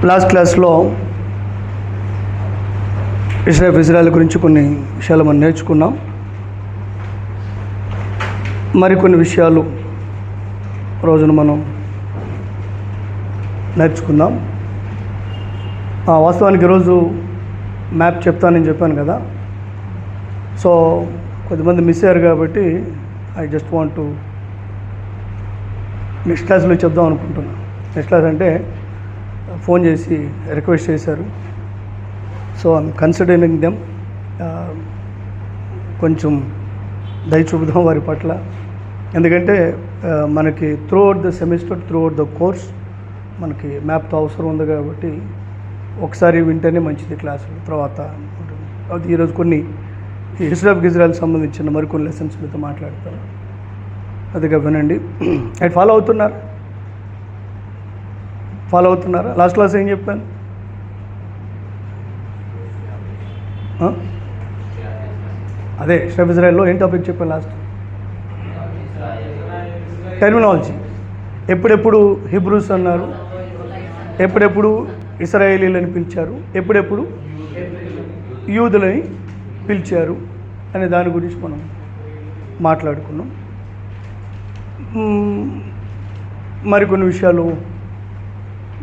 Last క్లాస్లో Israel గురించి కొన్ని విషయాలు మనం నేర్చుకున్నాం. మరికొన్ని విషయాలు రోజున మనం నేర్చుకుందాం. వాస్తవానికి ఈరోజు మ్యాప్ చెప్తానని చెప్పాను కదా, సో కొద్దిమంది మిస్ అయ్యారు కాబట్టి I just want to next క్లాస్లో చెప్దాం అనుకుంటున్నాను. నెక్స్ట్ క్లాస్ అంటే ఫోన్ చేసి రిక్వెస్ట్ చేశారు, సో ఐఎమ్ కన్సిడరింగ్ దెమ్. కొంచెం దయ చూపుదాం వారి పట్ల, ఎందుకంటే మనకి through out the semester, through out the course మనకి మ్యాప్తో అవసరం ఉంది కాబట్టి ఒకసారి వింటేనే మంచిది క్లాసు. తర్వాత ఈరోజు కొన్ని ఇజ్రాయెల్ సంబంధించిన మరికొన్ని లెసన్స్ మీతో మాట్లాడతాను, అదిగా వినండి. అది ఫాలో అవుతున్నారా? లాస్ట్ క్లాస్ ఏం చెప్పాను? అదే ఇజ్రాయెల్లో ఏం టాపిక్ చెప్పాను లాస్ట్? టెర్మినాలజీ. ఎప్పుడెప్పుడు హిబ్రూస్ అన్నారు, ఎప్పుడెప్పుడు ఇశ్రాయేలీలని పిలిచారు, ఎప్పుడెప్పుడు యూదులని పిలిచారు అనే దాని గురించి మనం మాట్లాడుకున్నాం. మరికొన్ని విషయాలు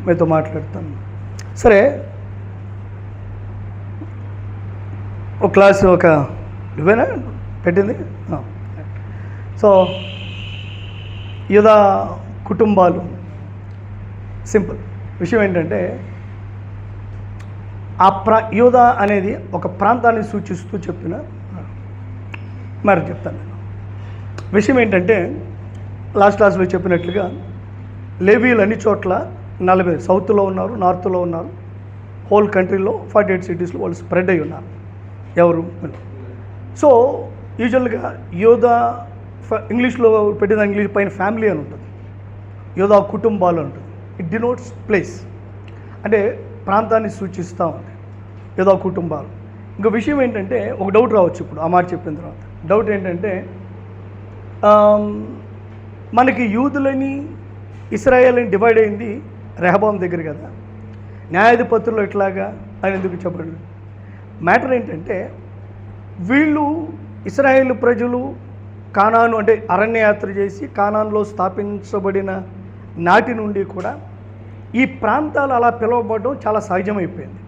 మీతో మాట్లాడతాను. సరే, ఒక క్లాసు నువ్వేనా పెట్టింది? సో యూదా కుటుంబాలు. సింపుల్ విషయం ఏంటంటే, యూదా అనేది ఒక ప్రాంతాన్ని సూచిస్తూ చెప్పిన మరి చెప్తాను నేను. విషయం ఏంటంటే, లాస్ట్ క్లాస్లో చెప్పినట్లుగా లేవీలు అన్ని చోట్ల 40 సౌత్లో ఉన్నారు, నార్త్లో ఉన్నారు, హోల్ కంట్రీలో 48 సిటీస్లో వాళ్ళు స్ప్రెడ్ అయి ఉన్నారు. ఎవరు? సో యూజువల్గా యూదా, ఇంగ్లీష్లో పెట్టిన ఇంగ్లీష్ పైన ఫ్యామిలీ అని ఉంటుంది, యూదా కుటుంబాలు అని ఉంటుంది. ఇట్ డినోట్స్ ప్లేస్, అంటే ప్రాంతాన్ని సూచిస్తూ ఉంది యూదా కుటుంబాలు. ఇంకో విషయం ఏంటంటే, ఒక డౌట్ రావచ్చు ఇప్పుడు ఆ మాట చెప్పిన తర్వాత. డౌట్ ఏంటంటే, మనకి యూదులని ఇశ్రాయేల్ని డివైడ్ అయింది రెహబాం దగ్గర కదా, న్యాయాధిపతుల్లో ఎట్లాగా అని ఎందుకు చెప్పండి? మ్యాటర్ ఏంటంటే, వీళ్ళు ఇశ్రాయేల్ ప్రజలు కానాను అంటే అరణ్యయాత్ర చేసి కానాన్లో స్థాపించబడిన నాటి నుండి కూడా ఈ ప్రాంతాలు అలా పిలువబడడం చాలా సహజమైపోయింది.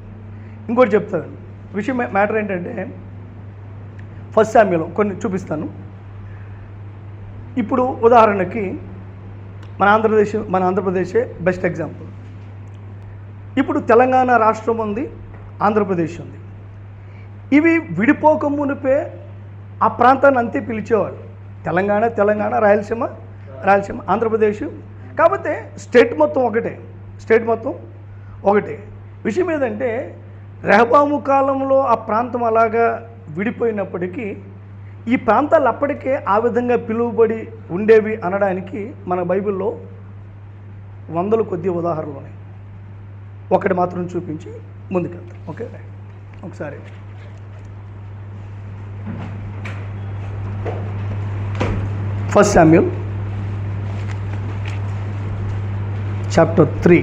ఇంకోటి చెప్తాను విషయం. మ్యాటర్ ఏంటంటే, ఫస్ట్ శామ్యూయల్ కొన్ని చూపిస్తాను. ఇప్పుడు ఉదాహరణకి మన ఆంధ్రప్రదేశే బెస్ట్ ఎగ్జాంపుల్. ఇప్పుడు తెలంగాణ రాష్ట్రం ఉంది, ఆంధ్రప్రదేశ్ ఉంది. ఇవి విడిపోక మునిపే ఆ ప్రాంతాన్ని అంతే పిలిచేవాళ్ళు. తెలంగాణ, రాయలసీమ, ఆంధ్రప్రదేశ్. కాకపోతే స్టేట్ మొత్తం ఒకటే. విషయం ఏదంటే, రెహబాము కాలంలో ఆ ప్రాంతం అలాగా విడిపోయినప్పటికీ ఈ ప్రాంతాలు అప్పటికే ఆ విధంగా పిలువబడి ఉండేవి అనడానికి మన బైబిల్లో 100 కొద్ది ఉదాహరణలు ఉన్నాయి. ఒకటి మాత్రం చూపించి ముందుకెళ్తాం. ఓకే, ఒకసారి ఫస్ట్ శామ్యూయల్ చాప్టర్ 3.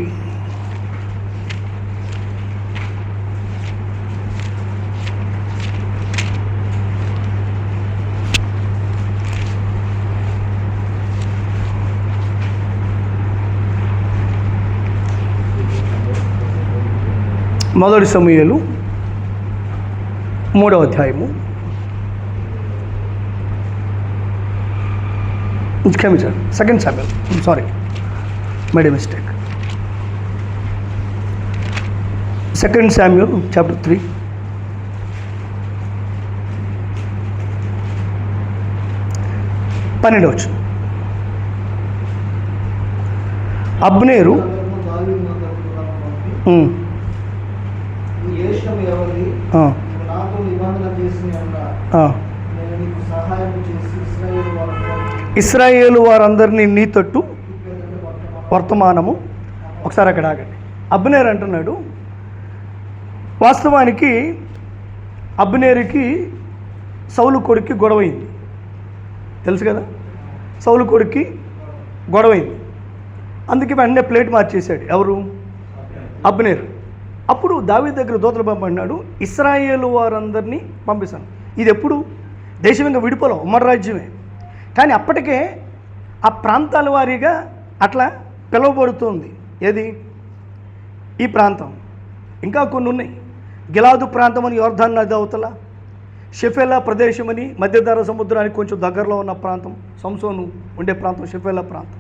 మొదటి సమూయేలు 3వ అధ్యాయము. క్షమించండి, సెకండ్ శామ్యూయల్, సారీ, మేడ్ ఏ మిస్టేక్. Second Samuel chapter 3. పన్నెండవచ్చు. అబ్నేరు ఇశ్రాయేలు వారందరినీ నీ తట్టు వర్తమానము. ఒకసారి అక్కడ ఆగండి. అబ్నేర్ అంటున్నాడు, వాస్తవానికి అబ్నేరుకి సౌలు కొడుక్కి గొడవైంది, తెలుసు కదా, సౌలు కొడుక్కి గొడవైంది. అందుకే వెంటనే ప్లేట్ మార్చేశాడు. ఎవరు? అబ్నేర్. అప్పుడు దావీదు దగ్గర దూతలు పంపన్నాడు, ఇశ్రాయేలు వారందరినీ పంపిస్తాను. ఇది ఎప్పుడు దేశం ఇంకా విడిపోలో ఉమ్మడి రాజ్యమే, కానీ అప్పటికే ఆ ప్రాంతాల వారీగా అట్లా పిలువబడుతుంది. ఏది ఈ ప్రాంతం, ఇంకా కొన్ని ఉన్నాయి. గిలాదు ప్రాంతం అని యోర్దాను నది అవతల, షెఫెలా ప్రదేశం అని మధ్యధరా సముద్రానికి కొంచెం దగ్గరలో ఉన్న ప్రాంతం, సంసోను ఉండే ప్రాంతం షెఫెలా ప్రాంతం.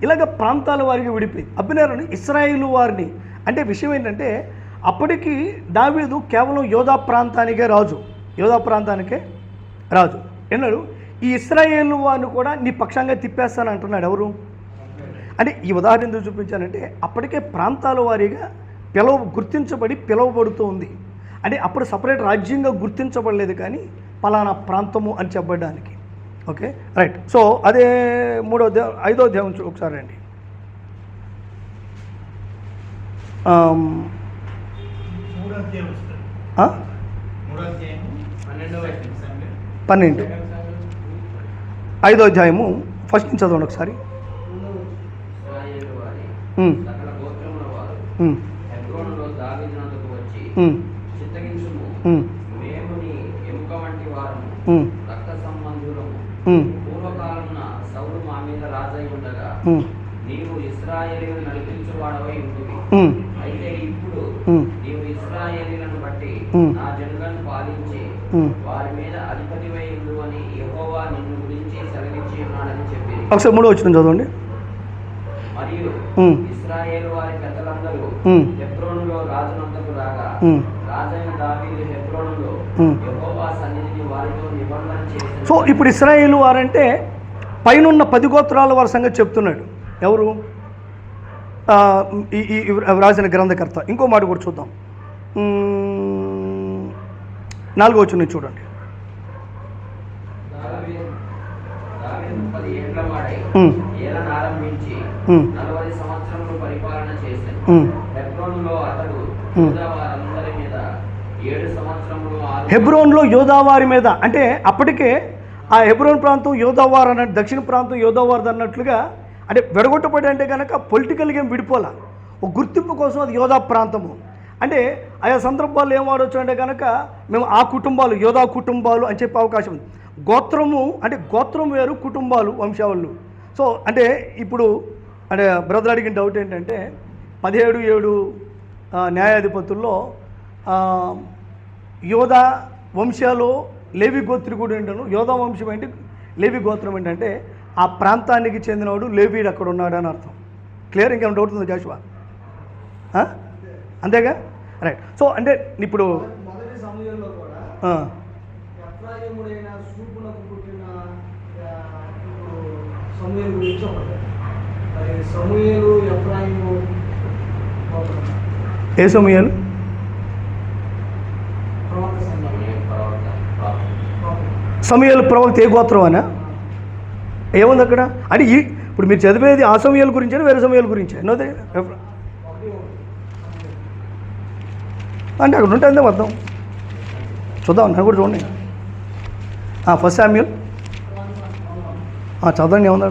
ఇలాగ ప్రాంతాల వారికి విడిపోయి అబ్నేరుని ఇశ్రాయేలు వారిని. అంటే విషయం ఏంటంటే అప్పటికి దావీదు కేవలం యోధా ప్రాంతానికే రాజు, యోధా ప్రాంతానికే రాజు. ఎన్నాడు ఈ ఇశ్రాయేలు వారిని కూడా నీ పక్షంగా తిప్పేస్తాను అంటున్నాడు. ఎవరు అంటే ఈ ఉదాహరణ ఎందుకు చూపించానంటే అప్పటికే ప్రాంతాల వారీగా గుర్తించబడి పిలువబడుతూ ఉంది. అంటే అప్పుడు సపరేట్ రాజ్యంగా గుర్తించబడలేదు, కానీ పలానా ప్రాంతము అని చెప్పడానికి. Okay right. సో అదే 5వ అధ్యాయం ఒకసారి అండి. 12 5వ అధ్యాయము ఫస్ట్ నుంచి చదవండి ఒకసారి. పూర్వకాలమున సౌలు మా మీద రాజై ఉండగా నీవు ఇశ్రాయేలీయులను నడిపించువాడవై ఉంటివి. అయితే ఇప్పుడు నీవు ఇశ్రాయేలీయులను బట్టి నా జనులను పాలించి వారి మీద అధిపతివై ఉండు అని యెహోవా నిన్ను గురించి సెలవిచ్చి ఉన్నాడని చెప్పి. ఒకసారి 3వ వచనం చదవండి. మరియు ఇశ్రాయేలు వారి పెద్దలందరూ హెబ్రోనులో రాజునంతకు రాగా రాజైన దావీదు హెబ్రోనులో యెహోవా సన్నిధిని వారితో నిబంధన చేశాడు. సో ఇప్పుడు ఇశ్రాయేలు వారంటే పైనున్న 10 గోత్రాల వారి సంగతి చెప్తున్నాడు. ఎవరు ఈ రాసిన గ్రంథకర్త. ఇంకో మాట కూడా చూద్దాం. 4వ వచనం చూడండి. దావీదు 30 ఏళ్ల వాడై ఏలన ఆరంభించి 40 సంవత్సరములు పరిపాలన చేశాడు. హెబ్రోనులో అతడు యూదావారందరి మీద 7 సంవత్సరములు. హెబ్రోన్లో యోధావారి మీద అంటే అప్పటికే ఆ హెబ్రోన్ ప్రాంతం యోధావార్ అన్నట్టు, దక్షిణ ప్రాంతం యోధావార్ అన్నట్లుగా. అంటే విడగొట్టబడి అంటే కనుక పొలిటికల్గా ఏం విడిపోలే, ఒక గుర్తింపు కోసం అది యోధా ప్రాంతము. అంటే ఆయా సందర్భాల్లో ఏం వాడవచ్చు అంటే కనుక మేము ఆ కుటుంబాలు యోధా కుటుంబాలు అని చెప్పే అవకాశం ఉంది. గోత్రము అంటే గోత్రం వేరు, కుటుంబాలు వంశావళులు. సో అంటే ఇప్పుడు అంటే బ్రదర్ అడిగిన డౌట్ ఏంటంటే 17 న్యాయాధిపతుల్లో యోధా వంశాలు లేవి గోత్రికుడు ఏంటను. యోధా వంశం ఏంటి, లేవి గోత్రం ఏంటంటే ఆ ప్రాంతానికి చెందినవాడు లేవీడు అక్కడ ఉన్నాడు అని అర్థం. క్లియర్? ఇంకేమైనా డౌట్ ఉందా జాషువా? అంతేగా రైట్. సో అంటే ఇప్పుడు మొదటి సమయంలో కూడా ఎఫ్రాయిముడైన సూపునకు పుట్టిన సమూయేలు గురించి ఒకటి. మరి సమూయేలు ఎఫ్రాయిము ఏ సమూయేలు? సమూయేలు ప్రవక్త ఏ గోత్రం అనా? ఏముంది అక్కడ? అంటే ఇప్పుడు మీరు చదివేది ఆ సమూయేలు గురించి వేరే సమూయేలు గురించి ఎన్నోదే అంటే అక్కడ ఉంటే అంతే మొత్తం చూద్దాం. నాకు కూడా చూడండి. ఫస్ట్ శామ్యూయల్ చదవండి. ఏముందా?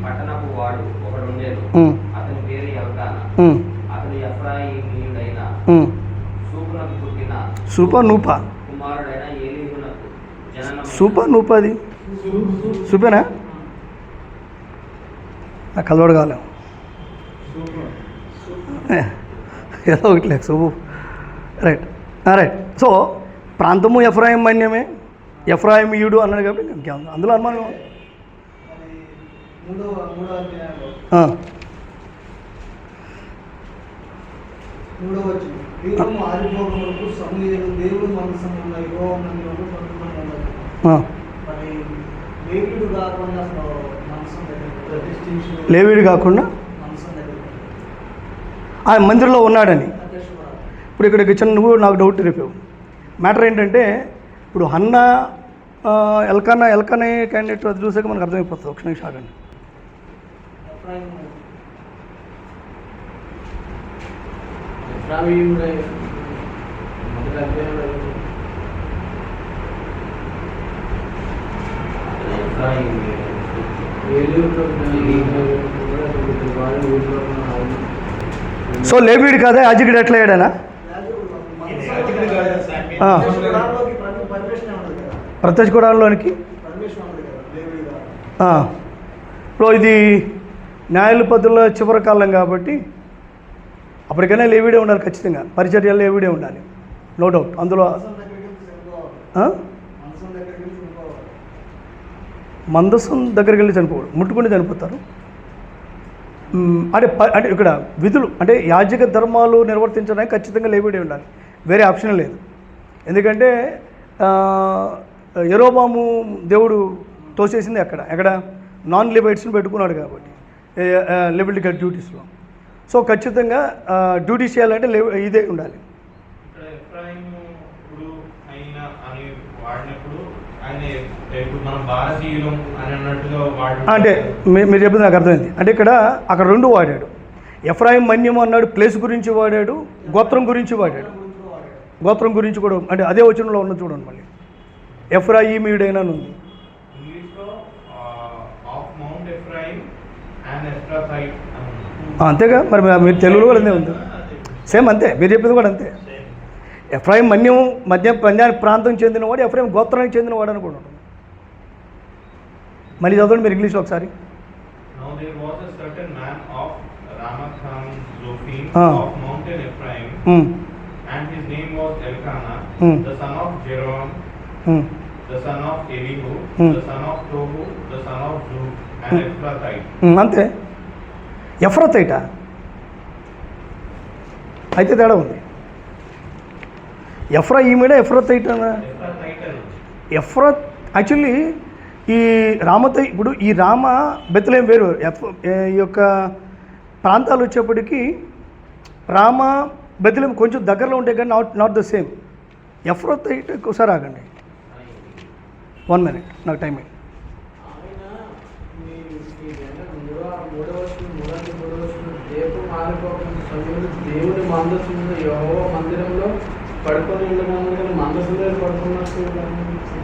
పట్టణపు వాడు ఒకడుండేను, అతని పేరు ఎల్కానా. అతడు ఎఫ్రాయిమీయుడైన సూపునకు పుట్టిన సూపా కుమారుడైన ఏలీహునకు జననం. నూపాది సూపేనా? నాకు కలవడు కాలేము ఏదో ఒకటి లేక సూపు. Right right. సో ప్రాంతము ఎఫ్రాయిం మన్యమే, ఎఫ్రాయిమీయుడు అన్నాడు కాబట్టి ఇంకేం అందులో అనుమానం. మూడవ వచనం ఆరిపోకములకు సమూయేలు దేవుని మనసున్న యెహోవా మందిరములో కొంతమంది ఉన్నారు. మరి లేవీయుడు కాకుండా మనసు ప్రతిష్ఠించు, లేవీయుడు కాకుండా ఆ మందిరంలో ఉన్నాడని. ఇప్పుడు ఇక్కడికి వచ్చిన నువ్వు నాకు డౌట్ రేపావు. మ్యాటర్ ఏంటంటే ఇప్పుడు హన్నా ఎల్కానా క్యాండిడేట్ అది చూసాక మనకు అర్థమైపోతుంది. ఒక నిమిషం ఆగండి. సో లేవీడు కాదా యాజకుడు ఎట్లా అయ్యాడనా? ప్రత్యక్ష గుడారంలోనికి ఇప్పుడు ఇది న్యాయాల పద్ధతుల్లో చివరి కాలం కాబట్టి అప్పటికైనా లేవీడే ఉండాలి, ఖచ్చితంగా పరిచర్యలో లేవీడే ఉండాలి, నో డౌట్. అందులో మందసం దగ్గరికి వెళ్ళి చనిపోవడం, ముట్టుకుని చనిపోతారు. అంటే అంటే ఇక్కడ విధులు అంటే యాజక ధర్మాలు నిర్వర్తించడానికి ఖచ్చితంగా లేవీడే ఉండాలి, వేరే ఆప్షన్ లేదు. ఎందుకంటే యెరోబాము దేవుడు తోసేసింది ఎక్కడ నాన్ లివైట్స్ని పెట్టుకున్నాడు కాబట్టి లెవిటికల్ డ్యూటీస్లో. సో ఖచ్చితంగా డ్యూటీస్ చేయాలంటే ఇదే ఉండాలి. అంటే మీరు చెప్పింది నాకు అర్థమైంది. అంటే ఇక్కడ అక్కడ రెండు వాడాడు, ఎఫ్రాయిం మన్యము అన్నాడు, ప్లేస్ గురించి వాడాడు, గోత్రం గురించి వాడాడు. గోత్రం గురించి కూడా అంటే అదే వచనంలో ఉన్న చూడండి, మళ్ళీ ఎఫ్రాయిమీయుడైనా ఉంది. అంతేగా మరి మీరు తెలుగులో కూడా అంతే ఉంది, సేమ్ అంతే మీరు చెప్పింది కూడా అంతే. ఎఫ్రాయిం మన్యాన్ని ప్రాంతం చెందినవాడు, ఎఫ్రాయిం గోత్రానికి చెందినవాడు అని కూడా ఉంటుంది. మళ్ళీ చదవండి మీరు ఇంగ్లీష్లో ఒకసారి. And his name was Elkanah, the son of Jeroham, the son of Elihu, the son of Tohu, the son of Zuf, and Ephrathite. అంతే. ఎఫ్రాతైటా అయితే తేడా ఉంది. ఎఫ్రాయిమీడా ఎఫ్రాతైటా? ఎఫ్రాత్ యాక్చువల్లీ ఈ ఇప్పుడు ఈ రామ బెత్లెహేం వేరు. ఈ యొక్క ప్రాంతాలు వచ్చేప్పటికీ రామ బెత్లెహేం కొంచెం దగ్గరలో ఉంటాయి కానీ నాట్ ద సేమ్. ఎఫ్రాతైట్ ఒకసారి ఆగండి, 1 minute నాకు టైం అయింది. దేవుడి మందస్సులో యెహోవా మందిరంలో పడుకొని ఉండమని మందస్సు దగ్గర పడుకున్నట్టు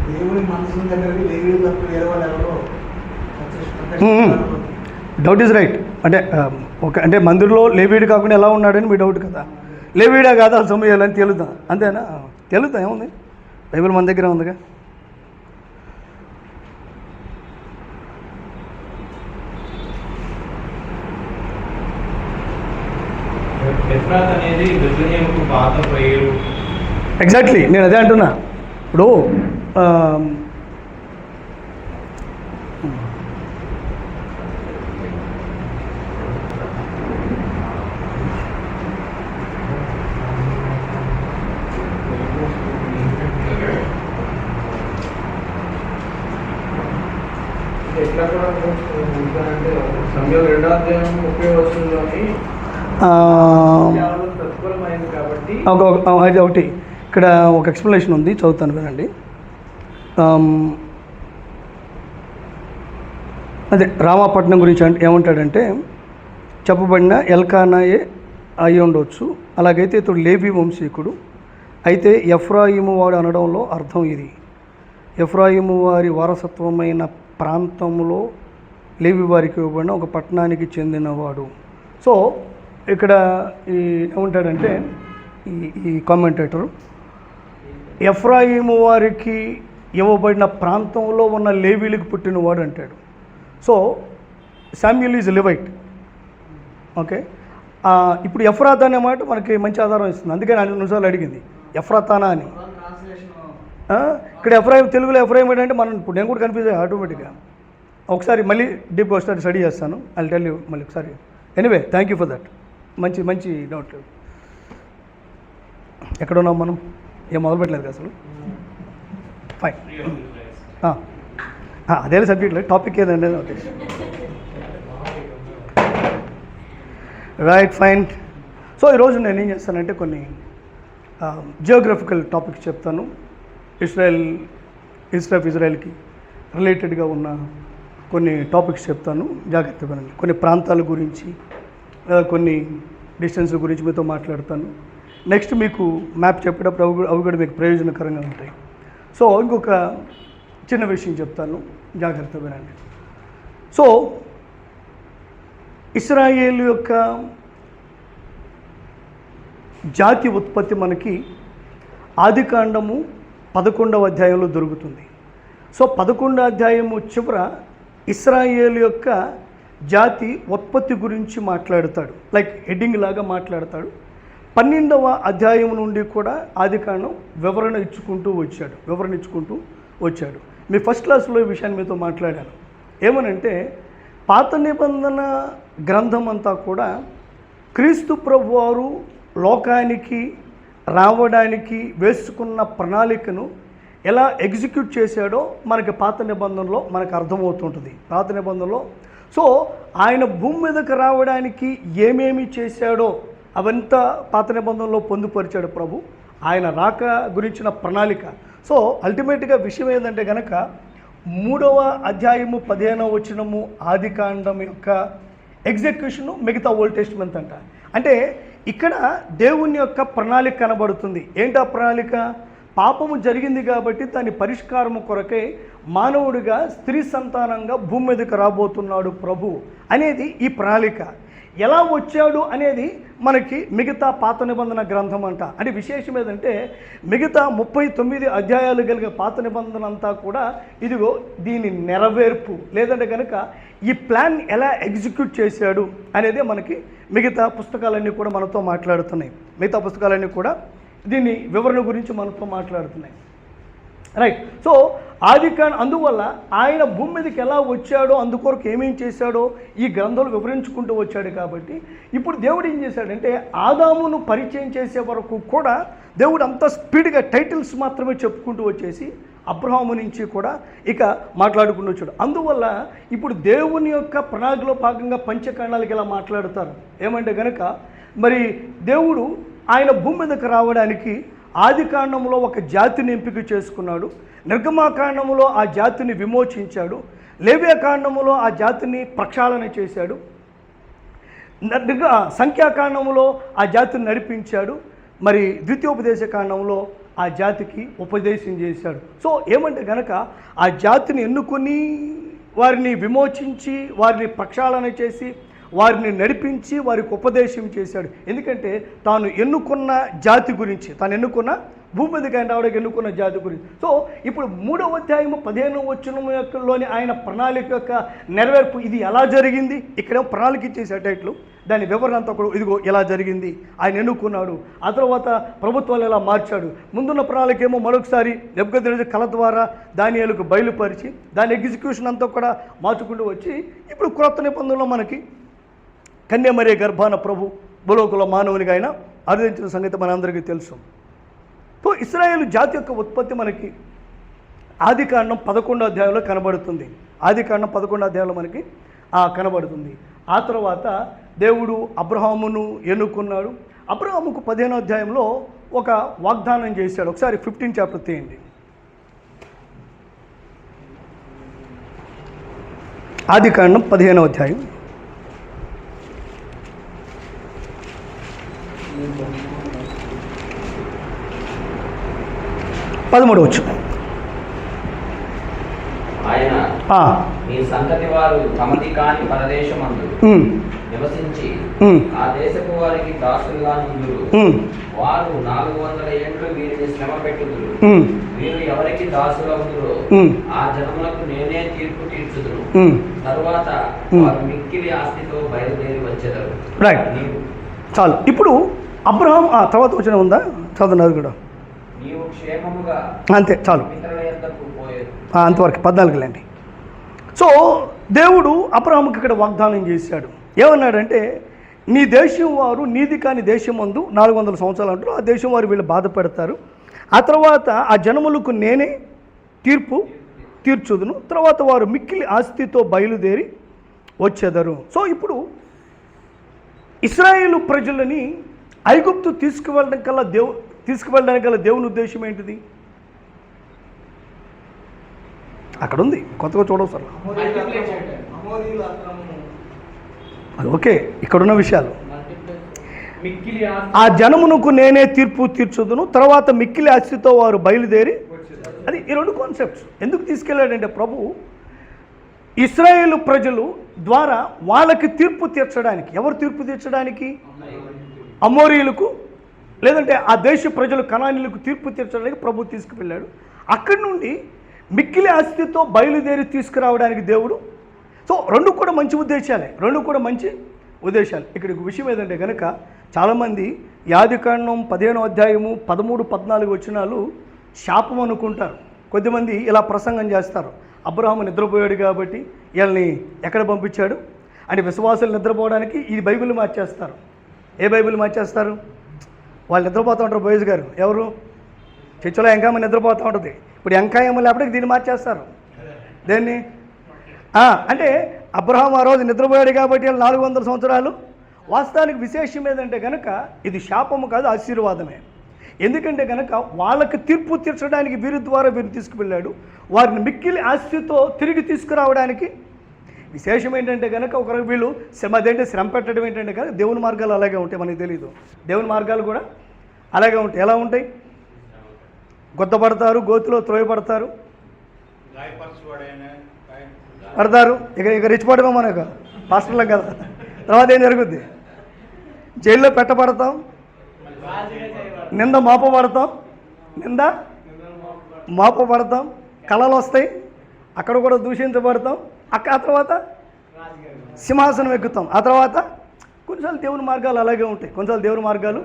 దేవుడి మనసు దగ్గరికి లేవీడు తప్ప వేరే వాళ్ళు ఎవరో డౌట్ ఈజ్ రైట్. అంటే అంటే మందిరంలో లేవీడు కాకుండా ఎలా ఉన్నాడని మీ డౌట్ కదా. లేవీడా కాదా సమయాలని తేలుద్దాం, అంతేనా? తేలుద్దాం, ఏముంది, బైబిల్ మన దగ్గర ఉందిగా. ఎగ్జాక్ట్లీ నేను అదే అంటున్నా. ఇప్పుడు ఎట్లా కూడా అంటే సమయం 2వ అధ్యాయం 30వ వచనంలోని ప్రతికూలమైంది కాబట్టి అది ఒకటి ఇక్కడ ఒక ఎక్స్ప్లెనేషన్ ఉంది, చదువుతాను వినండి. అదే రామాపట్నం గురించి ఏమంటాడంటే చెప్పబడిన ఎల్కానాయే అయి ఉండవచ్చు, అలాగైతే ఇతడు లేవి వంశీకుడు, అయితే ఎఫ్రాయిము వాడు అనడంలో అర్థం ఇది, ఎఫ్రాయిము వారి వారసత్వమైన ప్రాంతంలో లేవి వారికి ఇవ్వబడిన ఒక పట్టణానికి చెందినవాడు. సో ఇక్కడ ఏమంటాడంటే ఈ కామెంటేటరు ఎఫ్రాయిము వారికి ఇవ్వబడిన ప్రాంతంలో ఉన్న లేవీలకు పుట్టినవాడు అంటాడు. So Samuel is Levite. Okay, ఇప్పుడు ఎఫ్రాత్ అనే మాట మనకి మంచి ఆధారం ఇస్తుంది, అందుకని 2 నిమిషాలు అడిగింది ఎఫ్రాతానా అని. ఇక్కడ ఎఫ్రాయిం తెలుగులో ఎఫ్రాయిం ఏంటంటే మనం ఇప్పుడు నేను కూడా కన్ఫ్యూజ్ అయ్యా ఆటోమేటిక్గా. ఒకసారి మళ్ళీ డీప్గా ఒకసారి స్టడీ చేస్తాను, ఐ టెల్ యూ మళ్ళీ ఒకసారి. Anyway thank you for that, మంచి డౌట్. ఎక్కడున్నాం మనం, ఏం మొదలు పెట్టలేదు అసలు. ఫైన్, అదే సబ్జెక్ట్లో టాపిక్ ఏదండి నోటీస్. Right, fine. సో ఈరోజు నేను ఏం చేస్తానంటే కొన్ని జియోగ్రఫికల్ టాపిక్స్ చెప్తాను, హిస్టరీ ఆఫ్ ఇజ్రాయెల్కి రిలేటెడ్గా ఉన్న కొన్ని టాపిక్స్ చెప్తాను, జాగ్రత్తగా వినండి. కొన్ని ప్రాంతాల గురించి, కొన్ని డిస్టెన్స్ గురించి మీతో మాట్లాడతాను. నెక్స్ట్ మీకు మ్యాప్ చెప్పేటప్పుడు అవి కూడా మీకు ప్రయోజనకరంగా ఉంటాయి. సో ఇంకొక చిన్న విషయం చెప్తాను, జాగ్రత్తగా వినండి. సో ఇశ్రాయేలు యొక్క జాతి ఉత్పత్తి మనకి ఆదికాండము 11వ అధ్యాయంలో దొరుకుతుంది. సో 11వ అధ్యాయము చివర ఇశ్రాయేలు యొక్క జాతి ఉత్పత్తి గురించి మాట్లాడతాడు, లైక్ హెడ్డింగ్ లాగా మాట్లాడతాడు. 12వ అధ్యాయం నుండి కూడా ఆదికాండం వివరణ ఇచ్చుకుంటూ వచ్చాడు. మీ ఫస్ట్ క్లాస్లో ఈ విషయాన్ని మీతో మాట్లాడాను. ఏమనంటే పాత నిబంధన గ్రంథం అంతా కూడా క్రీస్తు ప్రభువారు లోకానికి రావడానికి వేసుకున్న ప్రణాళికను ఎలా ఎగ్జిక్యూట్ చేశాడో మనకి పాత నిబంధనలో మనకు అర్థమవుతుంటుంది. పాత నిబంధనలో సో ఆయన భూమి మీదకి రావడానికి ఏమేమి చేశాడో అవంతా పాత నిబంధనలో పొందుపరిచాడు ప్రభు. ఆయన రాక గురించిన ప్రణాళిక. సో అల్టిమేట్గా విషయం ఏంటంటే కనుక 3వ అధ్యాయము 15వ వచనము ఆదికాండం యొక్క ఎగ్జిక్యూషను మిగతా ఓల్డ్ టెస్టమెంట్ అంట. అంటే ఇక్కడ దేవుని యొక్క ప్రణాళిక కనబడుతుంది. ఏంటా ప్రణాళిక? పాపము జరిగింది కాబట్టి దాని పరిష్కారము కొరకై మానవుడిగా స్త్రీ సంతానంగా భూమి మీదకి రాబోతున్నాడు ప్రభు అనేది ఈ ప్రణాళిక. ఎలా వచ్చాడు అనేది మనకి మిగతా పాత నిబంధన గ్రంథం అంట. అంటే విశేషం ఏదంటే మిగతా 39 అధ్యాయాలు కలిగే పాత నిబంధన అంతా కూడా ఇదిగో దీని నెరవేర్పు, లేదంటే కనుక ఈ ప్లాన్ ఎలా ఎగ్జిక్యూట్ చేశాడు అనేది మనకి మిగతా పుస్తకాలన్నీ కూడా మనతో మాట్లాడుతున్నాయి. మిగతా పుస్తకాలన్నీ కూడా దీని వివరణ గురించి మనతో మాట్లాడుతున్నాయి. రైట్. సో ఆదికాండం అందువల్ల ఆయన భూమి మీదకి ఎలా వచ్చాడో అందుకొరకు ఏమేం చేశాడో ఈ గ్రంథంలో వివరించుకుంటూ వచ్చాడు. కాబట్టి ఇప్పుడు దేవుడు ఏం చేశాడంటే ఆదామును పరిచయం చేసే వరకు కూడా దేవుడు అంత స్పీడ్గా టైటిల్స్ మాత్రమే చెప్పుకుంటూ వచ్చేసి అబ్రహాము నుంచి కూడా ఇక మాట్లాడుకుంటూ వచ్చాడు. అందువల్ల ఇప్పుడు దేవుని యొక్క ప్రణాళికలో భాగంగా పంచకాండాలకి ఇలా మాట్లాడతారు. ఏమంటే కనుక మరి దేవుడు ఆయన భూమి మీదకి రావడానికి ఆదికాండంలో ఒక జాతిని ఎంపిక చేసుకున్నాడు, నిర్గమాకాండంలో ఆ జాతిని విమోచించాడు, లేవ్యకాండంలో ఆ జాతిని ప్రక్షాళన చేశాడు, సంఖ్యాకాండంలో ఆ జాతిని నడిపించాడు, మరి ద్వితీయోపదేశ కాండంలో ఆ జాతికి ఉపదేశం చేశాడు. సో ఏమంటే కనుక ఆ జాతిని ఎన్నుకొని వారిని విమోచించి వారిని ప్రక్షాళన చేసి వారిని నడిపించి వారికి ఉపదేశం చేశాడు. ఎందుకంటే తాను ఎన్నుకున్న జాతి గురించి, తాను ఎన్నుకున్న భూమి మీదకి ఆయన రావడానికి ఎన్నుకున్న జాతి గురించి. సో ఇప్పుడు 3వ అధ్యాయము 15వ వచనం యొక్కలోని ఆయన ప్రణాళిక యొక్క నెరవేర్పు ఇది ఎలా జరిగింది. ఇక్కడేమో ప్రణాళిక ఇచ్చేసే టైట్లు, దాని వివరణ అంతా కూడా ఇదిగో ఎలా జరిగింది, ఆయన ఎన్నుకున్నాడు, ఆ తర్వాత ప్రభుత్వాలు ఎలా మార్చాడు. ముందున్న ప్రణాళిక ఏమో మరొకసారి నెబుకద్నెజరు కళ ద్వారా దానియేలుకు బయలుపరిచి దాని ఎగ్జిక్యూషన్ అంతా కూడా మార్చుకుంటూ వచ్చి ఇప్పుడు క్రొత్త నిబంధనలో మనకి కన్యామరియా గర్భాన ప్రభు భూలోకంలో మానవునిగా ఆయన ఆరాధించిన సంగతి మనందరికీ తెలుసు. సో ఇశ్రాయేలు జాతి యొక్క ఉత్పత్తి మనకి ఆదికాండం 11వ అధ్యాయంలో కనబడుతుంది. ఆదికాండం 11వ అధ్యాయంలో మనకి కనబడుతుంది. ఆ తర్వాత దేవుడు అబ్రహామును ఎన్నుకున్నాడు. అబ్రహాముకు 15వ అధ్యాయంలో ఒక వాగ్దానం చేశాడు. ఒకసారి 15 చాప్టర్ తీయండి. ఆదికాండం 15వ అధ్యాయం 13వ వచనం. ఆయన నీ సంతతి వారు తమది కాని పరదేశమందు నివసించి ఆ దేశపు వారికి దాసులుగా నుందురు. వారు 400 ఏండ్లు వీరిని శ్రమ పెట్టుదురు. వీరు ఎవరికి దాసులవుదురో ఆ జనములకు నేనే తీర్పు తీర్చుదురు. తరువాత వారు మిక్కిలి ఆస్తితో బయలుదేరి వచ్చెదరు. రైట్, చాలు. ఇప్పుడు అబ్రహాం తర్వాత వచ్చిన ఉందా చదువున్నది కూడా నీవు క్షేమముగా అంతే, చాలు, పితరుల యొద్దకు పోయేది. అంతవరకు 14 సో దేవుడు అబ్రహాముకి ఇక్కడ వాగ్దానం చేశాడు. ఏమన్నాడంటే నీ దేశం వారు నీది కాని దేశం మందు 400 సంవత్సరాలు అంటారు. ఆ దేశం వారు వీళ్ళు బాధపడతారు. ఆ తర్వాత ఆ జనములకు నేనే తీర్పు తీర్చుదును. తర్వాత వారు మిక్కిలి ఆస్తితో బయలుదేరి వచ్చేదరు. సో ఇప్పుడు ఇశ్రాయేలు ప్రజలని ఐగుప్తు తీసుకువెళ్ళడానికి గల దేవుని ఉద్దేశం ఏంటిది? అక్కడ ఉంది, కొత్తగా చూడవసరం. ఓకే, ఇక్కడున్న విషయాలు. ఆ జనమునకు నేనే తీర్పు తీర్చుదును, తర్వాత మిక్కిలి ఆస్తితో వారు బయలుదేరి. అది ఈ 2 కాన్సెప్ట్స్ ఎందుకు తీసుకెళ్ళాడంటే ప్రభు ఇశ్రాయేలు ప్రజలు ద్వారా వాళ్ళకి తీర్పు తీర్చడానికి, ఎవరు తీర్పు తీర్చడానికి? అమోరీయులకు లేదంటే ఆ దేశ ప్రజలు కనానీయులకు తీర్పు తీర్చడానికి ప్రభు తీసుకువెళ్ళాడు. అక్కడి నుండి మిక్కిలి ఆస్తితో బయలుదేరి తీసుకురావడానికి దేవుడు. సో రెండు కూడా మంచి ఉద్దేశాలే, రెండు కూడా మంచి ఉద్దేశాలు. ఇక్కడ విషయం ఏదంటే కనుక చాలామంది యాదికాండం 15వ అధ్యాయము 13, 14 వచనాలు శాపం అనుకుంటారు. కొద్దిమంది ఇలా ప్రసంగం చేస్తారు, అబ్రహాము నిద్రపోయాడు కాబట్టి వీళ్ళని ఎక్కడ పంపించాడు అంటే విశ్వాసాలు నిద్రపోవడానికి ఈ బైబిల్ మార్చేస్తారు. ఏ బైబిల్ మార్చేస్తారు? వాళ్ళు నిద్రపోతూ ఉంటారు. బోయజ్ గారు ఎవరు? చర్చిలో ఎంకాయమ్మ నిద్రపోతూ ఉంటుంది. ఇప్పుడు ఎంకాయమ్మ లేకపోతే దీన్ని మార్చేస్తారు. దేన్ని? అంటే అబ్రహాం ఆ రోజు నిద్రపోయాడు కాబట్టి 400 సంవత్సరాలు. వాస్తవానికి విశేషం ఏదంటే కనుక ఇది శాపము కాదు, ఆశీర్వాదమే. ఎందుకంటే కనుక వాళ్ళకి తీర్పు తీర్చడానికి వీరి ద్వారా వీరిని తీసుకువెళ్ళాడు. వారిని మిక్కిలి ఆస్తితో తిరిగి తీసుకురావడానికి. విశేషం ఏంటంటే కనుక ఒకరికి వీళ్ళు శ్రమ పెట్టడం ఏంటంటే కనుక దేవుని మార్గాలు అలాగే ఉంటాయి. మనకు తెలీదు, దేవుని మార్గాలు కూడా అలాగే ఉంటాయి. ఎలా ఉంటాయి? గొద్దపడతారు, గోతులో త్రోయపడతారు, పడతారు. ఇక రెచ్చిపోవడమే మనకు పాస్టర్లకు కదా. తర్వాత ఏం జరుగుద్ది? జైల్లో పెట్టబడతాం, నింద మోపబడతాం, కళలు వస్తాయి, అక్కడ కూడా దూషించబడతాం. ఆ తర్వాత సింహాసనం ఎక్కుతాం. ఆ తర్వాత కొన్నిసార్లు దేవుని మార్గాలు అలాగే ఉంటాయి, కొన్నిసార్లు దేవుని మార్గాలు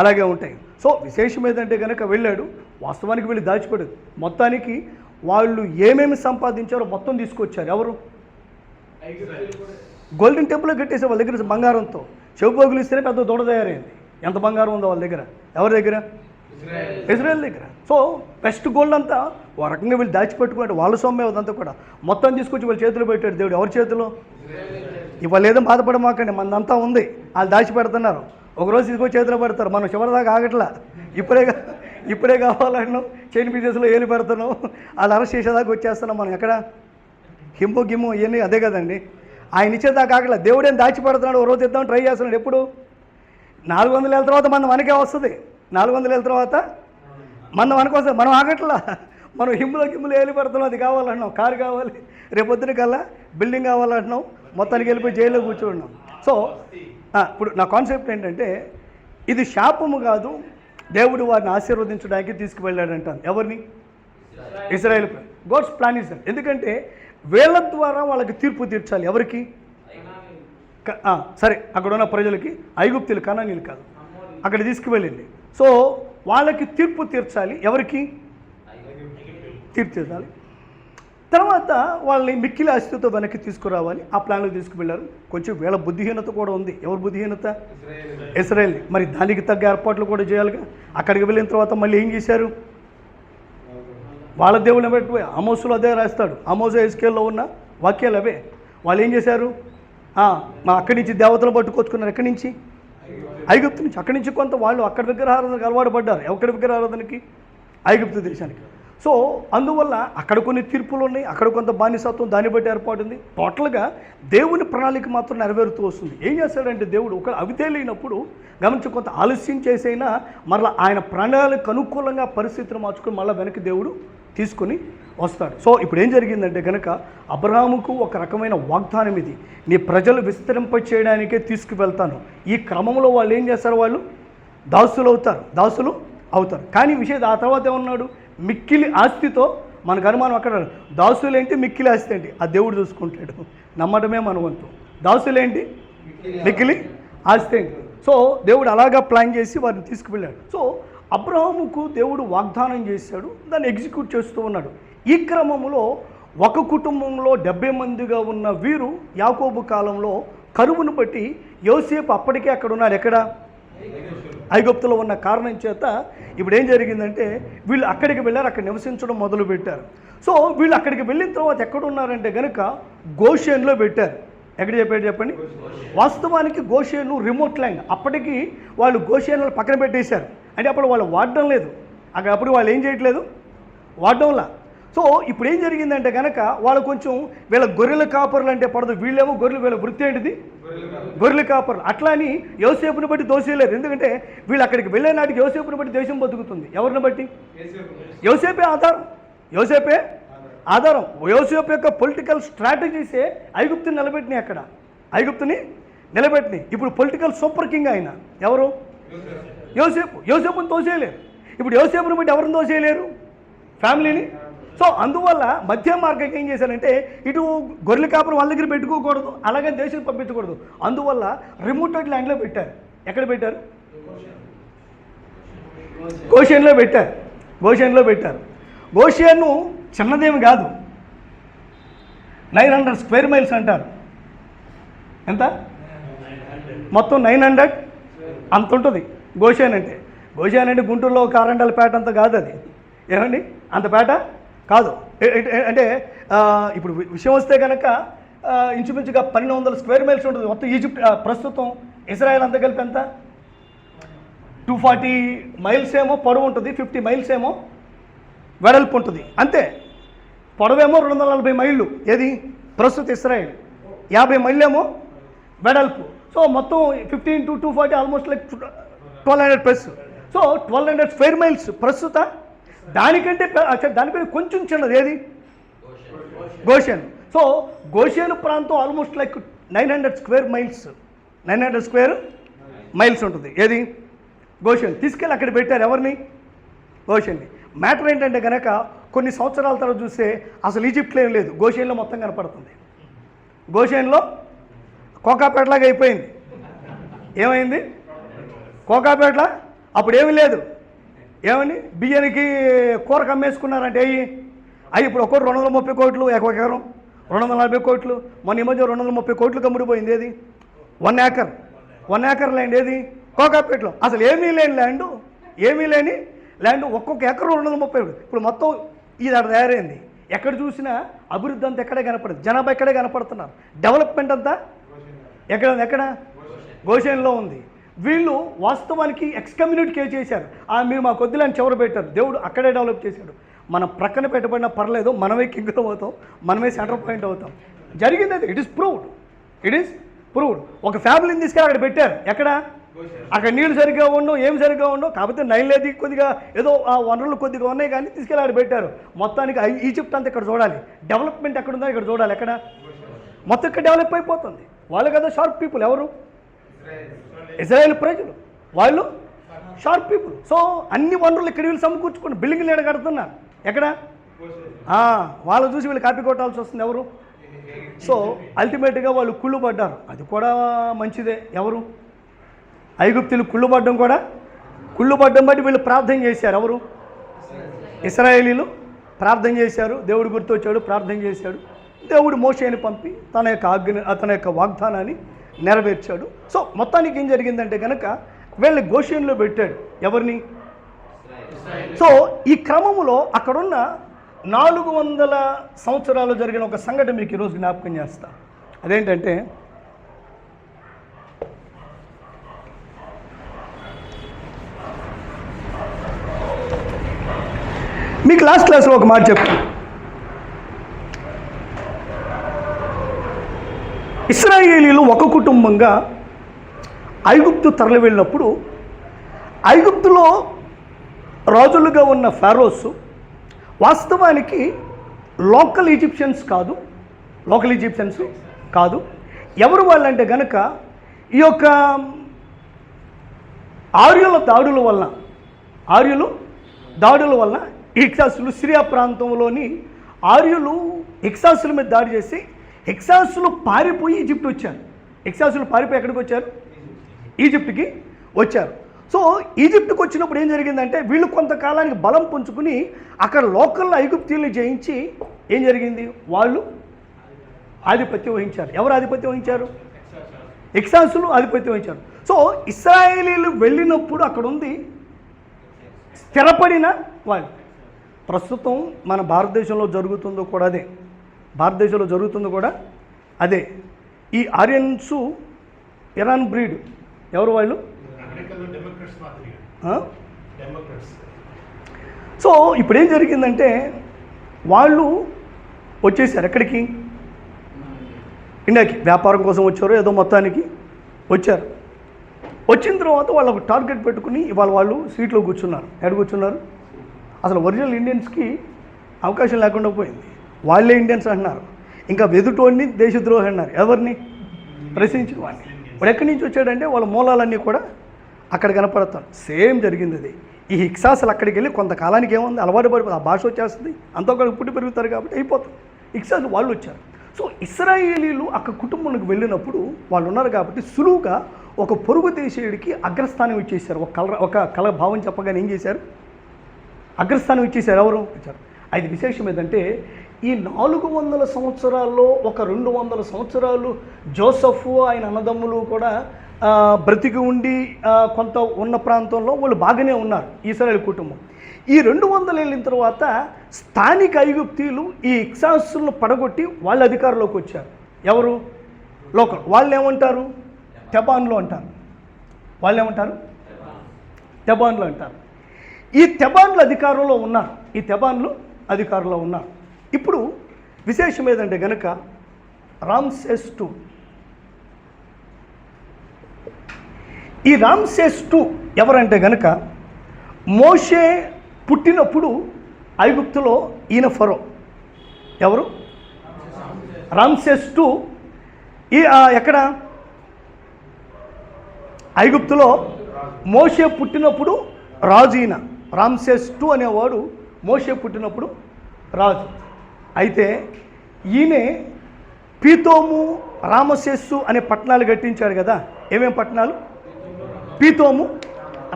అలాగే ఉంటాయి. సో విశేషం ఏంటంటే కనుక వెళ్ళాడు. వాస్తవానికి వీళ్ళు దాచిపెడదు. మొత్తానికి వాళ్ళు ఏమేమి సంపాదించారో మొత్తం తీసుకొచ్చారు. ఎవరు? గోల్డెన్ టెంపుల్ కట్టేసే వాళ్ళ దగ్గర బంగారంతో చెవుపోగులు ఇస్తేనే పెద్ద దూడ తయారైంది. ఎంత బంగారం ఉందో వాళ్ళ దగ్గర. ఎవరి దగ్గర? ఇజ్రాయెల్ దగ్గర. సో బెస్ట్ గోల్డ్ అంతా ఒక రకంగా వీళ్ళు దాచిపెట్టుకుంటే వాళ్ళ సొమ్మే అదంతా కూడా మొత్తం తీసుకొచ్చి వాళ్ళ చేతిలో పెట్టాడు దేవుడు. ఎవరి చేతిలో? ఇవాళ ఏదో బాధపడమాకండి, మనదంతా ఉంది. వాళ్ళు దాచిపెడుతున్నారు. ఒకరోజు తీసుకొచ్చి చేతిలో పెడతారు. మనం చివరిదాకా ఆగట్లా. ఇప్పుడే కావాలన్నాం, చైన్ బిజినెస్లో ఏలు పెడుతున్నాం, వాళ్ళు అరెస్ట్ చేసేదాకా వచ్చేస్తున్నాం. మనం ఎక్కడ గిమ్ము ఇవన్నీ అదే కదండి. ఆయన ఇచ్చేదాకా ఆగట్లా. దేవుడేం దాచిపెడుతున్నాడు, ఓ రోజు ఇద్దాం ట్రై చేస్తున్నాడు. ఎప్పుడు? 400 ఏళ్ళ తర్వాత మనకే వస్తుంది. 400 ఏళ్ళ తర్వాత మనకు వస్తుంది. మనం ఆగట్లా. మనం గిమ్ములో ఏలు పెడుతున్నాం. అది కావాలన్నాం, కారు కావాలి, రేపొద్దున కల్లా బిల్డింగ్ కావాలంటున్నాం, మొత్తానికి వెళ్ళిపోయి జైల్లో కూర్చోన్నాం. సో ఇప్పుడు నా కాన్సెప్ట్ ఏంటంటే ఇది శాపము కాదు, దేవుడు వారిని ఆశీర్వదించడానికి తీసుకువెళ్ళాడంటాను. ఎవరిని? Israel. God's plan is that. ఎందుకంటే వీళ్ళ ద్వారా వాళ్ళకి తీర్పు తీర్చాలి. ఎవరికి? సరే, అక్కడ ఉన్న ప్రజలకి, ఐగుప్తులు, కనానీయులు కాదు, అక్కడ తీసుకువెళ్ళింది. సో వాళ్ళకి తీర్పు తీర్చాలి. ఎవరికి? తీర్పు తీర్చాలి. తర్వాత వాళ్ళని మిక్కిలి ఆస్తితో వెనక్కి తీసుకురావాలి. ఆ ప్లాన్లో తీసుకువెళ్ళారు. కొంచెం వీళ్ళ బుద్ధిహీనత కూడా ఉంది. ఎవరి బుద్ధిహీనత? ఇజ్రాయేల్. మరి దానికి తగ్గ ఏర్పాట్లు కూడా చేయాలిగా. అక్కడికి వెళ్ళిన తర్వాత మళ్ళీ ఏం చేశారు? వాళ్ళ దేవుళ్ళని పెట్టిపోయి ఆమోసులో అదే రాస్తాడు. ఆమోసు హెజ్కేల్లో ఉన్న వాక్యాలు అవే. వాళ్ళు ఏం చేశారు? అక్కడి నుంచి దేవతలు పట్టుకొచ్చుకున్నారు. ఎక్కడి నుంచి? ఐగుప్తు నుంచి. అక్కడి నుంచి కొంత వాళ్ళు అక్కడ విగ్రహారాధనకు అలవాటు పడ్డారు. ఎక్కడి విగ్రహారాధనకి? ఐగుప్తు దేశానికి. సో అందువల్ల అక్కడ కొన్ని తీర్పులు ఉన్నాయి, అక్కడ కొంత బానిసత్వం, దాన్ని బట్టి ఏర్పాటు ఉంది. టోటల్గా దేవుని ప్రణాళిక మాత్రం నెరవేరుతూ వస్తుంది. ఏం చేస్తాడంటే దేవుడు ఒక అవి తెలియనప్పుడు గమనించి కొంత ఆలస్యం చేసైనా మరలా ఆయన ప్రణాళిక అనుకూలంగా పరిస్థితిని మార్చుకొని మళ్ళీ వెనక్కి దేవుడు తీసుకొని వస్తాడు. సో ఇప్పుడు ఏం జరిగిందంటే కనుక అబ్రహాముకు ఒక రకమైన వాగ్దానం ఇది, నీ ప్రజలు విస్తరింప చేయడానికే తీసుకువెళ్తాను. ఈ క్రమంలో వాళ్ళు ఏం చేస్తారు? వాళ్ళు దాసులు అవుతారు. కానీ విషయం ఆ తర్వాత ఏమన్నాడు? మిక్కిలి ఆస్తితో. మనకు అనుమానం అక్కడ దాసులేంటి, మిక్కిలి ఆస్తి ఏంటి? ఆ దేవుడు చూసుకుంటాడు. నమ్మటమే మన వంతు. దాసులేంటి, మిక్కిలి ఆస్తి ఏంటి? సో దేవుడు అలాగా ప్లాన్ చేసి వారిని తీసుకువెళ్ళాడు. సో అబ్రహాముకు దేవుడు వాగ్దానం చేశాడు, దాన్ని ఎగ్జిక్యూట్ చేస్తూ ఉన్నాడు. ఈ క్రమంలో ఒక కుటుంబంలో 70 మందిగా ఉన్న వీరు యాకోబు కాలంలో కరువును బట్టి యోసేపు అప్పటికే అక్కడ ఉన్నాడు. ఎక్కడ? ఐగుప్తులో ఉన్న కారణం చేత ఇప్పుడు ఏం జరిగిందంటే వీళ్ళు అక్కడికి వెళ్ళారు, అక్కడ నివసించడం మొదలుపెట్టారు. సో వీళ్ళు అక్కడికి వెళ్ళిన తర్వాత ఎక్కడ ఉన్నారంటే కనుక గోషేన్లో పెట్టారు. ఎక్కడ చెప్పండి? వాస్తవానికి గోషేను రిమోట్ ల్యాండ్. అప్పటికి వాళ్ళు గోషేన్లు పక్కన పెట్టేశారు. అంటే అప్పుడు వాళ్ళు వాడడం లేదు అప్పుడు వాళ్ళు ఏం చేయట్లేదు, వాడడంలా. సో ఇప్పుడు ఏం జరిగిందంటే కనుక వాళ్ళు కొంచెం వీళ్ళ గొర్రెల కాపర్లు అంటే పడదు, వీళ్ళేమో గొర్రెలు, వీళ్ళ వృత్తి ఏంటిది? గొర్రెల కాపర్లు. అట్లా అని యోసేపుని బట్టి దోషేయలేరు. ఎందుకంటే వీళ్ళు అక్కడికి వెళ్ళే నాటికి యోసేపుని బట్టి దేశం బతుకుతుంది. ఎవరిని బట్టి? యోసేపే ఆధారం. ఆధారం. యోసేపు యొక్క పొలిటికల్ స్ట్రాటజీసే ఐగుప్తుని నిలబెట్టినాయి. అక్కడ ఐగుప్తుని నిలబెట్టినాయి. ఇప్పుడు పొలిటికల్ సూపర్ కింగ్ ఆయన ఎవరు? యోసేపుని తోసేయలేరు. ఇప్పుడు యోసేపుని బట్టి ఎవరిని తోసేయలేరు? ఫ్యామిలీని. సో అందువల్ల మధ్య మార్గం ఏం చేశారంటే ఇటు గొర్రెల కాపురం వాళ్ళ దగ్గర పెట్టుకోకూడదు, అలాగే దేశం పంపించకూడదు. అందువల్ల రిమోటెడ్ ల్యాండ్లో పెట్టారు. ఎక్కడ పెట్టారు? గోషెన్లో పెట్టారు. గోషెన్ చిన్నదేమి కాదు, 900 స్క్వేర్ మైల్స్ అంటారు. ఎంత? మొత్తం 900 అంత ఉంటుంది గోషెన్ అంటే. గుంటూరులో ఒక ఆరండాల పేట అంత కాదు అది. ఏమండి? అంత పేట కాదు. అంటే ఇప్పుడు విషయం వస్తే కనుక ఇంచుమించుగా 1200 స్క్వేర్ మైల్స్ ఉంటుంది మొత్తం ఈజిప్ట్. ప్రస్తుతం ఇజ్రాయెల్ అంతా కలిపి ఎంత? 240 మైల్స్ ఏమో పొడవు ఉంటుంది, 50 మైల్స్ ఏమో వెడల్పు ఉంటుంది. అంతే. పొడవేమో 240 మైళ్ళు ఏది ప్రస్తుత ఇజ్రాయెల్, 50 మైళ్ళు ఏమో వెడల్పు. సో మొత్తం 15 to 240 almost like 1200 plus. So 1200 square miles ప్రస్తుత. దానికంటే కొంచెం చిన్నది ఏది? గోషెన్. సో గోషెన్ ప్రాంతం ఆల్మోస్ట్ లైక్ 900 స్క్వేర్ మైల్స్ ఉంటుంది. ఏది? గోషెన్. తీసుకెళ్ళి అక్కడ పెట్టారు. ఎవరిని? గోషెన్ని. మ్యాటర్ ఏంటంటే కనుక కొన్ని సంవత్సరాల తర్వాత చూస్తే అసలు ఈజిప్ట్లో ఏం లేదు, గోషెన్లో మొత్తం కనపడుతుంది. గోషెన్లో కోకాపేటలాగా అయిపోయింది. ఏమైంది? కోకాపేటలా అప్పుడు ఏమీ లేదు. ఏమని బియ్యానికి కూరకు అమ్మేసుకున్నారంటే అవి ఇప్పుడు ఒక్కటి 230 కోట్లు, ఒక ఎకరం 240 కోట్లు. మొన్న ఈ మధ్య 230 కోట్లు కమ్ముడిపోయింది. ఏది? 1 ఏకర్ ల్యాండ్. ఏది? కోకాపేటలో. అసలు ఏమీ లేని ల్యాండ్ ఒక్కొక్క ఎకరం 230. ఇప్పుడు మొత్తం ఇది అక్కడ తయారైంది. ఎక్కడ చూసినా అభివృద్ధి అంతా ఎక్కడే కనపడదు, జనాభా ఎక్కడే కనపడుతున్నారు, డెవలప్మెంట్ అంతా ఎక్కడ? గోషెన్లో ఉంది. వీళ్ళు వాస్తవానికి ఎక్స్కమ్యూనిటీ కేసు చేశారు. మీరు మా కొద్దిలాంటి చివర పెట్టారు. దేవుడు అక్కడే డెవలప్ చేశాడు. మనం ప్రక్కన పెట్టబడినా పర్లేదు, మనమే కింగ్ అవుతాం, మనమే సెంటర్ పాయింట్ అవుతాం. జరిగింది అది. It is proved. ఒక ఫ్యామిలీని తీసుకెళ్ళి అక్కడ పెట్టారు. ఎక్కడ? అక్కడ నీళ్ళు సరిగ్గా ఉండవు, ఏం సరిగ్గా ఉండవు. కాకపోతే నైలేది కొద్దిగా ఏదో ఆ వనరులు కొద్దిగా ఉన్నాయి కానీ తీసుకెళ్ళి అక్కడ పెట్టారు. మొత్తానికి ఈజిప్ట్ అంతా ఇక్కడ చూడాలి, డెవలప్మెంట్ ఎక్కడ ఉందో ఇక్కడ చూడాలి. ఎక్కడ? మొత్తం ఇక్కడ డెవలప్ అయిపోతుంది. వాళ్ళు కదా షార్ప్ పీపుల్. ఎవరు? ఇజ్రాయెల్ ప్రజలు. వాళ్ళు షార్ప్ పీపుల్. సో అన్ని వనరులు ఇక్కడ వీళ్ళు సమకూర్చుకుని బిల్డింగ్లు ఎక్కడ కడుతున్నారు. ఎక్కడ? వాళ్ళు చూసి వీళ్ళు కాపీ కొట్టాల్సి వస్తుంది. ఎవరు? సో అల్టిమేట్గా వాళ్ళు కుళ్ళు పడ్డారు. అది కూడా మంచిదే. ఎవరు? ఐగుప్తులు కుళ్ళు పడ్డం బట్టి వీళ్ళు ప్రార్థన చేశారు. ఎవరు? ఇశ్రాయేలీలు ప్రార్థన చేశారు. దేవుడు గుర్తొచ్చాడు, ప్రార్థన చేశాడు. దేవుడు మోషేని పంపి తన యొక్క వాగ్దానాన్ని నెరవేర్చాడు. సో మొత్తానికి ఏం జరిగిందంటే కనుక వీళ్ళని గోషెన్లో పెట్టాడు. ఎవరిని? సో ఈ క్రమంలో అక్కడున్న 400 సంవత్సరాలు జరిగిన ఒక సంఘటన మీకు ఈరోజు జ్ఞాపకం చేస్తా. అదేంటంటే మీకు లాస్ట్ క్లాస్లో ఒక మాట చెప్తాను. ఇశ్రాయేలీలు ఒక కుటుంబంగా ఐగుప్తు తరలి వెళ్ళినప్పుడు ఐగుప్తులో రాజులుగా ఉన్న ఫారోస్ వాస్తవానికి లోకల్ ఈజిప్షియన్స్ కాదు. ఎవరు వాళ్ళంటే గనక ఈ యొక్క ఆర్యుల దాడుల వలన ఇక్సాసులు, సిరియా ప్రాంతంలోని ఆర్యులు ఇక్సాసుల మీద దాడి చేసి ఇక్సాసులు పారిపోయి ఈజిప్ట్ వచ్చారు. ఇక్సాసులు పారిపోయి ఎక్కడికి వచ్చారు? ఈజిప్ట్కి వచ్చారు. సో ఈజిప్ట్కి వచ్చినప్పుడు ఏం జరిగిందంటే వీళ్ళు కొంతకాలానికి బలం పుంజుకుని అక్కడ లోకల్ ఐగుప్తీయుల్ని జయించి ఏం జరిగింది? వాళ్ళు ఆధిపత్యం వహించారు. ఎవరు ఆధిపత్యం వహించారు? ఇక్సాసులు ఆధిపత్యం వహించారు. సో ఇశ్రాయేలీలు వెళ్ళినప్పుడు అక్కడ ఉంది స్థిరపడిన వాళ్ళు. ప్రస్తుతం మన భారతదేశంలో జరుగుతుందో కూడా అదే. ఈ ఆర్యన్స్ ఇరాన్ బ్రీడ్. ఎవరు వాళ్ళు? సో ఇప్పుడు ఏం జరిగిందంటే వాళ్ళు వచ్చేసారు. ఎక్కడికి? ఇండియాకి వ్యాపారం కోసం వచ్చారు, ఏదో మొత్తానికి వచ్చారు. వచ్చిన తర్వాత వాళ్ళు ఒక టార్గెట్ పెట్టుకుని ఇవాళ వాళ్ళు సీట్లో కూర్చున్నారు. ఎక్కడ కూర్చున్నారు? అసలు ఒరిజినల్ ఇండియన్స్కి అవకాశం లేకుండా పోయింది. వాళ్ళే ఇండియన్స్ అంటున్నారు. ఇంకా వెదుటోడిని దేశద్రోహి అన్నారు. ఎవరిని? ప్రశ్నించిన వాడిని. వాడు ఎక్కడి నుంచి వచ్చాడంటే వాళ్ళ మూలాలన్నీ కూడా అక్కడ కనపడతారు. సేమ్ జరిగింది అది. ఈ ఇక్సాసులు అక్కడికి వెళ్ళి కొంతకాలానికి ఏముంది, అలవాటు పడిపోతుంది, ఆ భాష వచ్చేస్తుంది, అంతా ఒకరికి పుట్టి పెరుగుతారు కాబట్టి అయిపోతుంది. ఇక్సాసు వాళ్ళు వచ్చారు. సో ఇశ్రాయేలీలు అక్కడ కుటుంబానికి వెళ్ళినప్పుడు వాళ్ళు ఉన్నారు కాబట్టి సులువుగా ఒక పొరుగు దేశీయుడికి అగ్రస్థానం ఇచ్చేశారు. ఒక కళ భావం చెప్పగానే ఏం చేశారు? అగ్రస్థానం ఇచ్చేశారు. ఎవరు ఇచ్చారు? అది విశేషం ఏంటంటే ఈ 400 సంవత్సరాల్లో ఒక 200 సంవత్సరాలు జోసఫు ఆయన అన్నదమ్ములు కూడా బ్రతికి ఉండి కొంత ఉన్న ప్రాంతంలో వాళ్ళు బాగానే ఉన్నారు ఇశ్రాయేలు కుటుంబం. ఈ 200 ఏళ్ళిన తర్వాత స్థానిక ఐగుప్తీయులు ఈ ఇక్సాసులను పడగొట్టి వాళ్ళ అధికారంలోకి వచ్చారు. ఎవరు? లోకల్. వాళ్ళు ఏమంటారు? తెబాన్లో అంటారు. వాళ్ళు ఏమంటారు? తెబాన్లో అంటారు. ఈ తెబాన్లు అధికారంలో ఉన్నారు. ఈ తెబాన్లు అధికారంలో ఉన్నారు. ఇప్పుడు విశేషం ఏదంటే కనుక రామ్సేస్ II, ఈ రామ్సేస్ II ఎవరంటే కనుక మోషే పుట్టినప్పుడు ఐగుప్తులో ఈయన ఫరో. ఎవరు? Ramses II. ఎక్కడ? ఐగుప్తులో మోషే పుట్టినప్పుడు రాజు ఈయన. రామ్సేస్ II అనేవాడు మోషే పుట్టినప్పుడు రాజు. అయితే ఈయనే పీతోము, రామసేస్సు అనే పట్టణాలు కట్టించాడు కదా. ఏమేం పట్టణాలు? పీతోము,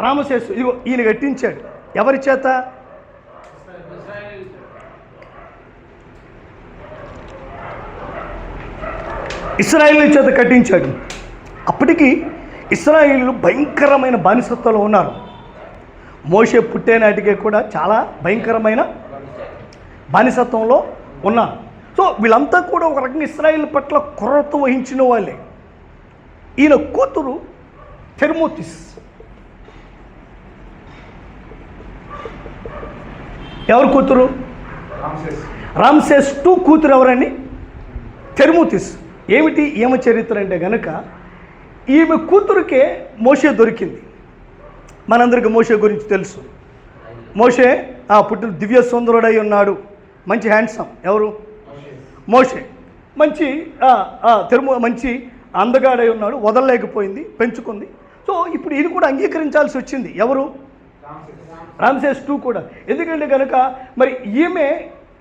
రామసేస్సు. ఇదిగో ఈయన కట్టించాడు. ఎవరి చేత? ఇశ్రాయేలు చేత కట్టించాడు. అప్పటికి ఇశ్రాయేలు భయంకరమైన బానిసత్వంలో ఉన్నారు. మోషే పుట్టే నాటికే కూడా చాలా భయంకరమైన బానిసత్వంలో ఉన్నారు. సో వీళ్ళంతా కూడా ఒక రకంగా ఇశ్రాయేల్ పట్ల కొరత వహించిన వాళ్ళే. ఈయన కూతురు తెర్మోతిస్. ఎవరు కూతురు? రామ్సేస్ II కూతురు ఎవరండి? తెర్మోతిస్. ఏమిటి ఈమె చరిత్ర అంటే కనుక ఈమె కూతురుకే మోషే దొరికింది. మనందరికీ మోషే గురించి తెలుసు. మోషే పుట్టిన దివ్య సుందరుడై ఉన్నాడు, మంచి హ్యాండ్సమ్. ఎవరు? మోషే. మంచి మంచి అందగాడై ఉన్నాడు, వదలలేకపోయింది, పెంచుకుంది. సో ఇప్పుడు ఇది కూడా అంగీకరించాల్సి వచ్చింది. ఎవరు? రామ్సేస్ II కూడా. ఎందుకంటే కనుక మరి ఈమె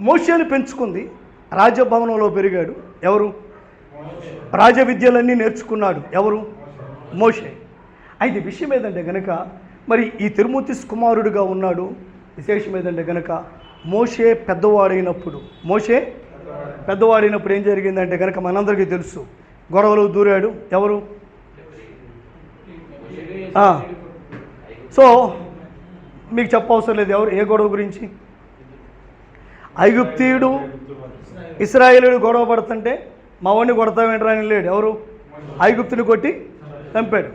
మోషేని పెంచుకుంది, రాజభవనంలో పెరిగాడు. ఎవరు? రాజ విద్యలన్నీ నేర్చుకున్నాడు. ఎవరు? మోషే. అయితే విషయం ఏదంటే కనుక మరి ఈ తిర్మోతిస్ కుమారుడిగా ఉన్నాడు. విశేషం ఏదంటే కనుక మోషే పెద్దవాడైనప్పుడు ఏం జరిగిందంటే కనుక మనందరికీ తెలుసు. గొడవలు దూరాడు. ఎవరు? సో మీకు చెప్పవసరం లేదు ఎవరు ఏ గొడవ గురించి. ఐగుప్తీయుడు ఇశ్రాయేలుడు గొడవ పడుతుంటే మా వాడిని కొడతావేంట్రా అని లేడు. ఎవరు? ఐగుప్తుని కొట్టి చంపాడు.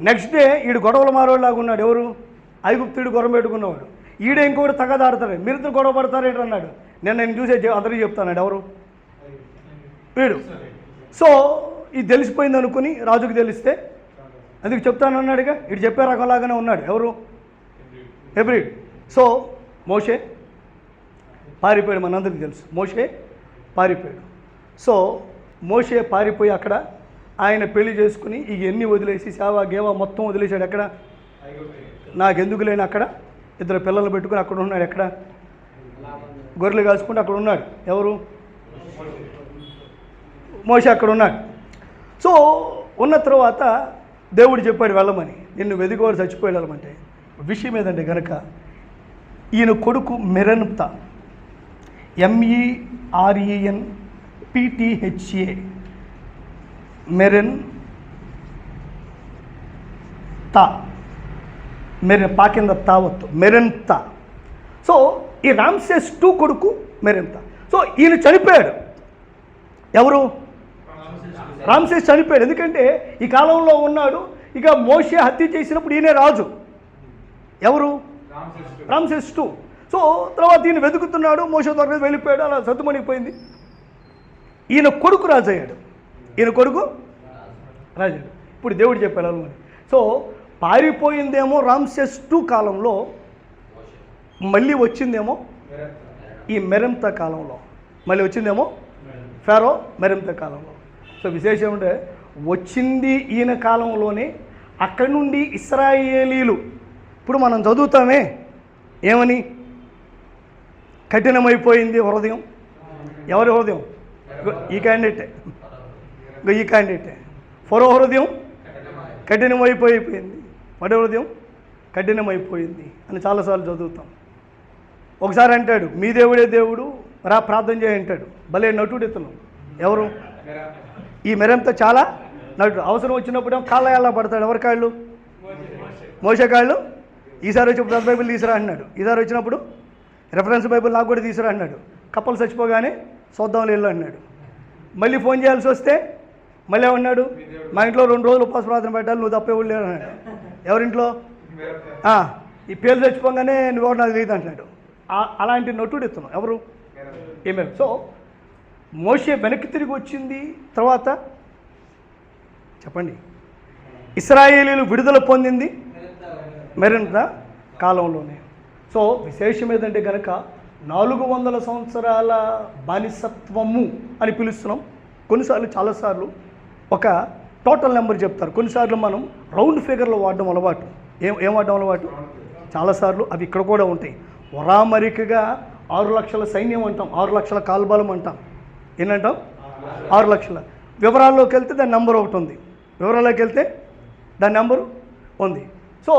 నెక్స్ట్ డే ఈడు గొడవల మారోలాగా ఉన్నాడు. ఎవరు? ఐగుప్తుడు గొడవ పెట్టుకున్నవాడు. ఈడే ఇంకొకటి తగదాడతాడు. మీరిద్దరు గొడవ పడతారేంటి అన్నాడు. నేను చూసే అందరికీ చెప్తాడు. ఎవరు? వీడు. సో ఇది తెలిసిపోయింది అనుకుని రాజుకు తెలిస్తే అందుకు చెప్తాను అన్నాడుగా. ఇటు చెప్పే రకంలాగానే ఉన్నాడు. ఎవరు? హెబ్రీడ్. సో మోషే పారిపోయాడు. మనందరికీ తెలుసు మోషే పారిపోయాడు. సో మోషే పారిపోయి అక్కడ ఆయన పెళ్లి చేసుకుని ఇవన్నీ వదిలేసి సేవ గేవ మొత్తం వదిలేశాడు. ఎక్కడ? నాకెందుకు లేని అక్కడ 2 పిల్లలు పెట్టుకుని అక్కడ ఉన్నాడు. ఎక్కడ? గొర్రెలు కాసుకుంటూ అక్కడ ఉన్నాడు. ఎవరు? మోషే అక్కడ ఉన్నాడు. సో ఉన్న తర్వాత దేవుడు చెప్పాడు వెళ్ళమని. నిన్ను వెదిగోడు చచ్చిపోయి వెళ్ళమంటే విషయం ఏదంటే కనుక ఈయన కొడుకు మెరెన్తా, MERENPTHA, పాకింద తావత్తు మెరెన్తా. సో ఈ రామ్సేస్ II కొడుకు మెరెన్తా. సో ఈయన చనిపోయాడు. ఎవరు? రామ్సేస్ చనిపోయాడు. ఎందుకంటే ఈ కాలంలో ఉన్నాడు. ఇక మోషే హత్య చేసినప్పుడు ఈయనే రాజు. ఎవరు? Ramses II. సో తర్వాత ఈయన వెతుకుతున్నాడు. మోషే దొరకదు, వెళ్ళిపోయాడు. అలా సద్దుమణిపోయింది. ఈయన కొడుకు రాజయ్యాడు. రాజయ్యాడు. ఇప్పుడు దేవుడు చెప్పాడు అని. సో పారిపోయిందేమో రామ్సేస్ II కాలంలో, మళ్ళీ వచ్చిందేమో ఈ మెరెన్తా కాలంలో. మళ్ళీ వచ్చిందేమో ఫారో మెరింత కాలంలో. సో విశేషం అంటే వచ్చింది ఈయన కాలంలోనే. అక్కడి నుండి ఇశ్రాయేలీలు ఇప్పుడు మనం చదువుతామే ఏమని, కఠినమైపోయింది హృదయం. ఎవరి హృదయం? ఈ క్యాండిడేటే, ఈ క్యాండిడేటే. ఫరో హృదయం కఠినమైపోయింది, వాడి హృదయం కఠినమైపోయింది అని చాలాసార్లు చదువుతాం. ఒకసారి అంటాడు మీ దేవుడే దేవుడు రా ప్రార్థన చేయ అంటాడు. భలే నటుడు ఇతను. ఎవరు? ఈ మెరంతా చాలా నటుడు. అవసరం వచ్చినప్పుడు కాళ్ళ ఎలా పడతాడు. ఎవరి కాళ్ళు? మోసే కాళ్ళు. ఈసారి వచ్చినప్పుడు బైబిల్ తీసుకురా అన్నాడు. ఈసారి వచ్చినప్పుడు రెఫరెన్స్ బైబిల్ నాకు కూడా తీసుకురా అన్నాడు. కప్పలు చచ్చిపోగానే చూద్దాం వెళ్ళు అన్నాడు. మళ్ళీ ఫోన్ చేయాల్సి వస్తే మళ్ళీ ఏమన్నాడు, మా ఇంట్లో 2 రోజులు ఉపవాస ప్రార్థన పెట్టాలి, నువ్వు తప్పేవాళ్ళు లేరు అన్నాడు. ఎవరింట్లో? ఈ పేరు చచ్చిపోగానే నువ్వు నాకు తెలియదు అంటున్నాడు. అలాంటి నటుడు ఇస్తున్నాం. ఎవరు? ఏమే. సో మోషే వెనక్కి తిరిగి వచ్చింది తర్వాత చెప్పండి, ఇశ్రాయేలీలు విడుదల పొందింది మెరింత కాలంలోనే. సో విశేషం ఏదంటే కనుక 400 సంవత్సరాల బానిసత్వము అని పిలుస్తున్నాం. కొన్నిసార్లు చాలాసార్లు ఒక టోటల్ నెంబర్ చెప్తారు, కొన్నిసార్లు మనం రౌండ్ ఫిగర్లో వాడడం అలవాటు. ఏం వాడడం అలవాటు? చాలాసార్లు అవి ఇక్కడ కూడా ఉంటాయి. వరామరికగా 6 లక్షల సైన్యం అంటాం, 6 లక్షల కాల్బలం అంటాం. ఏంటంటాం? 6 లక్షల. వివరాల్లోకి వెళ్తే దాని నెంబర్ ఒకటి ఉంది, వివరాల్లోకి వెళ్తే దాని నెంబరు ఉంది. సో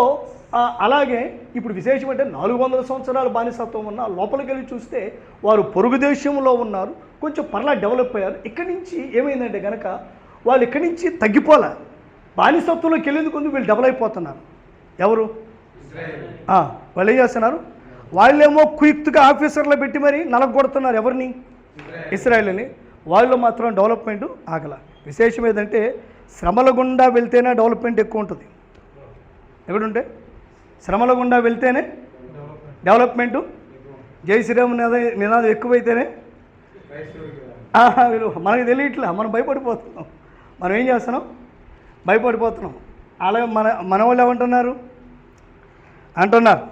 అలాగే ఇప్పుడు విశేషం అంటే 400 సంవత్సరాల బానిసత్వం ఉన్న లోపలికి వెళ్ళి చూస్తే వారు పొరుగు దేశంలో ఉన్నారు, కొంచెం పర్లా డెవలప్ అయ్యారు. ఇక్కడి నుంచి ఏమైందంటే కనుక వాళ్ళు ఇక్కడి నుంచి తగ్గిపోలే, బానిసత్వంలోకి వెళ్ళేందుకు వీళ్ళు డెవలప్ అయిపోతున్నారు. ఎవరు? వాళ్ళు ఏం చేస్తున్నారు? వాళ్ళేమో క్విక్గా ఆఫీసర్లో పెట్టి మరి నలగొడుతున్నారు. ఎవరిని? ఇశ్రాయేలుని. వాళ్ళు మాత్రం డెవలప్మెంట్ ఆగల. విశేషం ఏదంటే శ్రమల గుండా వెళ్తేనే డెవలప్మెంట్ ఎక్కువ ఉంటుంది. ఎక్కడుంటే శ్రమల గుండా వెళ్తేనే డెవలప్మెంటు. జై శ్రీరామ్ నినాదం ఎక్కువైతేనే మనకి తెలియట్లే, మనం భయపడిపోతున్నాం. మనం ఏం చేస్తున్నాం? భయపడిపోతున్నాం. అలాగే మన వాళ్ళు ఏమంటున్నారు అంటున్నారు,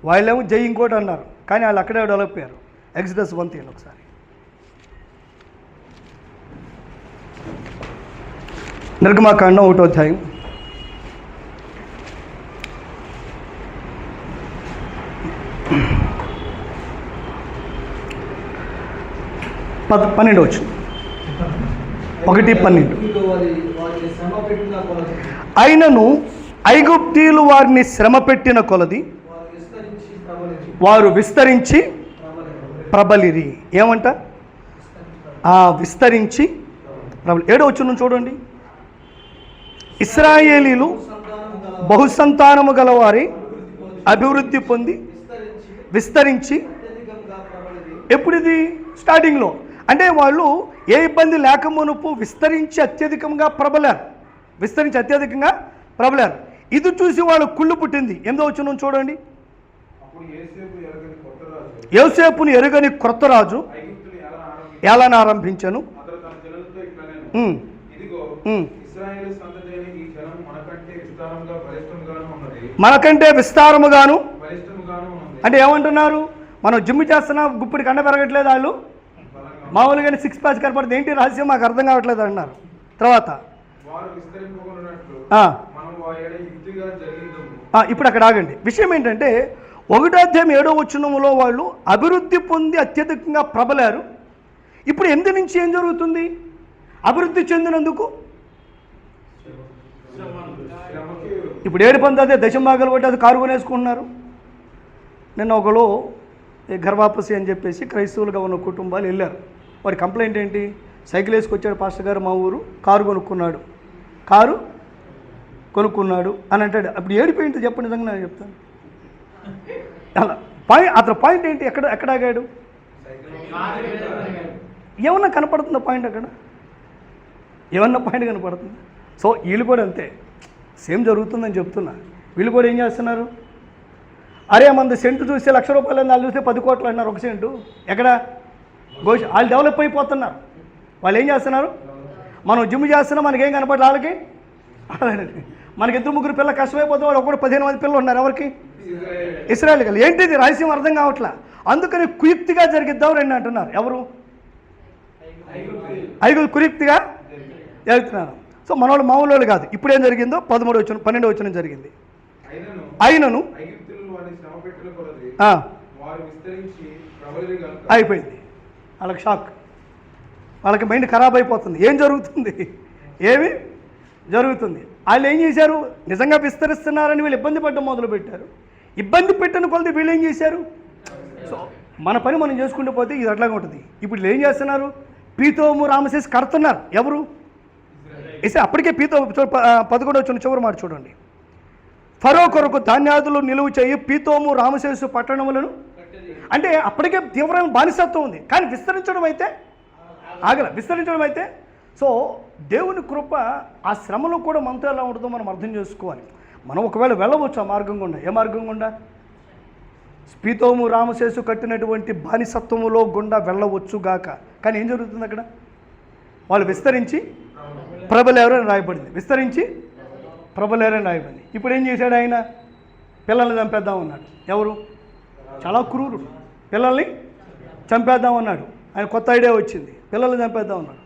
వాళ్ళేమో జై ఇంకోటి అన్నారు, కానీ వాళ్ళు అక్కడే డెవలప్ అయ్యారు. ఎక్సడస్ 1 ఒకసారి నిర్గమాకాండం 1వ అధ్యాయం 12 వచ్చు. 1:12. అయినను ఐగుప్తీయులు వారిని శ్రమ పెట్టిన కొలది వారు విస్తరించి ప్రబలిరి. ఏమంట? విస్తరించి ప్రబలి. 7వ వచనం చూడండి. ఇశ్రాయేలీలు బహుసంతానము గలవారి అభివృద్ధి పొంది విస్తరించి. ఎప్పుడు ఇది? స్టార్టింగ్లో. అంటే వాళ్ళు ఏ ఇబ్బంది లేక మునుపు విస్తరించి అత్యధికంగా ప్రబలారు, విస్తరించి అత్యధికంగా ప్రబలారు. ఇది చూసి వాళ్ళు కుళ్ళు పుట్టింది. 8వ వచనం చూడండి. యోసేపును ఎరుగని క్రొత్త రాజు ఏలన ఆరంభించను. మనకంటే విస్తారముగాను. అంటే ఏమంటున్నారు? మనం జిమ్ చేస్తున్నా, గుప్పిడి కండ పెరగట్లేదు, వాళ్ళు మామూలుగానే 6 ప్యాచ్ కనపడుతుంది. ఏంటి రహస్యం మాకు అర్థం కావట్లేదు అన్నారు. తర్వాత ఇప్పుడు అక్కడ ఆగండి. విషయం ఏంటంటే 1వ అధ్యాయం 7వ వచనంలో వాళ్ళు అభివృద్ధి పొంది అత్యధికంగా ప్రబలారు. ఇప్పుడు ఎందు నుంచి ఏం జరుగుతుంది? అభివృద్ధి చెందినందుకు ఇప్పుడు 7 పంది అదే దశంభాగాలు కొట్టి అది కారు కొనేసుకుంటున్నారు. నిన్న ఒకరు గర్వాపసి అని చెప్పేసి క్రైస్తవులుగా ఉన్న కుటుంబాలు వెళ్ళారు. వాడి కంప్లైంట్ ఏంటి? సైకిల్ వేసుకొచ్చాడు పాస్టర్ గారు మా ఊరు, కారు కొనుక్కున్నాడు అని అంటాడు. అప్పుడు ఏడిపోయింది చెప్పండి, నిజంగా నేను చెప్తాను. అలా అతని పాయింట్ ఏంటి? ఎక్కడ ఆగాడు? ఏమన్నా కనపడుతుందా పాయింట్? అక్కడ ఏమన్నా పాయింట్ కనపడుతుంది? సో వీళ్ళు కూడా అంతే, సేమ్ జరుగుతుందని చెప్తున్నా. వీళ్ళు కూడా ఏం చేస్తున్నారు? అరే మంది సెంటు చూస్తే ₹1,00,000 వాళ్ళు చూస్తే 10 కోట్లు అన్నారు ఒక సెంటు. ఎక్కడ? వాళ్ళు డెవలప్ అయిపోతున్నారు. వాళ్ళు ఏం చేస్తున్నారు? మనం జిమ్ చేస్తున్నా, మనకేం కనపడదు. వాళ్ళకి మనకి 2-3 పిల్లలు కష్టమైపోతే వాళ్ళు ఒకటి 15 మంది పిల్లలు ఉన్నారు. ఎవరికి? ఇశ్రాయేలు. ఏంటిది రహస్యం అర్థం కావట్లా. అందుకని కుయుక్తిగా జరిగిద్దాం రండి అంటున్నారు. ఎవరు? ఐగుప్తు కురీప్తిగా వెళ్తున్నారు. సో మనవాళ్ళు మామూలు వాళ్ళు కాదు. ఇప్పుడు ఏం జరిగిందో 12వ వచనం జరిగింది. అయినను అయిపోయింది. వాళ్ళకి షాక్, వాళ్ళకి మైండ్ ఖరాబ్ అయిపోతుంది. ఏం జరుగుతుంది, ఏమి జరుగుతుంది? వాళ్ళు ఏం చేశారు? నిజంగా విస్తరిస్తున్నారని వీళ్ళు ఇబ్బంది పడడం మొదలుపెట్టారు. ఇబ్బంది పెట్టిన కొలది వీళ్ళు ఏం చేశారు? సో మన పని మనం చేసుకుంటూ పోతే ఇది అట్లాగే ఉంటుంది. ఇప్పుడు వీళ్ళు ఏం చేస్తున్నారు? పీతోము రామసేస్ కడుతున్నారు. ఎవరు? అప్పటికే పీతోము 11వ వచనం చివరి మాట చూడండి. ఫరో కొరకు ధాన్యాదులు నిలువ చేయి పీతోము రామసేసు పట్టణములను, అంటే అప్పటికే తీవ్రమైన బానిసత్వం ఉంది, కానీ విస్తరించడం అయితే ఆగల. విస్తరించడం అయితే సో దేవుని కృప ఆ శ్రమలో కూడా మనతో ఎలా ఉంటుందో మనం అర్థం చేసుకోవాలి. మనం ఒకవేళ వెళ్ళవచ్చు ఆ మార్గం గుండా. ఏ మార్గం గుండా? పీతోము రామసేసు కట్టినటువంటి బానిసత్వములో గుండా వెళ్ళవచ్చు గాక. కానీ ఏం జరుగుతుంది అక్కడ? వాళ్ళు విస్తరించి ప్రబలేరని రాయబడింది. విస్తరించి ప్రబలేరని రాయబడింది. ఇప్పుడు ఏం చేశాడు ఆయన? పిల్లల్ని చంపేద్దాం అన్నాడు. ఎవరు? చాలా క్రూరుడు. పిల్లల్ని చంపేద్దాం అన్నాడు. ఆయన కొత్త ఐడియా వచ్చింది, పిల్లల్ని చంపేద్దాం అన్నాడు.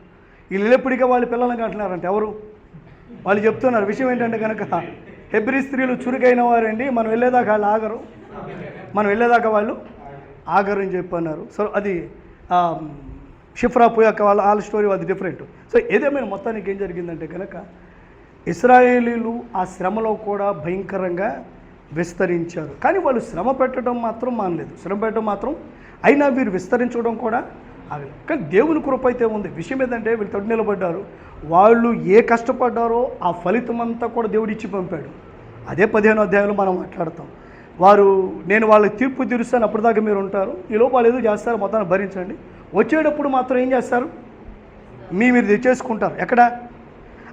వీళ్ళు ఎప్పటికే వాళ్ళు పిల్లల్ని కంటున్నారంటే ఎవరు? వాళ్ళు చెప్తున్నారు. విషయం ఏంటంటే కనుక హెబ్రీ స్త్రీలు చురుకైన వారండి, మనం వెళ్ళేదాకా వాళ్ళు ఆగరు, మనం వెళ్ళేదాకా వాళ్ళు ఆగరు అని చెప్పన్నారు. సో అది షిఫ్రా పోయాక వాళ్ళ స్టోరీ అది డిఫరెంట్. సో ఏదేమైనా మొత్తానికి ఏం జరిగిందంటే కనుక ఇశ్రాయేలీలు ఆ శ్రమలో కూడా భయంకరంగా విస్తరించారు. కానీ వాళ్ళు శ్రమ పెట్టడం మాత్రం మానలేదు. శ్రమ పెట్టడం మాత్రం అయినా వీరు విస్తరించడం కూడా ఆగలేదు. కానీ దేవుని కృప అయితే ఉంది. విషయం ఏంటంటే వీళ్ళు తొడి నిలబడ్డారు. వాళ్ళు ఏ కష్టపడ్డారో ఆ ఫలితం అంతా కూడా దేవుడు ఇచ్చి పంపాడు. అదే 15వ అధ్యాయంలో మనం మాట్లాడతాం. నేను వాళ్ళకి తీర్పు తీరుస్తాను, అప్పటిదాకా మీరు ఉంటారు, ఈ లోపు వాళ్ళు ఏదో చేస్తారు, మొత్తాన్ని భరించండి. వచ్చేటప్పుడు మాత్రం ఏం చేస్తారు? మీరు తెచ్చేసుకుంటారు. ఎక్కడ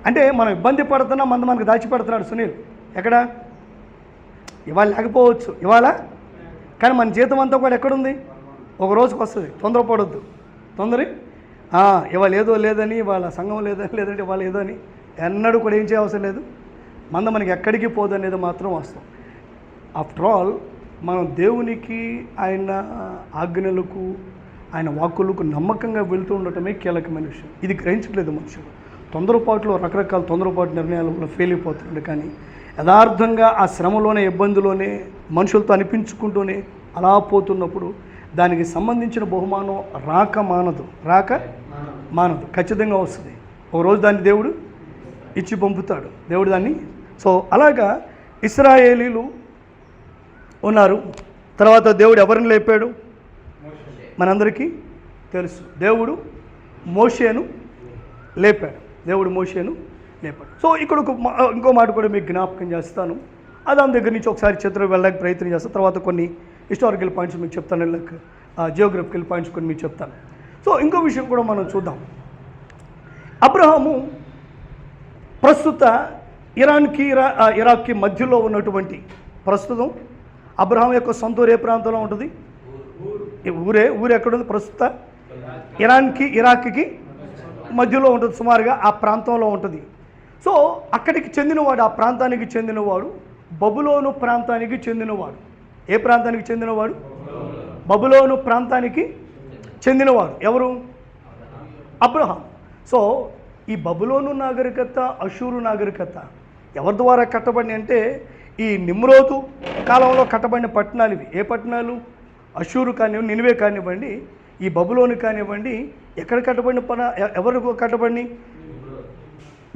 అంటే మనం ఇబ్బంది పడుతున్నా మనకు దాచిపెడుతున్నాడు సునీల్. ఎక్కడ? ఇవాళ లేకపోవచ్చు, ఇవాళ, కానీ మన జీతం అంతా కూడా ఎక్కడుంది? ఒక రోజుకి వస్తుంది. తొందరపడొద్దు. ఇవాళ ఏదో లేదని, వాళ్ళ సంఘం లేదంటే వాళ్ళు ఏదో అని ఎన్నడూ కూడా ఏం చేయవసరం లేదు. మనకి ఎక్కడికి పోదనేది మాత్రం వాస్తవం. ఆఫ్టర్ ఆల్ మనం దేవునికి, ఆయన ఆజ్ఞలకు, ఆయన వాక్కులకు నమ్మకంగా వెళ్తూ ఉండటమే కీలకమైన విషయం. ఇది గ్రహించట్లేదు మనుషులు. తొందరపాటులో రకరకాల తొందరపాటు నిర్ణయాలలో ఫెయిల్ అయిపోతుండే. కానీ యథార్థంగా ఆ శ్రమలోనే, ఇబ్బందిలోనే, మనుషులతో అనిపించుకుంటూనే అలా పోతున్నప్పుడు దానికి సంబంధించిన బహుమానం రాక మానదు, ఖచ్చితంగా వస్తుంది. ఒకరోజు దాన్ని దేవుడు ఇచ్చి పంపుతాడు, దేవుడు దాన్ని. సో అలాగా ఇశ్రాయేలీలు ఉన్నారు. తర్వాత దేవుడు ఎవరిని లేపాడు? మనందరికీ తెలుసు. దేవుడు మోషేను లేపాడు. సో ఇక్కడ ఇంకో మాట కూడా మీకు జ్ఞాపకం చేస్తాను. దాని దగ్గర నుంచి ఒకసారి చిత్రం వెళ్ళడానికి ప్రయత్నం చేస్తాను. తర్వాత కొన్ని హిస్టారికల్ పాయింట్స్ మీకు చెప్తాను, జియోగ్రఫికల్ పాయింట్స్ కొన్ని మీకు చెప్తాను. సో ఇంకో విషయం కూడా మనం చూద్దాం. అబ్రహాము ప్రస్తుత ఇరాక్కి మధ్యలో ఉన్నటువంటి, ప్రస్తుతం అబ్రహాం యొక్క సొంత ఊరు ఏ ప్రాంతంలో ఉంటుంది? ఊరు ఎక్కడుంది? ప్రస్తుత ఇరాక్కి మధ్యలో ఉంటుంది, సుమారుగా ఆ ప్రాంతంలో ఉంటుంది. సో అక్కడికి చెందినవాడు, ఆ ప్రాంతానికి చెందినవాడు బబులోను ప్రాంతానికి చెందినవాడు. ఏ ప్రాంతానికి చెందినవాడు? బబులోను ప్రాంతానికి చెందినవాడు. ఎవరు? అబ్రహాం. సో ఈ బబులోను నాగరికత, అషూరు నాగరికత ఎవరి ద్వారా కట్టబడి అంటే ఈ నిమ్రోదు కాలంలో కట్టబడిన పట్టణాలు ఇవి. ఏ పట్టణాలు? అషూరు కానివ్వండి, నినివే కానివ్వండి, ఈ బబులోను కానివ్వండి. ఎక్కడ కట్టబడిన ఎవరికి కట్టబడి?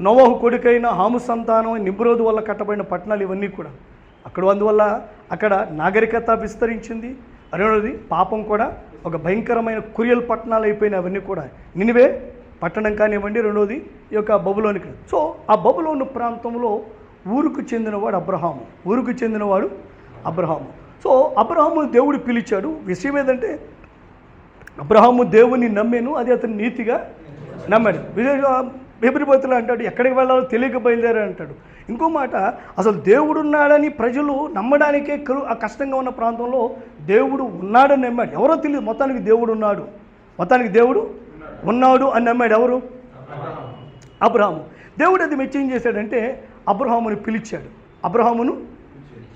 నోవహు కొడుకైన హాము సంతానం నిమ్రోదు వల్ల కట్టబడిన పట్టణాలు ఇవన్నీ కూడా అక్కడ. అందువల్ల అక్కడ నాగరికత విస్తరించింది. రెండవది పాపం కూడా, ఒక భయంకరమైన కురియల్ పట్టణాలు అయిపోయినాయి అవన్నీ కూడా. నినివే పట్టణం కానివ్వండి, రెండవది ఈ యొక్క బబులోనికి. సో ఆ బబులోను ప్రాంతంలో ఊరుకు చెందినవాడు అబ్రహాము. సో అబ్రహామును దేవుడు పిలిచాడు. విషయం ఏదంటే అబ్రహాము దేవుని నమ్మాను, అది అతను నీతిగా నమ్మాడు. హెబ్రీ అంటాడు ఎక్కడికి వెళ్ళాలో తెలియక బయలుదేరా అంటాడు. ఇంకో మాట, అసలు దేవుడు ఉన్నాడని ప్రజలు నమ్మడానికే కష్టంగా ఉన్న ప్రాంతంలో దేవుడు ఉన్నాడని నమ్మాడు. ఎవరో తెలియదు, మొత్తానికి దేవుడు ఉన్నాడు అని నమ్మాడు. ఎవరు? అబ్రహాము. దేవుడు అది మెచ్చి ఏం చేశాడంటే అబ్రహామును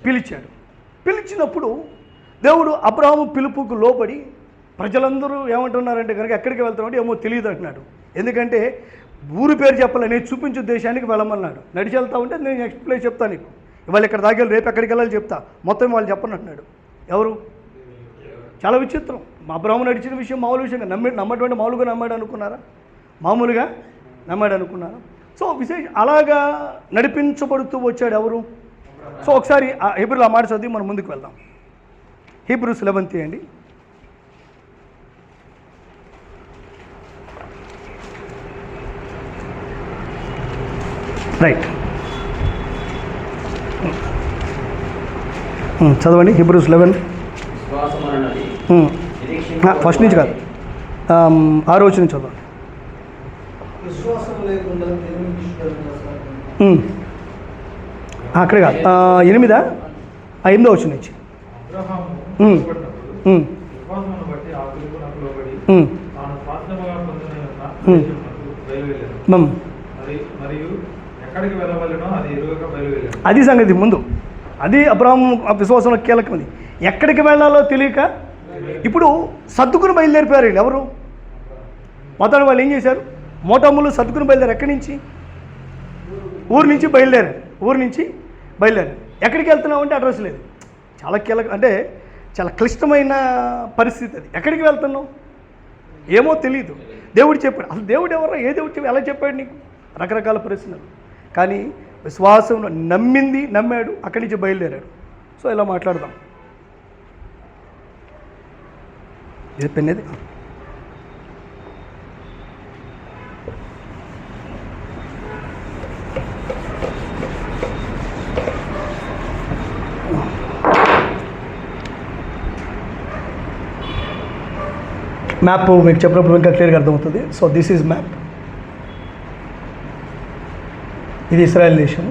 పిలిచాడు. పిలిచినప్పుడు దేవుడు అబ్రహాము పిలుపుకు లోబడి ప్రజలందరూ ఏమంటున్నారంటే కనుక ఎక్కడికి వెళ్తామంటే ఏమో తెలియదు అంటున్నాడు. ఎందుకంటే ఊరు పేరు చెప్పాలి, నేను చూపించే దేశానికి వెళ్ళమన్నాడు. నడిచి వెళ్తా ఉంటే నేను నెక్స్ట్ ప్లేస్ చెప్తాను నీకు, ఇవాళ ఇక్కడ దాగేళ్ళు రేపు ఎక్కడికి వెళ్ళాలి చెప్తా, మొత్తం వాళ్ళు చెప్పను అంటున్నాడు. ఎవరు? చాలా విచిత్రం. మా అబ్రాహాము నడిచిన విషయం మామూలు విషయంగా నమ్మటువంటి మామూలుగా నమ్మాడు అనుకున్నారా? మామూలుగా నమ్మాడు అనుకున్నారా? సో అలాగా నడిపించబడుతూ వచ్చాడు ఎవరు? సో ఒకసారి ఆ హీబ్రూలో ఆ మాట చదివి మనం ముందుకు వెళ్దాం. హీబ్రూస్ 11 తీయండి. రైట్, చదవండి. హీబ్రూస్ 11 విశ్వాసమన్నది ఫస్ట్ నుంచి కాదు, 6వ వచనం నుంచి చదవండి. విశ్వాసం లేకుండా దేవునికి ఇష్టం అక్కడే కాదు, 8వ వచనం నుంచి. అబ్రహాము ఇష్టపడినప్పుడు విశ్వాసమును బట్టి ఆ పిలుపునకు లోబడి తాను స్వాస్థ్యముగా పొందిన దేశమునకు బయలువెళ్ళాను. మరియు ఎక్కడికి వెళ్ళవలెనో అది ఎరుగక బయలువెళ్ళాను. అది సంగతి ముందు, అది అబ్రాహాము విశ్వాసంలో కీలకమైంది. ఎక్కడికి వెళ్ళాలో తెలియక ఇప్పుడు సర్దుకుని బయలుదేరిపోయారు వీళ్ళు. ఎవరు? మొత్తాన్ని వాళ్ళు ఏం చేశారు? మోటమ్ములు సర్దుకుని బయలుదేరు. ఎక్కడి నుంచి? ఊరు నుంచి బయలుదేరారు. ఎక్కడికి వెళ్తున్నావు అంటే అడ్రస్ లేదు. చాలా కీలక, అంటే చాలా క్లిష్టమైన పరిస్థితి అది. ఎక్కడికి వెళ్తున్నావు ఏమో తెలియదు. దేవుడు చెప్పాడు. అసలు దేవుడు ఎవరో, ఏ దేవుడు చెప్పి ఎలా చెప్పాడు నీకు? రకరకాల ప్రశ్నలు. కానీ విశ్వాసంలో నమ్మాడు, అక్కడి నుంచి బయలుదేరాడు. సో ఇలా మాట్లాడదాం. ఇది పెన్నేది. మ్యాప్ మీకు చెప్పినప్పుడు ఇంకా క్లియర్గా అర్థమవుతుంది. So this is map. ఇది ఇస్రాయల్ దేశము.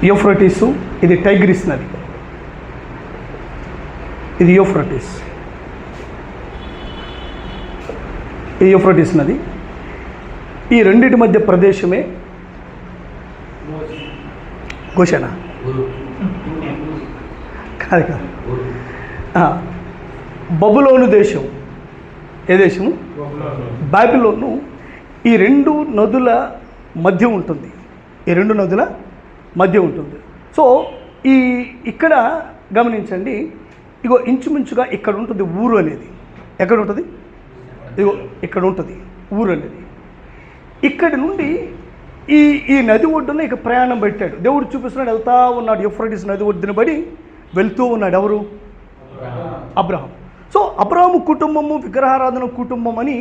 యూఫ్రటీసు, ఇది టైగ్రిస్ నది. ఇది యూఫ్రటీస్ నది. ఈ రెండింటి మధ్య ప్రదేశమే గోషేనా? కాదు. బబులోను దేశం. ఏ దేశము? బాబిలోను. ఈ రెండు నదుల మధ్య ఉంటుంది. సో ఇక్కడ గమనించండి, ఇగో ఇంచుమించుగా ఇక్కడ ఉంటుంది ఊరు అనేది. ఎక్కడ ఉంటుంది? ఇగో ఇక్కడ ఉంటుంది ఊరు అనేది. ఇక్కడి నుండి ఈ నది ఒడ్డున ఇక ప్రయాణం పెట్టాడు. దేవుడు చూపిస్తున్నాడు, వెళ్తా ఉన్నాడు. యూఫ్రటీస్ నది ఒడ్డున పడి వెళ్తూ ఉన్నాడు. ఎవరు? అబ్రహాం. సో అబ్రహాము కుటుంబము విగ్రహారాధన కుటుంబం అని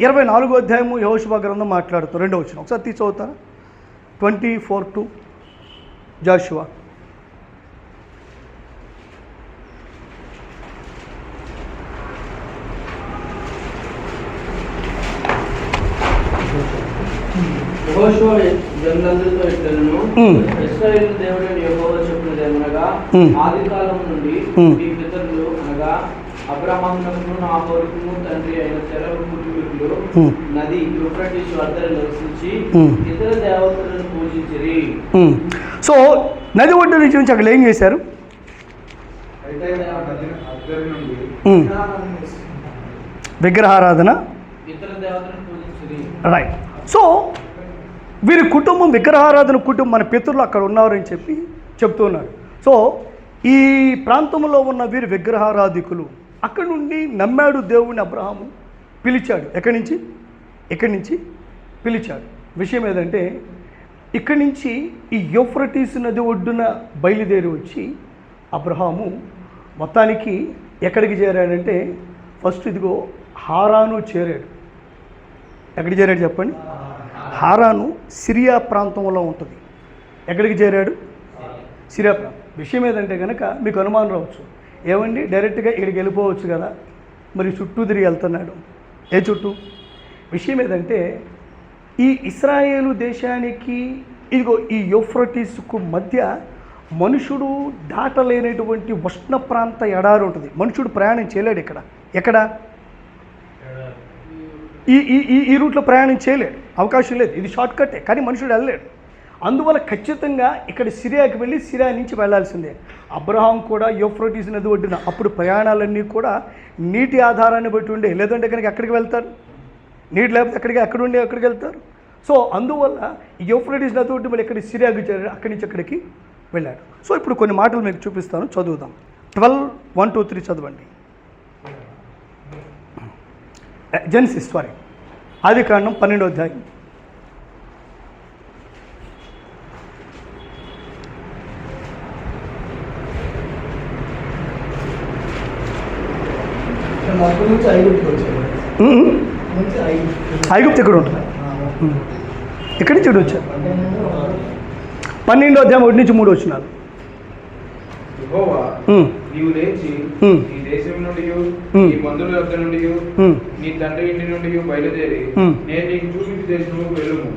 24వ అధ్యాయము యెహోషువ గ్రంథం మాట్లాడుతారు. 2వ వచనం ఒకసారి తీసుకోవుతారా? 24:2 జాషువా. యెహోషువ జనులందరితో ఇట్లనెను, ఇశ్రాయేలు దేవుడైన యెహోవా చెప్పినదేమనగా, ఆదికాలం నుండి మీ పితరులు అనగా అబ్రహామునకును నాహోరుకును తండ్రి అయిన తెరహు కుటుంబీకులు నది యూఫ్రటీసు వద్దన నివసించి ఇతర దేవతలను పూజించిరి. సో నది ఒడ్డు నుంచి అక్కడ ఏం చేశారు? విగ్రహారాధన, ఇతర దేవతలను పూజించిరి. రైట్. సో వీరి కుటుంబం విగ్రహారాధన కుటుంబం, మన పితరులు అక్కడ ఉన్నారని చెప్తున్నారు. సో ఈ ప్రాంతంలో ఉన్న వీరు విగ్రహారాధికులు. అక్కడి నుండి నమ్మాడు దేవుడిని అబ్రహాము. పిలిచాడు. ఇక్కడి నుంచి పిలిచాడు. విషయం ఏదంటే, ఇక్కడి నుంచి ఈ యూఫ్రటీస్ నది ఒడ్డున బయలుదేరి వచ్చి అబ్రహాము మొత్తానికి ఎక్కడికి చేరాడంటే, ఫస్ట్ ఇదిగో హారాను చేరాడు. ఎక్కడికి చేరాడు చెప్పండి? హారాను సిరియా ప్రాంతంలో ఉంటుంది. ఎక్కడికి చేరాడు? సిరియా ప్రాంతం. విషయం ఏదంటే కనుక మీకు అనుమానం రావచ్చు, ఏమండి డైరెక్ట్గా ఇక్కడికి వెళ్ళిపోవచ్చు కదా, మరి చుట్టూ తిరిగి వెళ్తున్నాడు. ఏ చుట్టూ? విషయం ఏదంటే, ఈ ఇశ్రాయేలు దేశానికి ఇదిగో ఈ యూఫ్రటీస్కు మధ్య మనుషుడు దాటలేనటువంటి ఉష్ణ ప్రాంత ఎడారి ఉంటుంది. మనుషుడు ప్రయాణం చేయలేడు. ఎక్కడ ఈ రూట్లో ప్రయాణం చేయలేడు, అవకాశం లేదు. ఇది షార్ట్ కట్టే, కానీ మనుషుడు వెళ్ళలేడు. అందువల్ల ఖచ్చితంగా ఇక్కడ సిరియాకి వెళ్ళి సిరియా నుంచి వెళ్ళాల్సిందే. అబ్రహాం కూడా యూఫ్రటీస్ నది ఒడ్డున, అప్పుడు ప్రయాణాలన్నీ కూడా నీటి ఆధారాన్ని బట్టి ఉండే, లేదంటే కనుక ఎక్కడికి వెళ్తారు, నీటి లేకపోతే ఎక్కడికి వెళ్తారు. సో అందువల్ల యూఫ్రటీస్ నది ఒడ్డు మళ్ళీ ఎక్కడికి సిరియాకి చేరాడు, అక్కడి నుంచి అక్కడికి వెళ్ళాడు. సో ఇప్పుడు కొన్ని మాటలు మీకు చూపిస్తాను, చదువుదాం. 12:1-3 చదవండి. జెనసిస్ ఆదికాండం 12వ అధ్యాయం. అప్పటి నుంచి ఐగుప్తుకి వచ్చాడు. ఐగుప్తు ఇక్కడ ఉంటుంది. ఎక్కడి నుంచి ఇటు వచ్చారు? 12వ అధ్యాయం 1-3 వచనాలు. యెహోవా నీవు లేచి నీ దేశం నుండి నీ బంధువుల యొద్ద నుండి నీ తండ్రి ఇంటి నుండి బయలుదేరి నేను నీకు చూపించి దేశము వెళ్ళుము.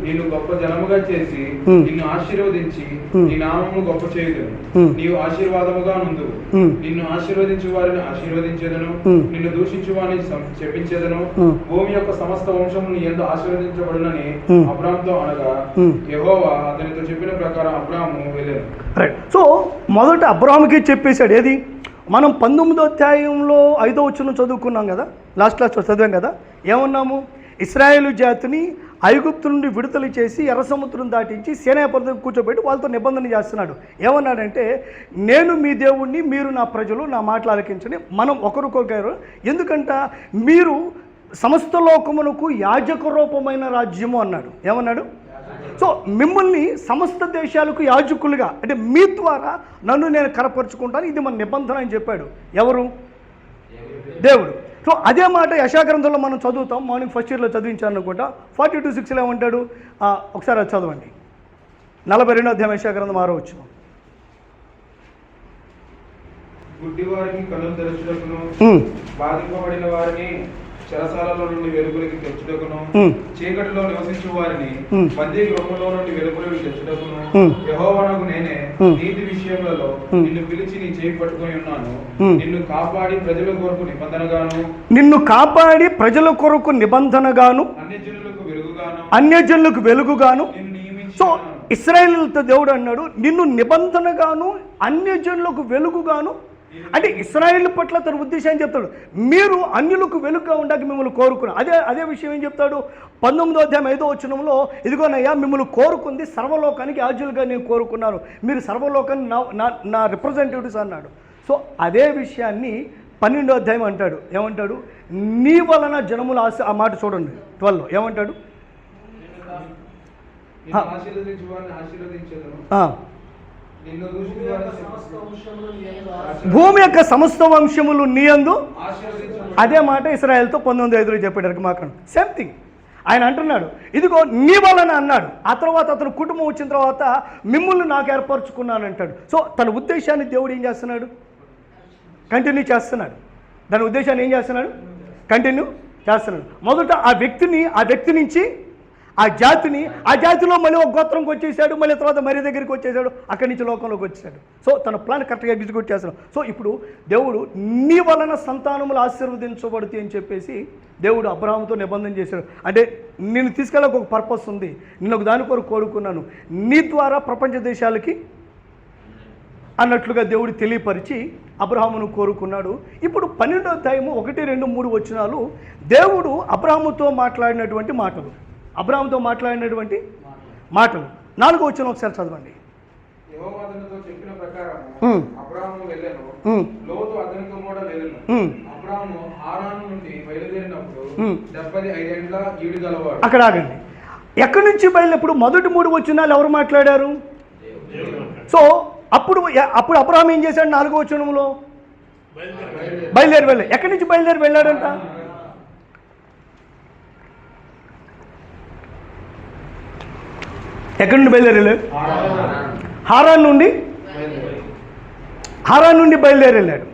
నిన్ను గొప్ప జనముగా చేసి నిన్ను ఆశీర్వదించి నీ నామమును గొప్ప చేయుదును. నీవు ఆశీర్వాదముగా నుండు. నిన్ను ఆశీర్వదించు వారిని ఆశీర్వదించేదను, నిన్ను దూషించు వారిని చెప్పించేదను. భూమి యొక్క సమస్త వంశము నీ యందు ఆశీర్వదించబడునని అబ్రాహాముతో అనగా యెహోవా అతనితో చెప్పిన ప్రకారం అబ్రాహాము వెళ్ళాను. రైట్. సో మొదట అబ్రహాముకి చెప్పేశాడు. ఏది మనం 19వ అధ్యాయంలో 5వ వచనం చదువుకున్నాం కదా, లాస్ట్ చదివాం కదా. ఏమన్నాము? ఇశ్రాయేలు జాతిని ఐగుప్తు నుండి విడుదల చేసి ఎర్ర సముద్రం దాటించి సేనాపర్వతం కూర్చోబెట్టి వాళ్ళతో నిబంధన చేస్తున్నాడు. ఏమన్నాడంటే, నేను మీ దేవుణ్ణి, మీరు నా ప్రజలు, నా మాటలు ఆలకించండి, మనం ఒకరికొకరు, ఎందుకంట మీరు సమస్త లోకమునకు యాజక రూపమైన రాజ్యము అన్నాడు. ఏమన్నాడు? సో మిమ్మల్ని సమస్త దేశాలకు యాజకులుగా, అంటే మీ ద్వారా నన్ను నేను కనపరుచుకుంటాను, ఇది మన నిబంధన అని చెప్పాడు. ఎవరు? దేవుడు. సో అదే మాట యెషయా గ్రంథంలో మనం చదువుతాం. మార్నింగ్ ఫస్ట్ ఇయర్లో చదివించాను అనుకుంటా. 42:6 ఏమంటాడు? ఒకసారి అది చదవండి. 42వ అధ్యాయం యెషయా గ్రంథం 6వ వచనం. గుడ్డి వారికి కన్నులు తెరచుటకును, బాధింపబడిన వారిని చెరసాలలో నుండి వెలుగులోకి తెచ్చుటకును, చీకటిలో నివసించు వారిని బందీ గృహంలో నుండి వెలుగులోకి తెచ్చుటకును యెహోవానగు నేనే నీతి విషయములలో నిన్ను పిలిచి నీ చేయి పట్టుకొని ఉన్నాను. నిన్ను కాపాడి ప్రజల కొరకు నిబంధనగాను అన్యజనులకు వెలుగుగాను సో ఇశ్రాయేలుతో దేవుడు అన్నాడు, నిన్ను నిబంధనగాను అన్యజనులకు వెలుగుగాను. అంటే ఇశ్రాయేలు పట్ల తన ఉద్దేశాన్ని చెప్తాడు. మీరు అన్యులకు వెలుగుగా ఉండక మిమ్మల్ని కోరుకున్నాను. అదే విషయం ఏం చెప్తాడు? 19వ అధ్యాయం 5వ వచనంలో, ఇదిగోనయ్యా మిమ్మల్ని కోరుకుంది సర్వలోకానికి యాజకులుగా నేను కోరుకున్నాను, మీరు సర్వలోకాన్ని నా రిప్రజెంటేటివ్స్ అన్నాడు. సో అదే విషయాన్ని 12వ అధ్యాయం అంటాడు. ఏమంటాడు? నీ వలన జనముల ఆశ. ఆ మాట చూడండి 12లో ఏమంటాడు? భూమి యొక్క సమస్త వంశములు నీ యందు. అదే మాట ఇశ్రాయేలుతో 19:5 చెప్పాడు మాకు. సేమ్ థింగ్ ఆయన అంటున్నాడు, ఇదిగో నీ వలన అన్నాడు. ఆ తర్వాత అతను కుటుంబం వచ్చిన తర్వాత మిమ్మల్ని నాకు ఏర్పరచుకున్నాను అంటాడు. సో తన ఉద్దేశాన్ని దేవుడు ఏం చేస్తున్నాడు? కంటిన్యూ చేస్తున్నాడు. దాని ఉద్దేశాన్ని ఏం చేస్తున్నాడు? కంటిన్యూ చేస్తున్నాడు. మొదట ఆ వ్యక్తి నుంచి ఆ జాతిలో మళ్ళీ ఒక గోత్రంకి వచ్చేసాడు, మళ్ళీ తర్వాత మరి దగ్గరికి వచ్చేసాడు, అక్కడి నుంచి లోకంలోకి వచ్చేసాడు. సో తన ప్లాన్ కరెక్ట్గా ఎగ్జిక్యూట్ చేస్తున్నాడు. సో ఇప్పుడు దేవుడు నీ వలన సంతానములు ఆశీర్వదించబడుతుంది అని చెప్పేసి దేవుడు అబ్రహాముతో నిబంధన చేశాడు. అంటే నిన్ను తీసుకెళ్ళక ఒక పర్పస్ ఉంది, నేను ఒక దాని కొరకు కోరుకున్నాను, నీ ద్వారా ప్రపంచ దేశాలకి అన్నట్లుగా దేవుడు తెలియపరిచి అబ్రహామును కోరుకున్నాడు. ఇప్పుడు 12వ అధ్యాయము 1, 2, 3 వచనాలు దేవుడు అబ్రహాముతో మాట్లాడినటువంటి మాటలు. 4వ వచనం ఒకసారి చదవండి. యెహోవా అతనితో చెప్పిన ప్రకారం అబ్రాహాము వెళ్ళెను, లోతు అతనితో కూడా వెళ్ళెను. అబ్రాహాము హారాను నుండి బయలుదేరినప్పుడు 75 ఏండ్ల ఈడు గలవాడు. అక్కడ ఆగండి. ఎక్కడి నుంచి బయలుదేరినప్పుడు మొదటి 3 వచనాలు ఎవరు మాట్లాడారు? సో అప్పుడు అబ్రహాం ఏం చేశాడు? 4వ వచనంలో బయలుదేరి వెళ్ళాడు. ఎక్కడి నుంచి బయలుదేరి వెళ్ళాడంట? ఎక్కడి నుండి బయలుదేరి వెళ్ళాడు? హారాన్ నుండి బయలుదేరి వెళ్ళాడు.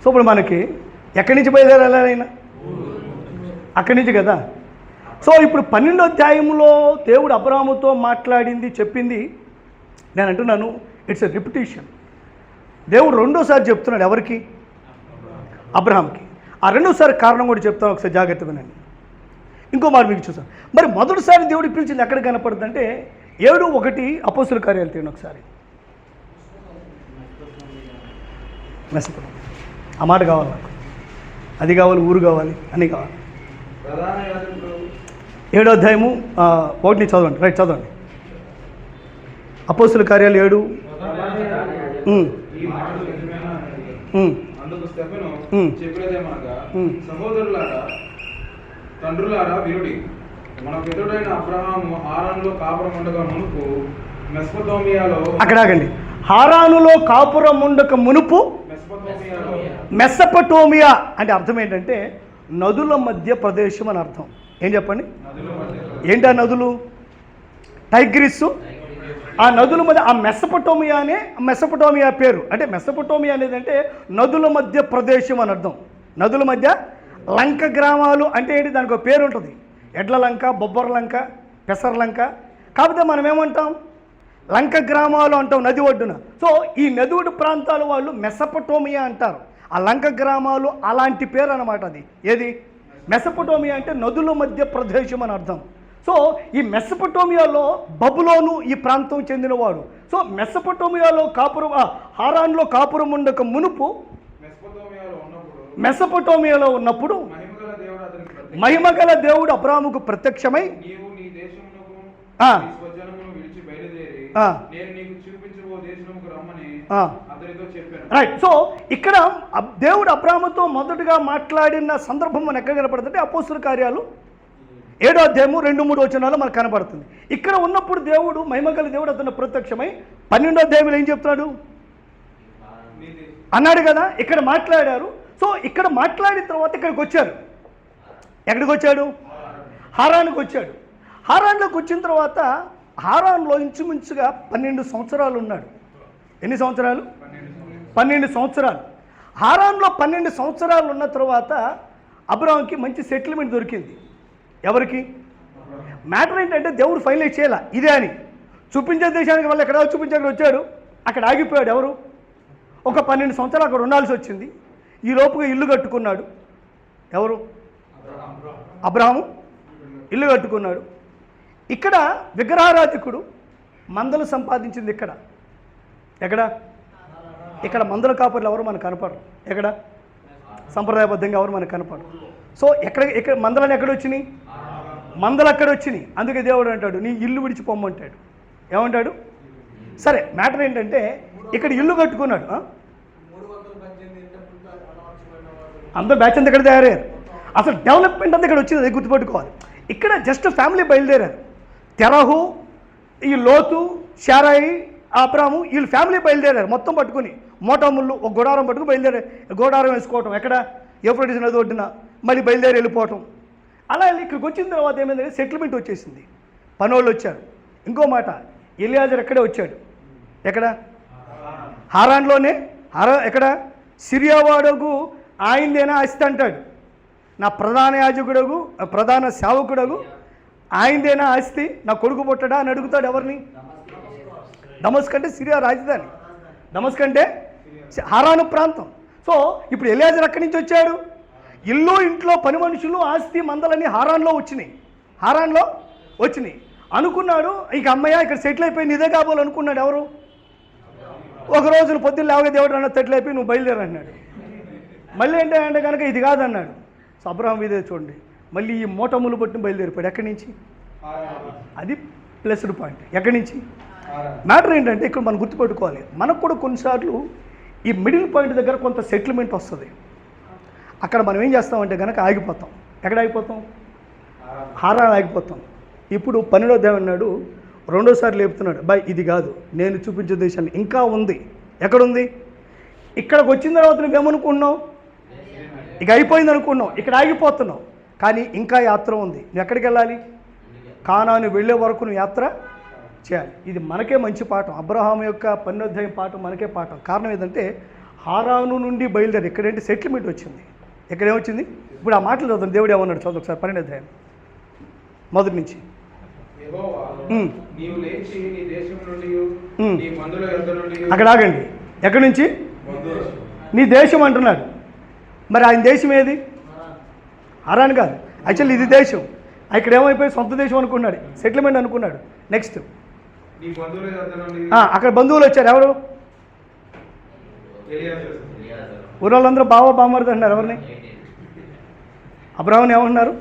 సో ఇప్పుడు మనకి ఎక్కడి నుంచి బయలుదేరి వెళ్ళాలి ఆయన? అక్కడి నుంచి కదా. సో ఇప్పుడు 12వ అధ్యాయంలో దేవుడు అబ్రహాముతో మాట్లాడింది, చెప్పింది, నేను అంటున్నాను ఇట్స్ ఎ రిపిటేషన్. దేవుడు రెండోసారి చెప్తున్నాడు. ఎవరికి? అబ్రహాంకి. ఆ రెండోసారి కారణం కూడా చెప్తాను, ఒకసారి జాగ్రత్తగా వినండి. ఇంకో మాట మీకు చూసాను. మరి మొదటిసారి దేవుడికి పిలిచింది ఎక్కడ కనపడుతుందంటే 7:1 అపోస్తుల కార్యాలు తీయండి ఒకసారి. మెసపటోమియా. ఆ మాట కావాలి నాకు. అది కావాలి, ఊరు కావాలి, అన్నీ కావాలి. ప్రధాన యాజకుడు 7వ అధ్యాయము 1 చదవండి. రైట్, చదవండి. అపోస్తుల కార్యాలు 7. ఈ మాటలు నిజమేనా అని అందుకు స్టెఫెను చెప్పినదేమనగా, సహోదరులారా, తండ్రులారా, వినుడి. మన పితరుడైన అబ్రహాము హారానులో కాపురం ఉండగా మునుపు మెసొపొతామియాలో అక్కడ ఆగండి. హారానులో కాపురం ఉండక మునుపు మెసపటోమియా అంటే అర్థం ఏంటంటే నదుల మధ్య ప్రదేశం అని అర్థం. ఏం చెప్పండి? ఏంటి ఆ నదులు? టైగ్రిస్. ఆ నదుల మధ్య ఆ మెసపటోమియా పేరు. అంటే మెసపటోమియా అనేది అంటే నదుల మధ్య ప్రదేశం అని అర్థం. నదుల మధ్య లంక గ్రామాలు అంటే ఏంటి? దానికి ఒక పేరు ఉంటుంది. ఎడ్ల లంక, బొబ్బర లంక, పెసర లంక. కాకపోతే మనం ఏమంటాం? లంక గ్రామాలు అంటాం, నది ఒడ్డున. సో ఈ నది ఒడ్డు ప్రాంతాల వాళ్ళు మెసపటోమియా అంటారు. ఆ లంక గ్రామాలు అలాంటి పేరు అన్నమాట. అది ఏది? మెసపటోమియా అంటే నదుల మధ్య ప్రదేశం అని అర్థం. సో ఈ మెసపటోమియాలో బబులోను ఈ ప్రాంతం చెందినవాడు. సో మెసపటోమియాలో కాపురం, హారాన్లో కాపురం ఉండక మునుపు మెసపటోమియాలో ఉన్నప్పుడు మహిమగల దేవుడు అబ్రాహాముకు ప్రత్యక్షమై రైట్. సో ఇక్కడ దేవుడు అబ్రాహాముతో మొదటగా మాట్లాడిన సందర్భం మనకు ఎక్కడ కనపడుతుంటే అపోస్తుల కార్యాలు 7వ అధ్యాయము 2-3 వచనాలు మనకు కనపడుతుంది. ఇక్కడ ఉన్నప్పుడు దేవుడు, మహిమగల దేవుడు అతను ప్రత్యక్షమై 12వ అధ్యాయంలో ఏం చెప్తున్నాడు అన్నాడు కదా. ఇక్కడ మాట్లాడారు. సో ఇక్కడ మాట్లాడిన తర్వాత ఇక్కడికి వచ్చారు. ఎక్కడికి వచ్చాడు? హారానికి వచ్చాడు. హారాన్లోకి వచ్చిన తర్వాత హారాన్లో ఇంచుమించుగా 12 సంవత్సరాలు ఉన్నాడు. ఎన్ని సంవత్సరాలు? 12 సంవత్సరాలు. హారాన్లో 12 సంవత్సరాలు ఉన్న తర్వాత అబ్రాహాంకి మంచి సెటిల్మెంట్ దొరికింది. ఎవరికి? మ్యాటర్ ఏంటంటే దేవుడు ఫైనలైజ్ చేయాల ఇదే అని చూపించే దేశానికి వాళ్ళు ఎక్కడ చూపించడానికి వచ్చాడు. అక్కడ ఆగిపోయాడు. ఎవరు? ఒక 12 సంవత్సరాలు అక్కడ ఉండాల్సి వచ్చింది. ఈ లోపుగా ఇల్లు కట్టుకున్నాడు. ఎవరు? అబ్రాహాము ఇల్లు కట్టుకున్నాడు. ఇక్కడ విగ్రహారాధికుడు మందలు సంపాదించింది ఇక్కడ. ఎక్కడ? ఇక్కడ మందల కాపర్లు ఎవరు మనకు కనపడరు. ఎక్కడ? సంప్రదాయబద్ధంగా ఎవరు మనకు కనపడరు. సో ఎక్కడ మందలని ఎక్కడ వచ్చినాయి? మందలు అక్కడ వచ్చినాయి. అందుకే దేవుడు అంటాడు నీ ఇల్లు విడిచిపోమ్మంటాడు. ఏమంటాడు? సరే, మ్యాటర్ ఏంటంటే ఇక్కడ ఇల్లు కట్టుకున్నాడు. అందరూ బ్యాచ్ అంతా ఇక్కడ తయారయ్యారు. అసలు డెవలప్మెంట్ అంతా ఇక్కడ వచ్చింది. అది గుర్తుపెట్టుకోవాలి. ఇక్కడ జస్ట్ ఫ్యామిలీ బయలుదేరారు. తెరహు, ఈ లోతు, షారాయి, అబ్రాము, వీళ్ళు ఫ్యామిలీ బయలుదేరారు మొత్తం పట్టుకుని. మోటాముళ్ళు ఒక గోడారం పట్టుకుని బయలుదేరారు. గోడారం వేసుకోవటం ఎక్కడ? యూఫ్రటీస్ నది ఒడ్డున. మళ్ళీ బయలుదేరి వెళ్ళిపోవటం. అలా ఇక్కడికి వచ్చిన తర్వాత ఏమైందంటే సెటిల్మెంట్ వచ్చేసింది. పనోళ్ళు వచ్చారు. ఇంకో మాట, ఎలియాజర్ ఎక్కడే వచ్చాడు. ఎక్కడ? హారాన్లోనే. ఎక్కడ? సిరియావాడకు ఆయనదేనా ఆస్తి అంటాడు. నా ప్రధాన యాజకుడగు, ప్రధాన సేవకుడగు ఆయనదేనా ఆస్తి, నా కొడుకు పుట్టడా అని అడుగుతాడు. ఎవరిని? దమస్క్ అంటే సిరియా రాజధాని. దమస్క్ అంటే హారాను ప్రాంతం. సో ఇప్పుడు ఎలియాజర్ అక్కడి నుంచి వచ్చాడు. ఇల్లు, ఇంట్లో పని మనుషులు, ఆస్తి, మందలన్నీ హారాన్లో వచ్చినాయి. అనుకున్నాడు ఇక అమ్మయ్య ఇక్కడ సెటిల్ అయిపోయింది, ఇదే కాబోలనుకున్నాడు. ఎవరు? ఒక రోజున పొద్దున్న లేవగా దేవుడు అన్న సెటిల్ అయిపోయి నువ్వు బయలుదేరు అన్నాడు. మళ్ళీ ఏంటంటే కనుక ఇది కాదన్నాడు. సో అబ్రహాం ఇదే చూడండి, మళ్ళీ ఈ మూటములు పట్టుని బయలుదేరిపోయాడు. ఎక్కడి నుంచి? అది ప్లస్డ్ పాయింట్. ఎక్కడి నుంచి? మ్యాటర్ ఏంటంటే ఇక్కడ మనం గుర్తుపెట్టుకోవాలి, మనకు కూడా కొన్నిసార్లు ఈ మిడిల్ పాయింట్ దగ్గర కొంత సెటిల్మెంట్ వస్తుంది. అక్కడ మనం ఏం చేస్తామంటే కనుక ఆగిపోతాం. ఎక్కడ ఆగిపోతాం? హారాన్ ఆగిపోతాం. ఇప్పుడు 12వ అధ్యాయం అన్నాడు, రెండోసారి లేపుతున్నాడు, బాయ్ ఇది కాదు, నేను చూపించే దేశాన్ని ఇంకా ఉంది. ఎక్కడుంది? ఇక్కడికి వచ్చిన తర్వాత నువ్వేమనుకున్నావు? ఇక అయిపోయింది అనుకున్నావు, ఇక్కడ ఆగిపోతున్నావు. కానీ ఇంకా యాత్ర ఉంది. నువ్వు ఎక్కడికి వెళ్ళాలి? కానాను వెళ్ళే వరకు నువ్వు యాత్ర చేయాలి. ఇది మనకే మంచి పాఠం. అబ్రహాం యొక్క 12వ అధ్యాయం పాఠం మనకే పాఠం. కారణం ఏంటంటే హారాను నుండి బయలుదేరి ఎక్కడేంటి సెటిల్మెంట్ వచ్చింది. ఎక్కడేమొచ్చింది? ఇప్పుడు ఆ మాటలు చదువుతుంది. దేవుడు ఏమన్నాడు చదువు ఒకసారి 12వ అధ్యాయం మొదటి నుంచి. అక్కడ ఆగండి. ఎక్కడి నుంచి? నీ దేశం అంటున్నాడు. మరి ఆయన దేశం ఏది? హారాన్ కాదు. యాక్చువల్లీ ఇది దేశం. ఇక్కడ ఏమైపోయి సొంత దేశం అనుకున్నాడు, సెటిల్మెంట్ అనుకున్నాడు. నెక్స్ట్ నీ బంధువులే అతనండి అక్కడ బంధువులు వచ్చారు, ఎవరు? ఎలియాజరు. ఊరోళ్ళందరూ బావ బామ్మర్ది అంటున్నారు. ఎవరిని? అబ్రాహాముని ఏమంటున్నారు?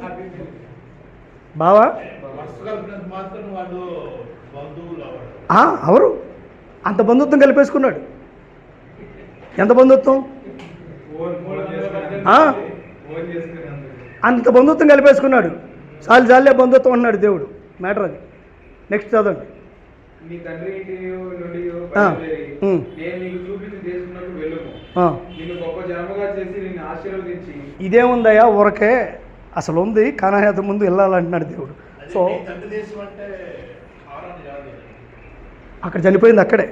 బావా ఎవరు? అంత బంధుత్వం కలిపేసుకున్నాడు. ఎంత బంధుత్వం? అంత బంధుత్వం కలిపేసుకున్నాడు. చాలు చాలే బంధుత్వం అన్నాడు దేవుడు. మ్యాటర్ అది. నెక్స్ట్ చదవండి. నీ తండ్రి ఇంటి నుండి బయలుదేరి నేను నీకు చూపించి చేసుకున్నట్టు వెళ్ళుము. నిన్ను గొప్ప జనముగా చేసి నిన్ను ఆశీర్వదించి. ఇదేముందయ్యా ఊరకే, అసలు ఉంది కానాయాత ముందు వెళ్ళాలంటున్నాడు దేవుడు. సో అక్కడ చనిపోయింది అక్కడే.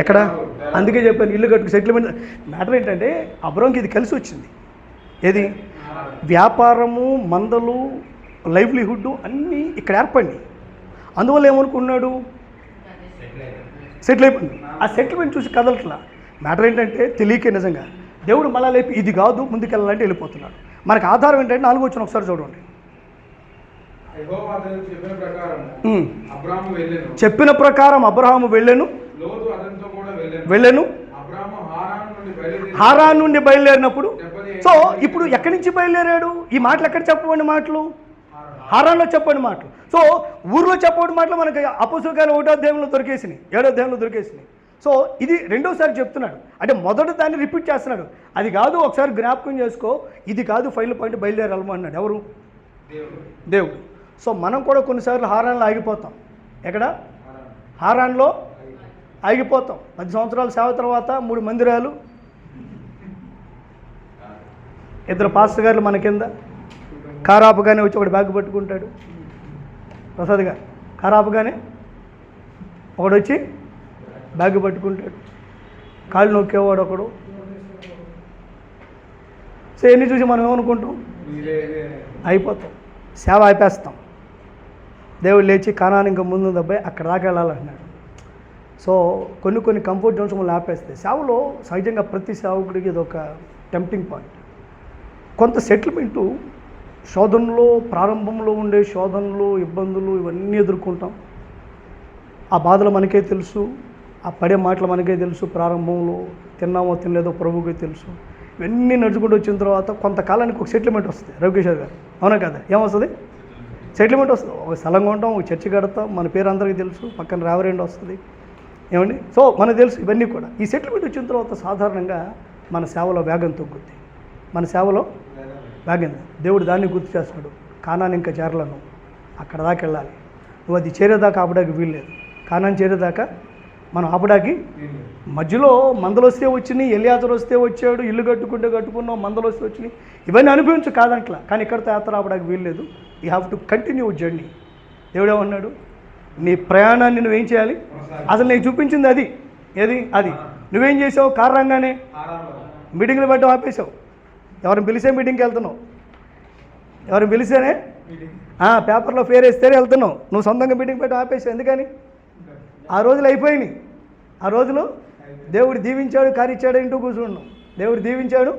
ఎక్కడ? అందుకే చెప్పాను ఇల్లు కట్టుకు సెటిల్మెంట్. మ్యాటర్ ఏంటంటే అబ్రాహాంకి ఇది కలిసి వచ్చింది. ఏది? వ్యాపారము, మందలు, లైవ్లీహుడ్ అన్నీ ఇక్కడ ఏర్పడినాయి. అందువల్ల ఏమనుకున్నాడు? సెటిల్ అయిపోయింది. ఆ సెటిల్మెంట్ చూసి కదలట్లా. మ్యాటర్ ఏంటంటే తెలియకే నిజంగా దేవుడు మళ్ళా లేపి ఇది కాదు ముందుకెళ్ళాలంటే వెళ్ళిపోతున్నాడు. మనకు ఆధారం ఏంటంటే 4వ వచనం ఒకసారి చూడండి. యెహోవా అతనికి చెప్పిన ప్రకారం అబ్రాహాము వెళ్ళెను. చెప్పిన ప్రకారం అబ్రహాము వెళ్ళెను. లోతు అతనితో కూడా వెళ్ళెను. అబ్రాహాము హారాన్ నుండి బయలుదేరినప్పుడు, సో ఇప్పుడు ఎక్కడి నుంచి బయలుదేరాడు? ఈ మాటలు ఎక్కడ చెప్పబడిన మాటలు? హారాన్లో చెప్పండి మాటలు. సో ఊర్లో చెప్పబడిన మాటలు మనకి అపోస్తలుల 1వ అధ్యాయంలో దొరికేసినాయి, 7వ అధ్యాయంలో దొరికేసినాయి. సో ఇది రెండోసారి చెప్తున్నాడు. అంటే మొదటి దాన్ని రిపీట్ చేస్తున్నాడు. అది కాదు ఒకసారి జ్ఞాపకం చేసుకో, ఇది కాదు ఫైనల్ పాయింట్ బయలుదేరాలము అన్నాడు. ఎవరు? దేవుడు. సో మనం కూడా కొన్నిసార్లు హారాన్లో ఆగిపోతాం. ఎక్కడ? హారాన్లో ఆగిపోతాం. 10 సంవత్సరాల సేవ తర్వాత 3 మందిరాలు, 2 పాస్టర్ గారు మన కింద. కారాపుగానే వచ్చి ఒకటి బ్యాగ్ పట్టుకుంటాడు, ప్రసాద్ గారు. కారాపుగానే ఒకడు వచ్చి బ్యాగ్ పట్టుకుంటాడు, కాళ్ళు నొక్కేవాడు ఒకడు. సో ఎన్ని చూసి మనం ఏమనుకుంటాం? అయిపోతాం, సేవ అయిపోస్తాం. దేవుడు లేచి కానాని ఇంకా ముందు దబ్బాయి అక్కడ దాకా వెళ్ళాలంటున్నాడు. సో కొన్ని కంఫర్ట్ జోన్స్ మళ్ళీ ఆపేస్తాయి. సేవలో సహజంగా ప్రతి సేవకుడికి ఇది ఒక టెంప్టింగ్ పాయింట్. కొంత సెటిల్మెంటు శోధనలో, ప్రారంభంలో ఉండే శోధనలు, ఇబ్బందులు ఇవన్నీ ఎదుర్కొంటాం. ఆ బాధలు మనకే తెలుసు, ఆ పడే మాటలు మనకే తెలుసు. ప్రారంభంలో తిన్నామో తినలేదో ప్రభువుకే తెలుసు. ఇవన్నీ నడుచుకుంటూ వచ్చిన తర్వాత కొంతకాలానికి ఒక సెటిల్మెంట్ వస్తుంది. రవికిషోర్ గారు అవునా కదా? ఏమొస్తుంది? సెటిల్మెంట్ వస్తుంది. ఒక స్థలం కొంటాం, ఒక చర్చి కడతాం, మన పేరు అందరికీ తెలుసు, పక్కన రెవరెండ్ వస్తుంది. ఏమండి? సో మనకు తెలుసు ఇవన్నీ కూడా. ఈ సెటిల్మెంట్ వచ్చిన తర్వాత సాధారణంగా మన సేవలో వేగం తగ్గుద్ది. మన సేవలో వేగం, దేవుడు దాన్ని గుర్తు చేస్తాడు. కానాని ఇంకా చేరలను, అక్కడ దాకా వెళ్ళాలి. నువ్వు అది చేరేదాకా ఆపడానికి వీల్లేదు. కానాని చేరేదాకా మనం ఆపడానికి మధ్యలో మందలు వస్తే వచ్చినాయి, ఎలియాజరు వస్తే వచ్చాడు, ఇల్లు కట్టుకుంటే కట్టుకున్నాం, మందలు వస్తే వచ్చినాయి, ఇవన్నీ అనుభవించు కాదంట్లా. కానీ ఇక్కడితో యాత్ర ఆపడానికి వీల్లేదు. You have to continue journey. దేవుడు ఏమన్నాడు? నీ ప్రయాణాన్ని నువ్వేం చేయాలి? అసలు నీకు చూపించింది అది. ఏది? అది నువ్వేం చేసావు? కారు రంగానే మీటింగ్లు పెట్టడం ఆపేసావు. ఎవరిని పిలిచే మీటింగ్కి వెళ్తున్నావు, ఎవరిని పిలిచేనే పేపర్లో పేరు వేస్తేనే వెళ్తున్నావు. నువ్వు సొంతంగా మీటింగ్ పెట్టి ఆపేసావు. ఎందుకని? ఆ రోజులు అయిపోయినాయి. ఆ రోజులు దేవుడు దీవించాడు, కారిచ్చాడు, ఇంటూ కూర్చున్నాం. దేవుడు దీవించాడు.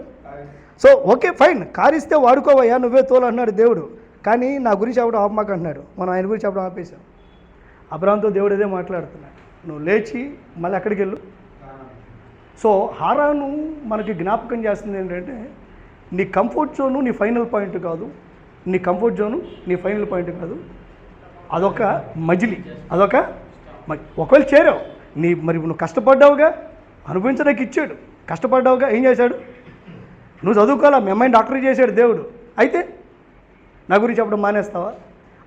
సో ఓకే ఫైన్, కారిస్తే వాడుకోవయ్యా, నువ్వే తోలు అన్నాడు దేవుడు. కానీ నా గురించి చెప్పడం ఆపమాక అంటున్నాడు. మనం ఆయన గురించి చెప్పడం ఆపేశాం. అబ్రాహాంతో దేవుడు అదే మాట్లాడుతున్నాడు. నువ్వు లేచి మళ్ళీ ఎక్కడికి వెళ్ళు. సో హారాను మనకి జ్ఞాపకం చేస్తుంది ఏంటంటే, నీ కంఫర్ట్ జోను నీ ఫైనల్ పాయింట్ కాదు. నీ కంఫర్ట్ జోను నీ ఫైనల్ పాయింట్ కాదు. అదొక మజిలీ, అదొక ఒకవేళ చేరావు మరి నువ్వు కష్టపడ్డావుగా, అనుభవించడానికి ఇచ్చాడు. కష్టపడ్డావుగా, ఏం చేశాడు? నువ్వు చదువుకోవాలా, మీ అమ్మాయిని డాక్టర్ చేశాడు దేవుడు. అయితే నా గురించి చెప్పడం మానేస్తావా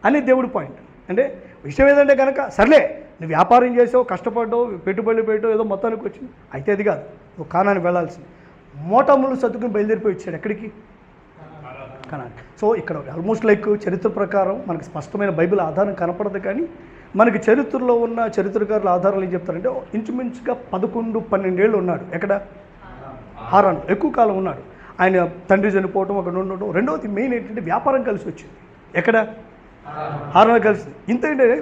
అని దేవుడు పాయింట్. అంటే విషయం ఏదంటే కనుక, సర్లే నువ్వు వ్యాపారం చేసావు, కష్టపడ్డావు, పెట్టుబడులు పెట్టావు, ఏదో మొత్తానికి వచ్చింది. అయితే అది కాదు, నువ్వు కానానికి వెళ్ళాల్సింది. మోటాములు సర్దుకుని బయలుదేరిపోయి వచ్చాడు. ఎక్కడికి? కానానికి. సో ఇక్కడ ఆల్మోస్ట్ లైక్ చరిత్ర ప్రకారం మనకి స్పష్టమైన బైబిల్ ఆధారం కనపడదు. కానీ మనకి చరిత్రలో ఉన్న చరిత్రకారుల ఆధారాలు ఏం చెప్తారంటే, ఇంచుమించుగా 11-12 ఏళ్ళు ఉన్నాడు. ఎక్కడ? హారాన్ ఎక్కువ కాలం ఉన్నాడు. ఆయన తండ్రి చనిపోవటం, అక్కడ ఉండటం. రెండవది మెయిన్ ఏంటంటే వ్యాపారం కలిసి వచ్చింది. ఎక్కడ? హారాన్ కలిసి. ఇంత ఏంటంటే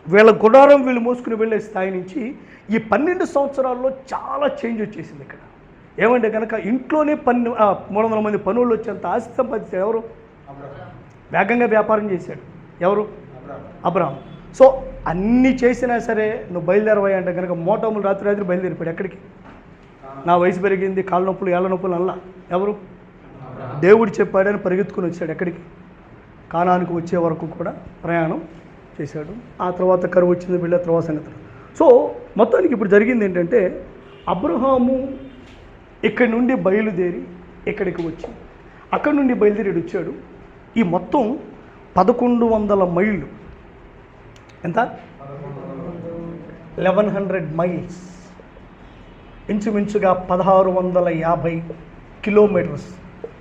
వీళ్ళ గుడారం వీళ్ళు మోసుకుని వెళ్ళే స్థాయి నుంచి ఈ 12 సంవత్సరాల్లో చాలా చేంజ్ వచ్చేసింది ఇక్కడ. ఏమంటే కనుక ఇంట్లోనే 300 మంది పనులు వచ్చేంత ఆస్తి సంపాదించాడు. ఎవరు? వేగంగా వ్యాపారం చేశాడు. ఎవరు? అబ్రహాం. సో అన్నీ చేసినా సరే నువ్వు బయలుదేరవయ్యా అంటే కనుక మోటములు రాత్రి బయలుదేరిపోయాడు. ఎక్కడికి? నా వయసు పెరిగింది, కాళ్ళ నొప్పులు, ఏళ్ళ నొప్పులు అల్లా. ఎవరు? దేవుడు చెప్పాడని పరిగెత్తుకుని వచ్చాడు. ఎక్కడికి? కానానికి వచ్చే వరకు కూడా ప్రయాణం చేశాడు. ఆ తర్వాత కరువు వచ్చింది, బిడ్డ తర్వాత సంగతులు. సో మొత్తానికి ఇప్పుడు జరిగింది ఏంటంటే అబ్రహాము ఇక్కడి నుండి బయలుదేరి ఇక్కడికి వచ్చి అక్కడి నుండి బయలుదేరి వచ్చాడు. ఈ మొత్తం 1100 మైళ్ళు. ఎంత? 1100 మైల్స్, ఇంచుమించుగా 1650 కిలోమీటర్స్.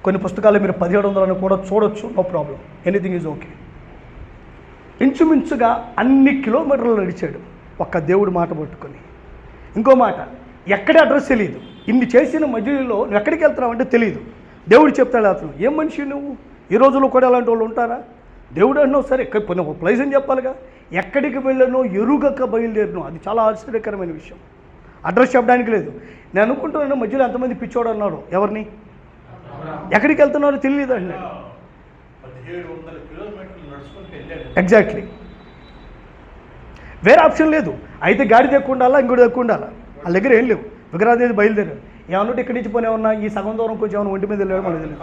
కొన్ని పుస్తకాలు మీరు 1700 అని కూడా చూడొచ్చు, no problem, anything is okay. ఇంచుమించుగా అన్ని కిలోమీటర్లు నడిచాడు ఒక్క దేవుడి మాట పట్టుకొని. ఇంకో మాట, ఎక్కడే అడ్రస్ తెలియదు. ఇన్ని చేసిన మధ్యలో నువ్వు ఎక్కడికి వెళ్తున్నావు అంటే తెలియదు. దేవుడు చెప్తాడు అతను. ఏం మనిషి నువ్వు? ఈ రోజుల్లో కూడా అలాంటి వాళ్ళు ఉంటారా? దేవుడు అన్నావు సరే, కొన్ని ఒక ప్లేస్ అని చెప్పాలిగా. ఎక్కడికి వెళ్ళానో ఎరుగక బయలుదేరినో, అది చాలా ఆశ్చర్యకరమైన విషయం. అడ్రస్ చెప్పడానికి లేదు. నేను అనుకుంటున్నాను మధ్యలో ఎంతమంది పిచ్చోడు అన్నాడు. ఎవరిని? ఎక్కడికి వెళ్తున్నారో తెలియదు అన్నాడు. 1700 కిలోమీటర్లు నడుచుకుంటూ వెళ్ళాడు. ఎగ్జాక్ట్లీ. వేరే ఆప్షన్ లేదు. అయితే గాడి ఎక్కువ ఉండాలా, ఇంకోటి ఎక్కువ ఉండాలా. వాళ్ళ దగ్గర ఏం లేవు. విగ్రహాలు మీద బయలుదేరారు. ఏమన్నట్టు ఇక్కడి నుంచి పోనే ఉన్నా ఈ సగం దూరం కొంచెం ఏమైనా ఒంటి మీద వెళ్ళాడు మనకు తెలియదు.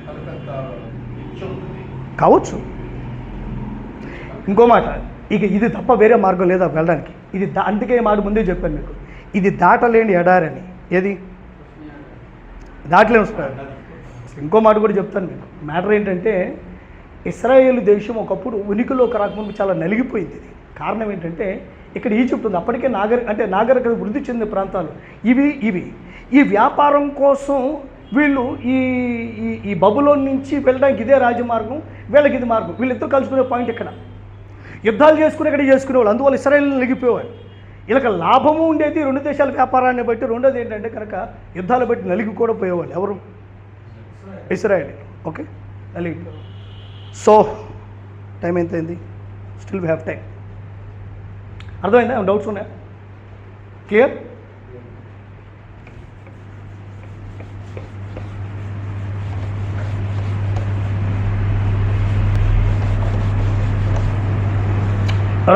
కలకత్తా ఇచ్చి ఉంటుంది కావచ్చు. ఇంకో మాట, ఇక ఇది తప్ప వేరే మార్గం లేదా వెళ్ళడానికి. ఇది అందుకే ఈ మాట ముందే చెప్పాను మీకు, ఇది దాటలేని ఎడారని. ఏది? దాటలేని వస్తారు. ఇంకో మాట కూడా చెప్తాను మీకు. మ్యాటర్ ఏంటంటే ఇశ్రాయేలు దేశం ఒకప్పుడు ఉనికిలోకి రాకముందు చాలా నలిగిపోయింది. ఇది కారణం ఏంటంటే ఇక్కడ ఈజిప్ట్ ఉంది. అప్పటికే నాగరికత వృద్ధి చెందిన ప్రాంతాలు ఇవి. ఈ వ్యాపారం కోసం వీళ్ళు ఈ బబులోన్ నుంచి వెళ్ళడానికి ఇదే రాజమార్గం, వీళ్ళకి ఇది మార్గం. వీళ్ళిద్దరూ కలుసుకునే పాయింట్ ఇక్కడ. యుద్ధాలు చేసుకునేవాళ్ళు. అందువల్ల ఇశ్రాయేల్ నలిగిపోయేవాడు. వీళ్ళకి లాభము ఉండేది రెండు దేశాల వ్యాపారాన్ని బట్టి. రెండోది ఏంటంటే కనుక యుద్ధాలు బట్టి నలిగి కూడా పోయేవాళ్ళు. ఎవరు? ఇశ్రాయేల్. ఓకే, నలిగిపోయారు. సో టైం ఎంత అయింది? Still we have time. అర్థమైందా? డౌట్స్ ఉన్నాయా? క్లియర్?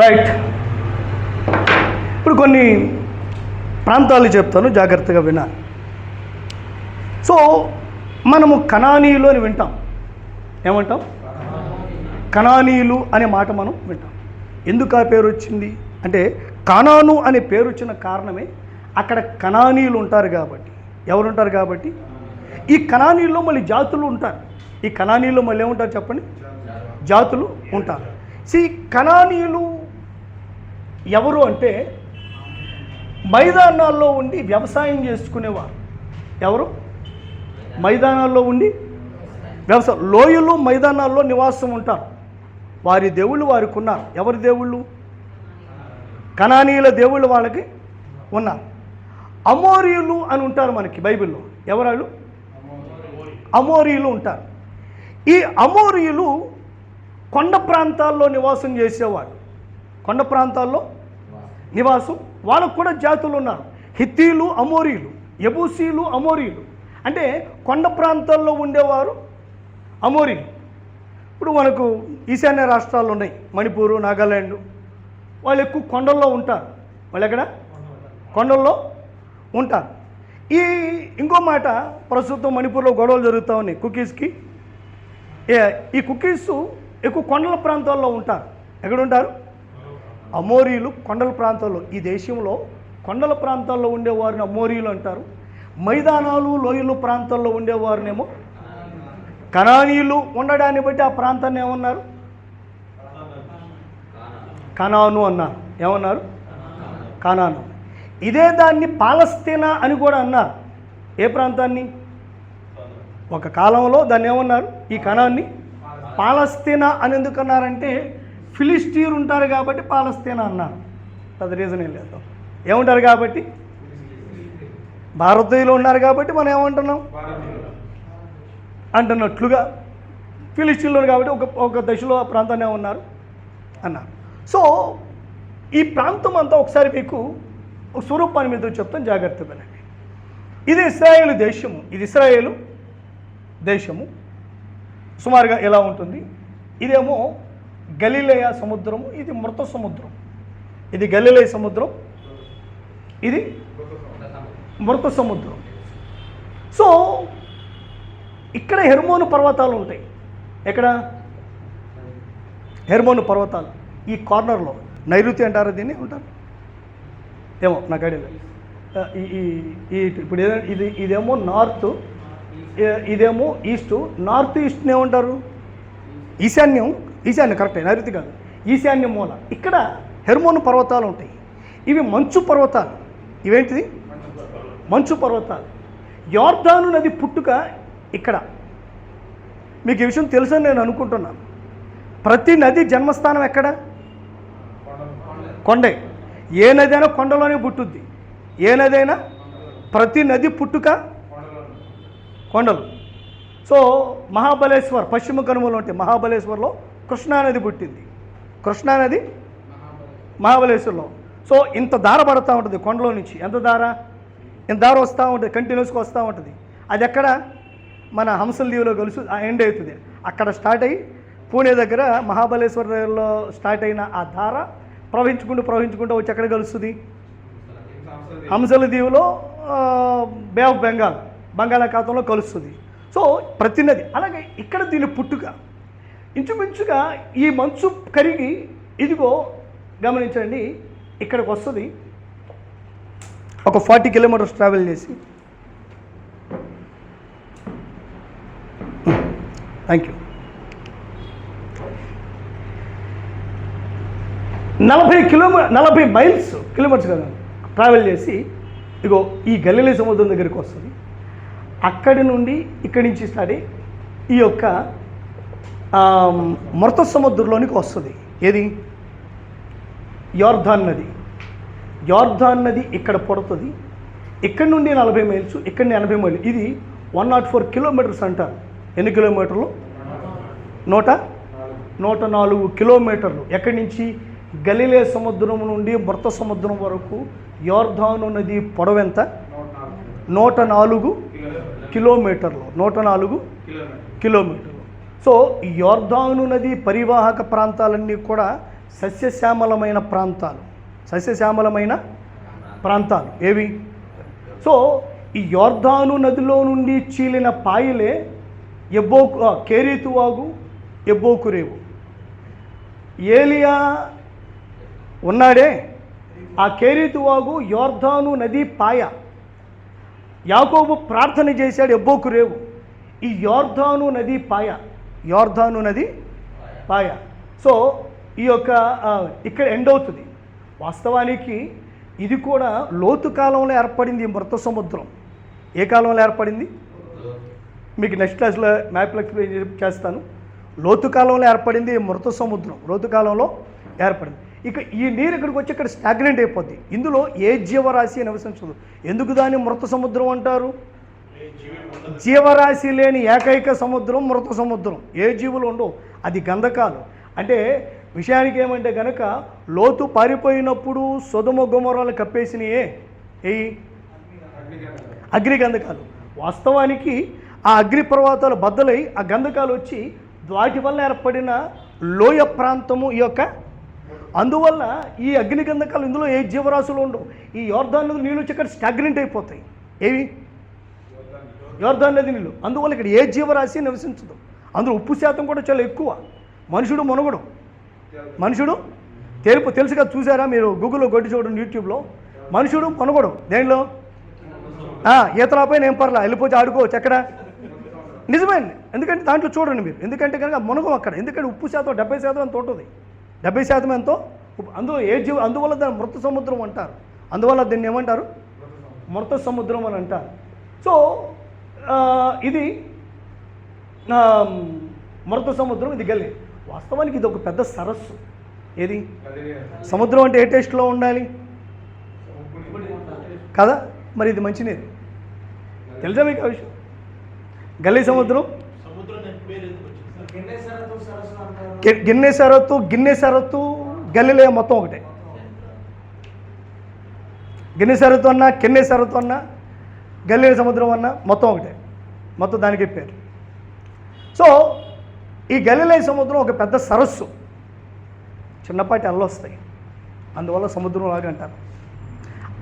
రైట్. ఇప్పుడు కొన్ని ప్రాంతాలు చెప్తాను, జాగ్రత్తగా వినాలి. సో మనము కనానీయులు అని వింటాం. ఏమంటాం? కనానీయులు అనే మాట మనం వింటాం. ఎందుకు ఆ పేరు వచ్చింది అంటే కానాను అనే పేరు వచ్చిన కారణమే అక్కడ కనానీయులు ఉంటారు కాబట్టి. ఎవరుంటారు కాబట్టి? ఈ కనానీయుల్లో మళ్ళీ జాతులు ఉంటారు. ఈ కనానీయుల్లో మళ్ళీ ఏముంటారు చెప్పండి? జాతులు ఉంటారు. కనానీయులు ఎవరు అంటే మైదానాల్లో ఉండి వ్యవసాయం చేసుకునేవారు. ఎవరు? మైదానాల్లో ఉండి వ్యవసాయం, లోయలు మైదానాల్లో నివాసం ఉంటారు. వారి దేవుళ్ళు వారికి ఉన్నారు. ఎవరి దేవుళ్ళు? కనానీయుల దేవుళ్ళు వాళ్ళకి ఉన్నారు. అమోరీయులు అని ఉంటారు మనకి బైబిల్లో. ఎవరాళ్ళు? అమోరీయులు ఉంటారు. ఈ అమోరీయులు కొండ ప్రాంతాల్లో నివాసం చేసేవాడు. కొండ ప్రాంతాల్లో నివాసం, వాళ్ళకు కూడా జాతులు ఉన్నారు. హిత్తీలు, అమోరీయులు, యబూసీలు, అమోరీయులు. అంటే కొండ ప్రాంతాల్లో ఉండేవారు అమోరీయులు. ఇప్పుడు మనకు ఈశాన్య రాష్ట్రాలు ఉన్నాయి, మణిపూరు, నాగాల్యాండ్. వాళ్ళు ఎక్కువ కొండల్లో ఉంటారు. వాళ్ళు ఎక్కడ? కొండల్లో ఉంటారు. ఇంకో మాట, ప్రస్తుతం మణిపూర్లో గొడవలు జరుగుతూ ఉన్నాయి కుకీస్కి. ఈ కుకీస్ ఎక్కువ కొండల ప్రాంతాల్లో ఉంటారు. ఎక్కడ ఉంటారు? అమోరీయులు కొండల ప్రాంతాల్లో. ఈ దేశంలో కొండల ప్రాంతాల్లో ఉండేవారిని అమోరీయులు అంటారు. మైదానాలు, లోయలు ప్రాంతాల్లో ఉండేవారినేమో కనానీయులు. ఉండడాన్ని బట్టి ఆ ప్రాంతాన్ని ఏమన్నారు? కనాను అన్నారు. ఏమన్నారు? కనాను. ఇదే దాన్ని పాలస్తీనా అని కూడా అన్నారు. ఏ ప్రాంతాన్ని? ఒక కాలంలో దాన్ని ఏమన్నారు? ఈ కనాన్ని పాలస్తీనా అని ఎందుకు అన్నారంటే ఫిలిస్టీన్ ఉంటారు కాబట్టి పాలస్తీనా అన్నారు. అది రీజన్ ఏం లేదు. ఏముంటారు కాబట్టి? భారతీయులు ఉన్నారు కాబట్టి మనం ఏమంటున్నాం అంటున్నట్లుగా ఫిలిస్టీన్లో కాబట్టి ఒక దశలో ఆ ప్రాంతాన్ని ఏమన్నారు అన్నారు. సో ఈ ప్రాంతం అంతా ఒకసారి మీకు ఒక స్వరూపాన్ని మీద చెప్తాను, జాగ్రత్తగా వినండి. ఇది ఇశ్రాయేలు దేశము. ఇది ఇశ్రాయేలు దేశము సుమారుగా ఎలా ఉంటుంది? ఇదేమో గలిలయ సముద్రము, ఇది మృత సముద్రం. ఇది గలిలయ సముద్రం, ఇది మృత సముద్రం. సో ఇక్కడ హెర్మోను పర్వతాలు ఉంటాయి. ఎక్కడ? హెర్మోను పర్వతాలు ఈ కార్నర్లో. నైరుతి అంటారు దీన్ని, ఉంటారు ఏమో నాకు ఐడియా లేదు. ఇప్పుడు ఇదేమో నార్త్, ఇదేమో ఈస్ట్. నార్త్ ఈస్ట్ని ఏమంటారు? ఈశాన్యం కరెక్టే, నైరుతి కాదు, ఈశాన్యం మూల. ఇక్కడ హెర్మోను పర్వతాలు ఉంటాయి. ఇవి మంచు పర్వతాలు. ఇవేంటిది? మంచు పర్వతాలు. యోర్దాను నది పుట్టుక ఇక్కడ. మీకు ఈ విషయం తెలుసని నేను అనుకుంటున్నాను. ప్రతి నది జన్మస్థానం ఎక్కడ? కొండే. ఏ నది అయినా కొండలోనే పుట్టుద్ది. ఏ నది అయినా, ప్రతి నది పుట్టుక కొండలు. సో మహాబలేశ్వర్ పశ్చిమ కనుమలు ఉంటాయి. మహాబలేశ్వర్లో కృష్ణానది పుట్టింది. కృష్ణానది మహాబలేశ్వర్లో. సో ఇంత దార పడుతూ ఉంటుంది కొండలో నుంచి. ఎంత దార? ఇంత దార వస్తూ ఉంటుంది, కంటిన్యూస్గా వస్తూ ఉంటుంది. అది ఎక్కడ? మన హంసల దీవులో కలుసు ఎండ్ అవుతుంది. అక్కడ స్టార్ట్ అయ్యి పూణే దగ్గర మహాబలేశ్వర్లో స్టార్ట్ అయిన ఆ ధార ప్రవహించుకుంటూ వచ్చి ఎక్కడ కలుస్తుంది? హంసల దీవులో బే ఆఫ్ బెంగాల్, బంగాళాఖాతంలో కలుస్తుంది. సో ప్రతి నది అలాగే ఇక్కడ దీని పుట్టుక. ఇంచుమించుగా ఈ మంచు కరిగి ఇదిగో గమనించండి ఇక్కడికి వస్తుంది. ఒక 40 కిలోమీటర్స్ ట్రావెల్ చేసి, థ్యాంక్ యూ, 40 కిలోమీటర్స్ కదా ట్రావెల్ చేసి ఇగో ఈ గలిలయ సముద్రం దగ్గరికి వస్తుంది. అక్కడి నుండి ఇక్కడి నుంచి స్టార్ట్ అయ్యి ఈ యొక్క మృత సముద్రంలోనికి వస్తుంది. ఏది? యోర్దాన్ నది. యోర్దాన్ నది ఇక్కడ పుడుతుంది. ఇక్కడి నుండి 40 మైల్స్, ఇక్కడ 80 మైళ్ళు. ఇది 104 కిలోమీటర్స్ అంటారు. ఎన్ని కిలోమీటర్లు? 104 కిలోమీటర్లు. ఎక్కడి నుంచి? గలిలయ సముద్రం నుండి మృత సముద్రం వరకు యోర్దాను నది పొడవెంత? 104 కిలోమీటర్లు. 104 కిలోమీటర్లు. సో యోర్దాను నది పరివాహక ప్రాంతాలన్నీ కూడా సస్యశ్యామలమైన ప్రాంతాలు. ఏవి? సో ఈ యోర్దాను నదిలో నుండి చీలిన పాయలే కేరీతు వాగు, ఎబ్బోకు రేవు. ఏలియా ఉన్నాడే, ఆ కేరీతు వాగు యోర్దాను నది పాయ. యాకోబు ప్రార్థన చేశాడు, ఎబ్బోకు రేవు. ఈ యోర్దాను నది పాయ. సో ఈ యొక్క ఇక్కడ ఎండ్ అవుతుంది. వాస్తవానికి ఇది కూడా లోతు కాలంలో ఏర్పడింది. మృత సముద్రం ఏ కాలంలో ఏర్పడింది? మీకు నెక్స్ట్ క్లాస్లో మ్యాప్లో ఎక్స్ప్లెయిన్ చేస్తాను. లోతు కాలంలో ఏర్పడింది మృత సముద్రం. లోతు కాలంలో ఏర్పడింది. ఇక ఈ నీరు ఇక్కడికి వచ్చి ఇక్కడ స్టాగ్నెంట్ అయిపోద్ది. ఇందులో ఏ జీవరాశి నివసించదు. ఎందుకు దాన్ని మృత సముద్రం అంటారు? జీవరాశి లేని ఏకైక సముద్రం మృత సముద్రం. ఏ జీవులు ఉండవు. అది గంధకాలు. అంటే విషయానికి ఏమంటే కనుక లోతు పారిపోయినప్పుడు సొదొమ గొమొర్రాలు కప్పేసినయే అగ్ని గంధకాలు. వాస్తవానికి ఆ అగ్ని పర్వతాలు బద్దలై ఆ గంధకాలు వచ్చి వాటి వల్ల ఏర్పడిన లోయ ప్రాంతము ఈ యొక్క. అందువల్ల ఈ అగ్ని గంధకాలు ఇందులో ఏ జీవరాశులు ఉండవు. ఈ యోర్దాన్ నది నీళ్ళు వచ్చి ఇక్కడ స్టాగ్నెంట్ అయిపోతాయి. ఏవి? యోర్దాన్ నది నీళ్ళు. అందువల్ల ఇక్కడ ఏ జీవరాశి నివసించదు. అందులో ఉప్పు శాతం కూడా చాలా ఎక్కువ. మనుషుడు మునగడు. మనుషుడు తెలుసు కదా, చూసారా మీరు? గూగుల్లో కొట్టి చూడండి, యూట్యూబ్లో. మనుషుడు మునగడు. దేనిలో? ఈతలపై నేను పర్లా, వెళ్ళిపోతే ఆడుకోవచ్చు. ఎక్కడ? నిజమేండి. ఎందుకంటే దాంట్లో చూడండి మీరు. ఎందుకంటే కనుక మునగం అక్కడ. ఎందుకంటే ఉప్పు శాతం 70% ఎంత ఉంటుంది. 70% ఎంతో అందులో అందువల్ల దాన్ని మృత సముద్రం అంటారు. అందువల్ల దీన్ని ఏమంటారు? మృత సముద్రం అని అంటారు. సో ఇది మృత సముద్రం, ఇది గలి. వాస్తవానికి ఇది ఒక పెద్ద సరస్సు. ఏది? సముద్రం అంటే ఏ టేస్ట్లో ఉండాలి కదా? మరి ఇది మంచినీరు. తెలుసా మీకు ఆ విషయం? గల్లీ సముద్రం, గిన్నె సరత్తు గల్లీలే మొత్తం ఒకటే. గిన్నె సరత్తు అన్నా, కిన్నె సరత్తు అన్నా, గల్లీల సముద్రం అన్నా మొత్తం ఒకటే. మొత్తం దానికి పేరు. సో ఈ గలిలయ సముద్రం ఒక పెద్ద సరస్సు. చిన్నపాటి అలలు వస్తాయి, అందువల్ల సముద్రం లాగా అంటారు.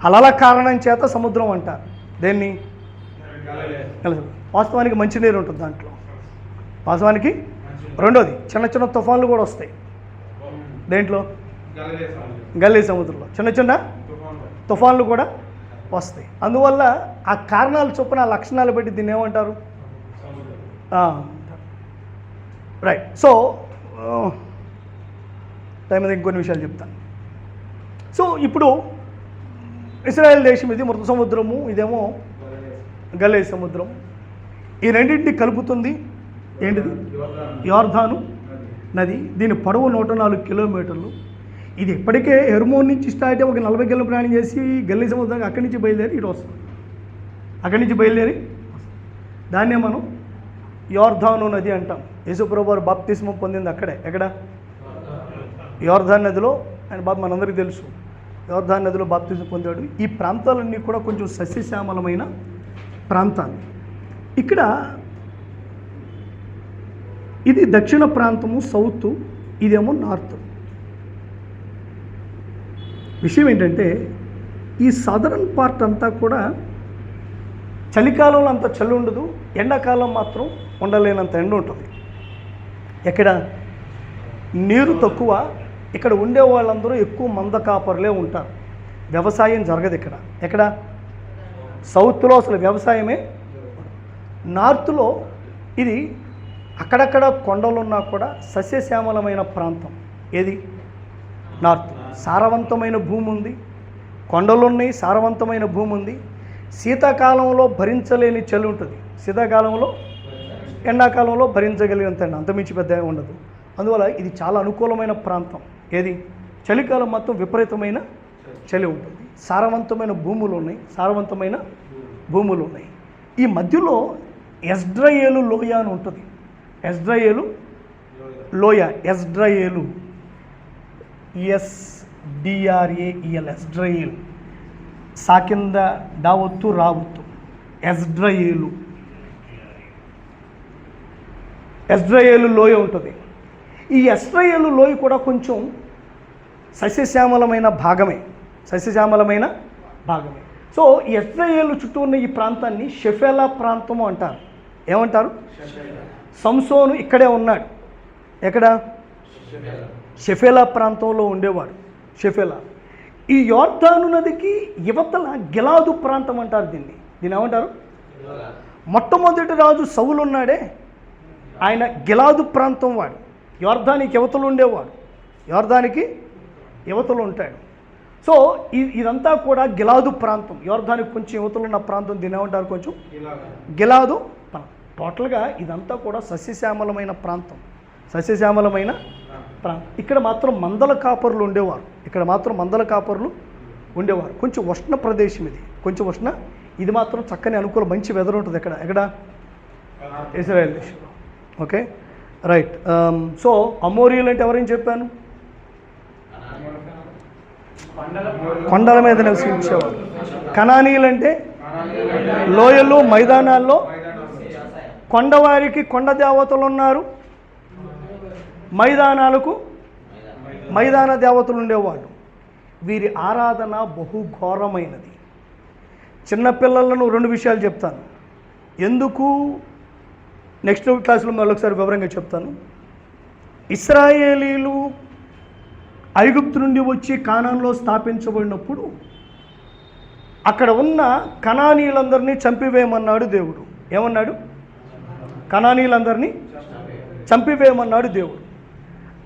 అలల కారణం చేత సముద్రం అంటారు. దేన్ని? వాస్తవానికి మంచినీరు ఉంటుంది దాంట్లో. వాస్తవానికి రెండోది చిన్న చిన్న తుఫాన్లు కూడా వస్తాయి. దేంట్లో? గల్లీ సముద్రంలో చిన్న చిన్న తుఫాన్లు కూడా వస్తాయి. అందువల్ల ఆ కారణాలు చొప్పున ఆ లక్షణాలు బట్టి దీన్ని ఏమంటారు? రైట్. సో టైం మీద ఇంకొన్ని విషయాలు చెప్తాను. సో ఇప్పుడు ఇశ్రాయేల్ దేశం ఇది మృత సముద్రము, ఇదేమో గల్లీ సముద్రం. ఈ రెండింటిని కలుపుతుంది ఏంటిది? యోర్దాను నది. దీని పొడవు 104 కిలోమీటర్లు. ఇది ఇప్పటికే హెర్మోన్ నుంచి స్టార్ట్ అయ్యి ఒక 40 కిలోమీటర్లు ప్రయాణం చేసి గల్లీ సముద్రానికి అక్కడి నుంచి బయలుదేరి ఇటు వస్తుంది. అక్కడి నుంచి బయలుదేరి దాన్నే మనం యోర్దాను నది అంటాం. యేసుప్రభు వారు బాప్తిస్మం పొందింది అక్కడే. ఎక్కడ? యోర్దాన్ నదిలో. ఆయన బాబు మనందరికీ తెలుసు, యోర్దాన్ నదిలో బాప్తిస్మం పొందాడు. ఈ ప్రాంతాలన్నీ కూడా కొంచెం సస్యశ్యామలమైన ప్రాంతాలు. ఇక్కడ ఇది దక్షిణ ప్రాంతము, సౌత్, ఇదేమో నార్త్. విషయం ఏంటంటే ఈ సదరన్ పార్ట్ అంతా కూడా చలికాలంలో అంత చలి ఉండదు, ఎండాకాలం మాత్రం ఉండలేనంత ఎండ ఉంటుంది. ఎక్కడ? నీరు తక్కువ. ఇక్కడ ఉండే వాళ్ళందరూ ఎక్కువ మంద కాపరులే ఉంటారు. వ్యవసాయం జరగదు ఇక్కడ. ఎక్కడ? సౌత్లో అసలు వ్యవసాయమే. నార్త్లో ఇది అక్కడక్కడ కొండలున్నా కూడా సస్యశ్యామలమైన ప్రాంతం. ఏది? నార్త్. సారవంతమైన భూమి ఉంది, కొండలున్నాయి, సారవంతమైన భూమి ఉంది. శీతాకాలంలో భరించలేని చలి ఉంటుంది, శీతాకాలంలో ఎండాకాలంలో భరించగలిగినంత అంతమించి పెద్దగా ఉండదు. అందువల్ల ఇది చాలా అనుకూలమైన ప్రాంతం. ఏది? చలికాలం మొత్తం విపరీతమైన చలి ఉంటుంది. సారవంతమైన భూములు ఉన్నాయి, సారవంతమైన భూములు ఉన్నాయి. ఈ మధ్యలో ఎస్డ్రయేలు లోయ అని ఉంటుంది. ఎస్డ్రయేలు లోయ, ఎస్డ్రయేలు, ఎస్డిఆర్ఏఈఎల్, ఎస్డ్రయేలు. సాకింద డావత్తు రావత్తు, ఎస్డ్రయేలు. ఎస్డ్రయేలు లోయ ఉంటుంది. ఈ ఎస్డ్రయేలు లోయ కూడా కొంచెం సస్యశ్యామలమైన భాగమే, సస్యశ్యామలమైన భాగమే. సో ఈ ఎస్డ్రయేలు చుట్టూ ఉన్న ఈ ప్రాంతాన్ని షెఫెలా ప్రాంతము అంటారు. ఏమంటారు? సంసోను ఇక్కడే ఉన్నాడు. ఎక్కడ? షెఫెలా ప్రాంతంలో ఉండేవాడు. షెఫెలా. ఈ యోర్దాను నదికి యువతల గిలాదు ప్రాంతం అంటారు దీన్ని. దీన్ని ఏమంటారు? మొట్టమొదటి రాజు సౌలు ఉన్నాడే, ఆయన గిలాదు ప్రాంతం వాడు. యోర్దానికి యువతలు ఉండేవాడు, యోర్దానికి యువతలు ఉంటాడు. సో ఇదంతా కూడా గిలాదు ప్రాంతం. యోర్దానికి కొంచెం యువతలు ఉన్న ప్రాంతం. దీన్ని ఏమంటారు? కొంచెం గిలాదు ప్రాంతం. టోటల్గా ఇదంతా కూడా సస్యశ్యామలమైన ప్రాంతం, సస్యశ్యామలమైన ప్రాంతం. ఇక్కడ మాత్రం మందల కాపరులు ఉండేవారు. ఇక్కడ మాత్రం మందల కాపరులు ఉండేవారు. కొంచెం ఉష్ణ ప్రదేశం ఇది, కొంచెం ఉష్ణ. ఇది మాత్రం చక్కని అనుకూల మంచి వెదర్ ఉంటుంది. ఎక్కడ? ఇశ్రాయేల్ దేశంలో. Okay, right. సో అమోరీయులు అంటే ఎవరైనా చెప్పాను? కొండల మీద నివసించేవారు. కనానీయులు అంటే లోయలు, మైదానాల్లో కొండవారికి కొండ దేవతలు ఉన్నారు, మైదానాలకు మైదాన దేవతలు ఉండేవాళ్ళు. వీరి ఆరాధన బహుఘోరమైనది. చిన్నపిల్లలను 2 విషయాలు చెప్తాను. ఎందుకు నెక్స్ట్ క్లాసులో మరొకసారి వివరంగా చెప్తాను. ఇశ్రాయేలీలు ఐగుప్తు నుండి వచ్చి కానాన్లో స్థాపించబడినప్పుడు అక్కడ ఉన్న కనానీయులందరినీ చంపివేయమన్నాడు దేవుడు. ఏమన్నాడు? కనానీయులందరినీ చంపివేయమన్నాడు దేవుడు.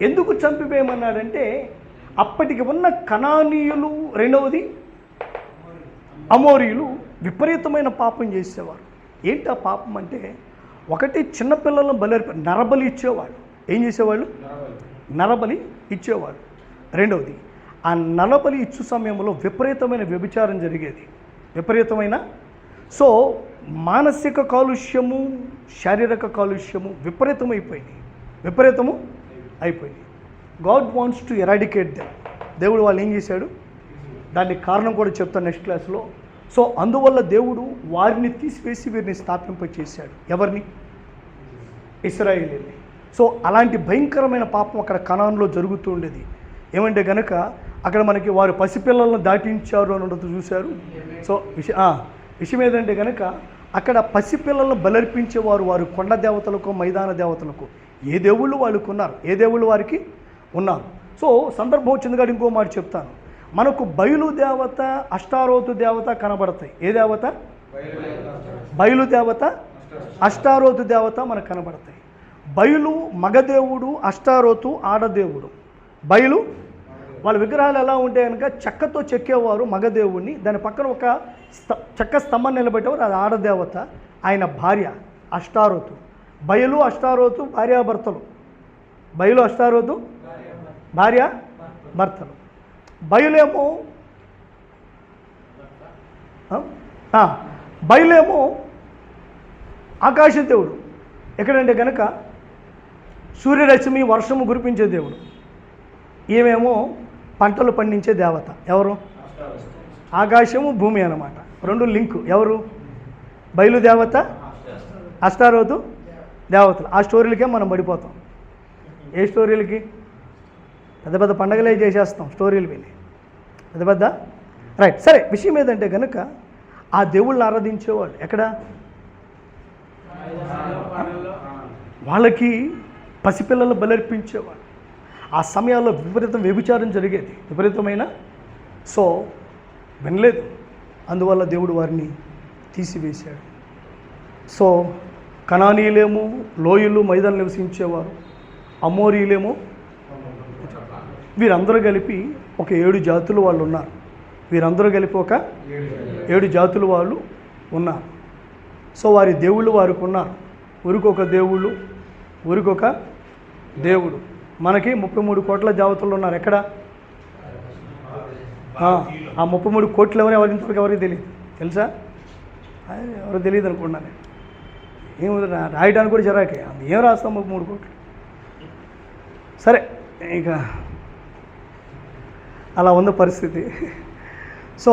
ఎందుకు చంపివేయమన్నాడంటే అప్పటికి ఉన్న కనానీయులు, రెండవది అమోరీయులు విపరీతమైన పాపం చేసేవారు. ఏంటి ఆ పాపం అంటే, ఒకటి చిన్నపిల్లలను నరబలి ఇచ్చేవాళ్ళు. ఏం చేసేవాళ్ళు? నరబలి ఇచ్చేవాళ్ళు. రెండవది ఆ నరబలి ఇచ్చు సమయంలో విపరీతమైన వ్యభిచారం జరిగేది. విపరీతమైన. సో మానసిక కాలుష్యము, శారీరక కాలుష్యము విపరీతము అయిపోయింది. God wants to eradicate them. దేవుడు వాళ్ళు ఏం చేశాడు? దానికి కారణం కూడా చెప్తాను నెక్స్ట్ క్లాస్లో. సో అందువల్ల దేవుడు వారిని తీసివేసి వీరిని స్థాపింపచేశాడు. ఎవరిని? ఇశ్రాయేలీయుల్ని. సో అలాంటి భయంకరమైన పాపం అక్కడ కనాన్లో జరుగుతూ ఉండేది. ఏమంటే కనుక అక్కడ మనకి వారు పసిపిల్లలను దాటించారు అని ఉంటుంది చూశారు. సో విషయం ఏంటంటే కనుక అక్కడ పసిపిల్లలను బలర్పించేవారు వారు కొండ దేవతలకు మైదాన దేవతలకు ఏ దేవుళ్ళు వాళ్ళకు ఉన్నారు, ఏ దేవుళ్ళు వారికి ఉన్నారు. సో సందర్భం వచ్చింది కాబట్టి ఇంకో మాట చెప్తాను. మనకు బయలు దేవత అష్టారోతు దేవత కనబడతాయి. ఏ దేవత? బయలు దేవత అష్టారోతు దేవత మనకు కనబడతాయి. బయలు మగదేవుడు, అష్టారోతు ఆడదేవుడు. బయలు వాళ్ళ విగ్రహాలు ఎలా ఉంటే కనుక చెక్కతో చెక్కేవారు మగదేవుడిని, దాని పక్కన ఒక చెక్క స్తంభం నిలబెట్టేవారు, అది ఆడదేవత. ఆయన భార్య అష్టారోతు. బయలు అష్టారోతు భార్యాభర్తలు. బయలు అష్టారోతు భార్య భర్తలు. బయలేమో బయలేమో ఆకాశ దేవుడు. ఎక్కడంటే కనుక సూర్యరశ్మి వర్షము కురిపించే దేవుడు. ఈమెమో పంటలు పండించే దేవత. ఎవరు? ఆకాశము భూమి అన్నమాట, రెండు లింకు. ఎవరు? బయలు దేవత, అష్టారోతు దేవతలు. ఆ స్టోరీలకే మనం పడిపోతాం. ఏ స్టోరీలకి? పెద్ద పెద్ద పండగలే చేసేస్తాం స్టోరీలు విని, పెద్ద పెద్ద. రైట్, సరే. విషయం ఏదంటే కనుక ఆ దేవుళ్ళని ఆరాధించేవాళ్ళు ఎక్కడ? వాళ్ళకి పసిపిల్లలు బలర్పించేవాళ్ళు. ఆ సమయాల్లో విపరీతం వ్యభిచారం జరిగేది, విపరీతమైన. సో వినలేదు, అందువల్ల దేవుడు వారిని తీసివేశాడు. సో కనానీయులేమో లోయలు మైదానం నివసించేవారు, అమోరీయులేమో. వీరందరూ కలిపి ఒక 7 జాతులు వాళ్ళు ఉన్నారు. వీరందరూ కలిపి ఒక 7 జాతులు వాళ్ళు ఉన్నారు. సో వారి దేవుళ్ళు వారికి ఉన్నారు. ఊరికొక దేవుళ్ళు, ఊరికొక దేవుడు. మనకి 33 కోట్ల జాతులు ఉన్నారు. ఎక్కడ? ఆ 33 కోట్లు ఎవరింతవరకు ఎవరికి తెలియదు. తెలుసా? ఎవరికి తెలియదు అనుకున్నాను నేను. ఏం రాయడానికి కూడా జరాకే, ఏం రాస్తాం 33 కోట్లు. సరే, ఇక అలా ఉన్న పరిస్థితి. సో